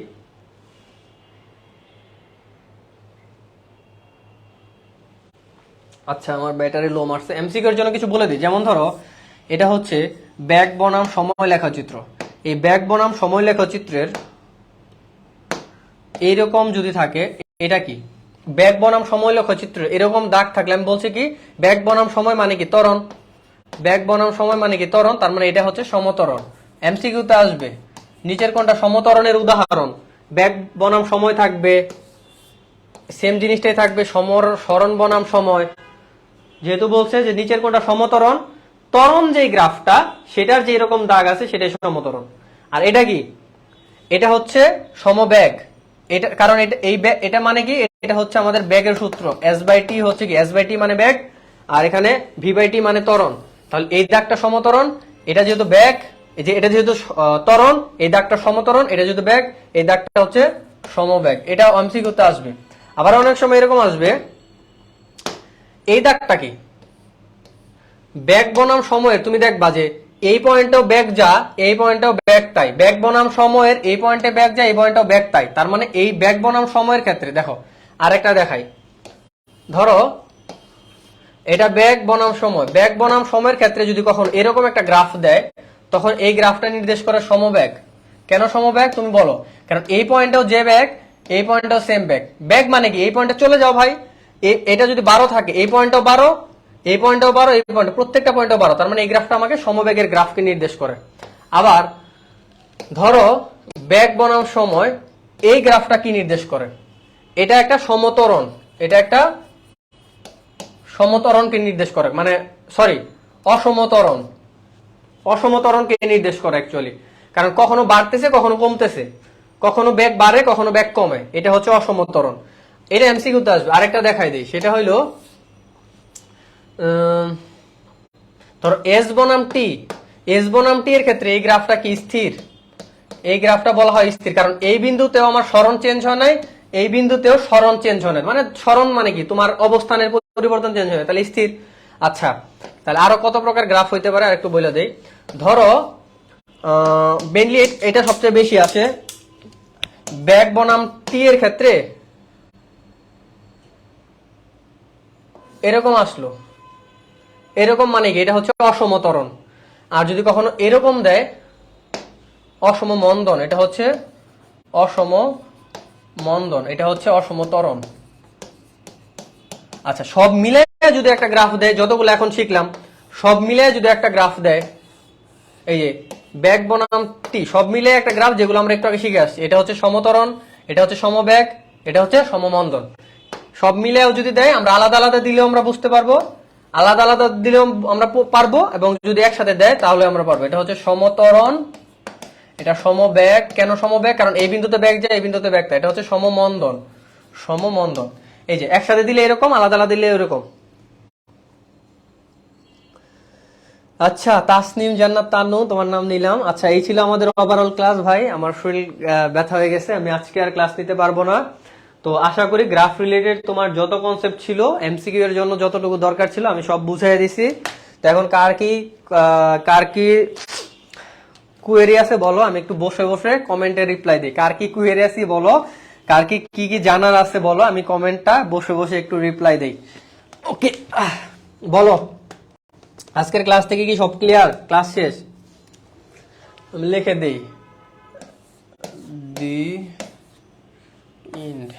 আচ্ছা আমার ব্যাটারি লো মারছে। এমসিকিউ এর জন্য কিছু বলে দিই, যেমন ধরো এটা হচ্ছে ব্যাগ বনাম সময় লেখচিত্র। এই ব্যাগ বনাম সময় লেখচিত্রের এইরকম যদি থাকে, এটা কি ব্যাগ বনাম সময় লেখচিত্র এরকম দাগ থাকলে আমি বলছি কি ব্যাগ বনাম সময় মানে কি ত্বরণ, ব্যাগ বনাম সময় মানে কি ত্বরণ, তার মানে এটা হচ্ছে সমত্বরণ। এমসিকিউতে আসবে নিচের কোনটা সমত্বরণের উদাহরণ, ব্যাগ বনাম সময় থাকবে, সেম জিনিসটাই থাকবে সরণ বনাম সময়, যেহেতু বলছে যে নিচের কোনটা সমত্বরণ, ত্বরণ যেই গ্রাফটা সেটার যে এরকম দাগ আছে সেটাই সমত্বরণ। আর এটা কি, এটা হচ্ছে সমবেগ, এটা কারণ এটা মানে কি, এটা হচ্ছে আমাদের ব্যাগের সূত্র, s/t হচ্ছে কি s/t মানে ব্যাগ, আর এখানে v/t মানে ত্বরণ। তাহলে এই দাগটা সমত্বরণ, এটা যেহেতু ব্যাগ, এই যে এটা যেহেতু ত্বরণ, এই দাগটা সমত্বরণ, এটা যেহেতু ব্যাগ, এই দাগটা হচ্ছে সমবেগ। এটা এমসিকিউতে আসবে। আবার অনেক সময় এরকম আসবে, এই দাগটা কি ব্যাগ বনাম সময়ের, তুমি দেখবা যে এই পয়েন্টেও ব্যাগ যা, এই পয়েন্টেও ব্যাগ তাই, ব্যাগ বনাম সময়ের এই পয়েন্টে ব্যাগ যা, এই পয়েন্টেও ব্যাগ তাই, তার মানে এই ব্যাগ বনাম সময়ের ক্ষেত্রে দেখো আরেকটা দেখাই, ধরো এটা ব্যাগ বনাম সময়, ব্যাগ বনাম সময়ের ক্ষেত্রে যদি কখন এরকম একটা গ্রাফ দেয়, তখন এই গ্রাফটা নির্দেশ করে সমবেগ। কেন সমবেগ তুমি বলো? কারণ এই পয়েন্টেও যে ব্যাগ, এই পয়েন্টেও সেম ব্যাগ। ব্যাগ মানে কি এই পয়েন্টে চলে যাও ভাই, এটা যদি 12 থাকে এই পয়েন্টও 12, এই পয়েন্টও 12, এই পয়েন্ট প্রত্যেকটা পয়েন্টও 12, তার মানে এই গ্রাফটা আমাকে সমবেগের গ্রাফকে নির্দেশ করে। আবার ধরো ব্যাগ বনাম সময়, এই গ্রাফটা কি নির্দেশ করে? এটা একটা সমত্বরণ, এটা একটা সমত্বরণকে নির্দেশ করে, মানে সরি অসমত্বরণ, অসমত্বরণকে নির্দেশ করে অ্যাকচুয়ালি, কারণ কখনো বাড়তেছে কখনো কমতেছে, কখনো ব্যাগ বাড়ে কখনো ব্যাগ কমে, এটা হচ্ছে অসমত্বরণ। এটা এমসিকিউতে আসবে। আরেকটা দেখাই দিই, সেটা হইলো ধরো এস বনাম টি, এস বনাম টি এর ক্ষেত্রে এই গ্রাফটা কি স্থির, এই গ্রাফটা বলা হয় স্থির, কারণ এই বিন্দুতেও আমার সরণ চেঞ্জ হয় নাই, এই বিন্দুতেও সরণ চেঞ্জ হয় নাই, মানে সরণ মানে কি তোমার অবস্থানের পরিবর্তন চেঞ্জ হয়, তাহলে স্থির। আচ্ছা তাহলে আরো কত প্রকার গ্রাফ হইতে পারে আর একটু বলে দেই। ধরো মেইনলি এটা সবচেয়ে বেশি আসে ব্যাগ বনাম টি এর ক্ষেত্রে, এরকম আসলো, এরকম মানে কি এটা হচ্ছে অসমতরণ। আর যদি কখনো এরকম দেয় অসম মন্দন, এটা হচ্ছে অসম মন্দন, এটা হচ্ছে অসমতরণ। আচ্ছা সব মিলে যদি একটা গ্রাফ দেয়, যতগুলো এখন শিখলাম সব মিলে যদি একটা গ্রাফ দেয়, এই যে ব্যাগ বনাম টি সব মিলে একটা গ্রাফ, যেগুলো আমরা একটু আগে শিখে আসছি, এটা হচ্ছে সমতরণ, এটা হচ্ছে সমবেগ, এটা হচ্ছে সমমন্দন, সব মিলেও যদি দেয়, আমরা আলাদা আলাদা দিলেও আমরা বুঝতে পারবো, আলাদা আলাদা দিলেও আমরা পারবো, এবং যদি একসাথে দেয় তাহলে আমরা পারবো। এটা হচ্ছে সমতরণ, এটা সমবেগ। কেন সমবেগ? কারণ এই বিন্দুতে ব্যাগ যায়, এই বিন্দুতে ব্যাগ যায়, এটা হচ্ছে সমমন্দন, সমমন্দন। এই যে একসাথে দিলে এরকম, আলাদা আলাদা দিলে এরকম। আচ্ছা তাসনিম জান্নাত তানু তোমার নাম নিলাম। আচ্ছা এই ছিল আমাদের ওভারঅল ক্লাস। ভাই আমার শরীর ব্যথা হয়ে গেছে, আমি আজকে আর ক্লাস নিতে পারবো না। তো আশা করি গ্রাফ রিলেটেড তোমার যত কনসেপ্ট ছিল এমসিকিউ এর জন্য যতটুকু দরকার ছিল আমি সব বুঝাই দিছি। তো এখন কার কি কুয়েরি আছে বলো, আমি একটু বসে বসে কমেন্টে রিপ্লাই দিই। কার কি কুয়েরি আছে বলো, কার কি কি জানার আছে বলো, আমি কমেন্টটা বসে বসে একটু রিপ্লাই দেই। ওকে বলো, আজকের ক্লাস থেকে কি সব ক্লিয়ার? ক্লাস শেষ? আমি লিখে দেই দি ইন্ড।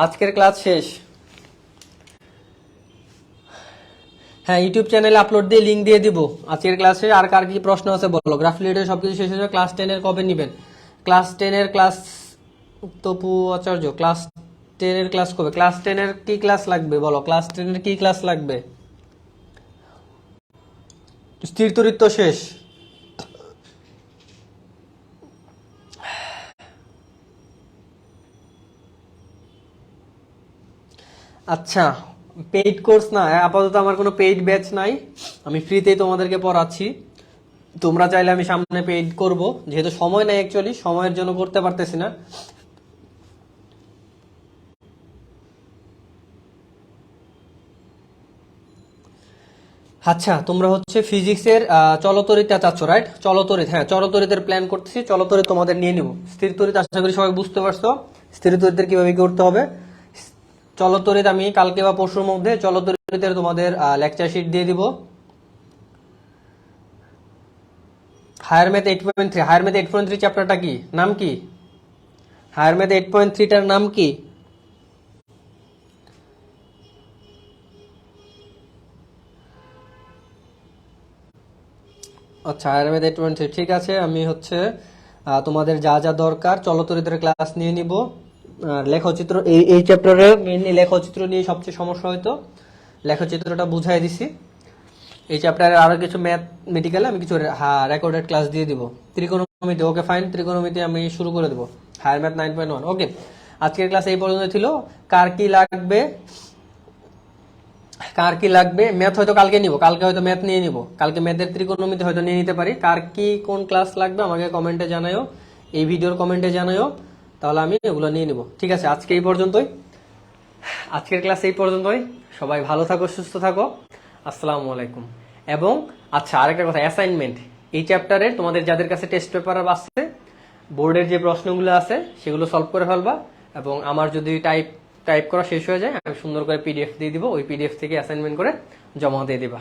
আজকের ক্লাস শেষ। হ্যাঁ, ইউটিউব চ্যানেলে আপলোড দিয়ে লিঙ্ক দিয়ে দিব। আজকের ক্লাসে আর কার কি প্রশ্ন আছে বলো। গ্রাফ রিলেটেড সবকিছু শেষ হয়ে যাবে। ক্লাস 10 এর কবে নেবেন? ক্লাস 10 এর ক্লাস তপু আচার্য, ক্লাস 10 এর ক্লাস কবে? ক্লাস 10 এর কি ক্লাস লাগবে বলো, ক্লাস 10 এর কি ক্লাস লাগবে? স্থির তড়িৎ শেষ। আচ্ছা, পেইড কোর্স না, আপাতত আমার কোনো পেইড ব্যাচ নাই, আমি ফ্রিতেই তোমাদেরকে পড়াচ্ছি। তোমরা চাইলে আমি সামনে পেইড করব, যেহেতু সময় নাই, অ্যাকচুয়ালি সময়ের জন্য করতে পারতেছি না। আচ্ছা, তোমরা হচ্ছে ফিজিক্সের চলতরিৎটা চাচ্ছ, রাইট? চলতরিৎ, হ্যাঁ চলতরিতের প্ল্যান করতেছি, চলতরিৎ তোমাদের নিয়ে নিব। স্থির তড়িৎ আশা করি সবাই বুঝতে পারছো, স্থির তড়িতের কিভাবে কি করতে হবে। চলতরিৎ আমি কালকে বা পরশুর মধ্যে চলতরিতের তোমাদের লেকচার শিট দিয়ে দিব। হায়ার ম্যাথ 8.3, হায়ার ম্যাথ 8.3 চ্যাপ্টারটা কি, নাম কি? হায়ার ম্যাথ 8.3টার নাম কি? আচ্ছা, হায়ার ম্যাথ 8.3, ঠিক আছে। আমি হচ্ছে তোমাদের যা যা দরকার চলতরিতের ক্লাস নিয়ে নিব। আর লেখচিত্র, এই চ্যাপ্টারে মেইনলি লেখচিত্র নিয়ে সবচেয়ে সমস্যা হয়তো, লেখচিত্রটা বুঝাই দিছি। এই চ্যাপ্টারে আরো কিছু ম্যাথমেটিক্যাল আমি কিছু রেকর্ডেড ক্লাস দিয়ে দিব। ত্রিকোণমিতি, ওকে ফাইন, ত্রিকোণমিতি আমি শুরু করে দেবো। হায়ার ম্যাথ 9.1, ওকে। আজকের ক্লাস এই পর্যন্ত ছিল। কার কি লাগবে, কার কি লাগবে ম্যাথ হয়তো কালকে নিব, কালকে হয়তো ম্যাথ নিয়ে নিব, কালকে ম্যাথের ত্রিকোণমিতি হয়তো নিয়ে নিতে পারি। কার কি কোন ক্লাস লাগবে আমাকে কমেন্টে জানাও, এই ভিডিওর কমেন্টে জানাও, তাহলে আমি এগুলো নিয়ে নিব। ঠিক আছে, আজকে এই পর্যন্তই, আজকের ক্লাস এই পর্যন্তই। সবাই ভালো থাকো, সুস্থ থাকো, আসসালামু আলাইকুম। এবং আচ্ছা, আরেকটা কথা, অ্যাসাইনমেন্ট এই চ্যাপ্টারে তোমাদের যাদের কাছে টেস্ট পেপার আসছে, বোর্ডের যে প্রশ্নগুলো আছে সেগুলো সলভ করে ফেলবা। এবং আমার যদি টাইপ করা শেষ হয়ে যায়, আমি সুন্দর করে পিডিএফ দিয়ে দিব, ওই পিডিএফ থেকে অ্যাসাইনমেন্ট করে জমা দিয়ে দিবা।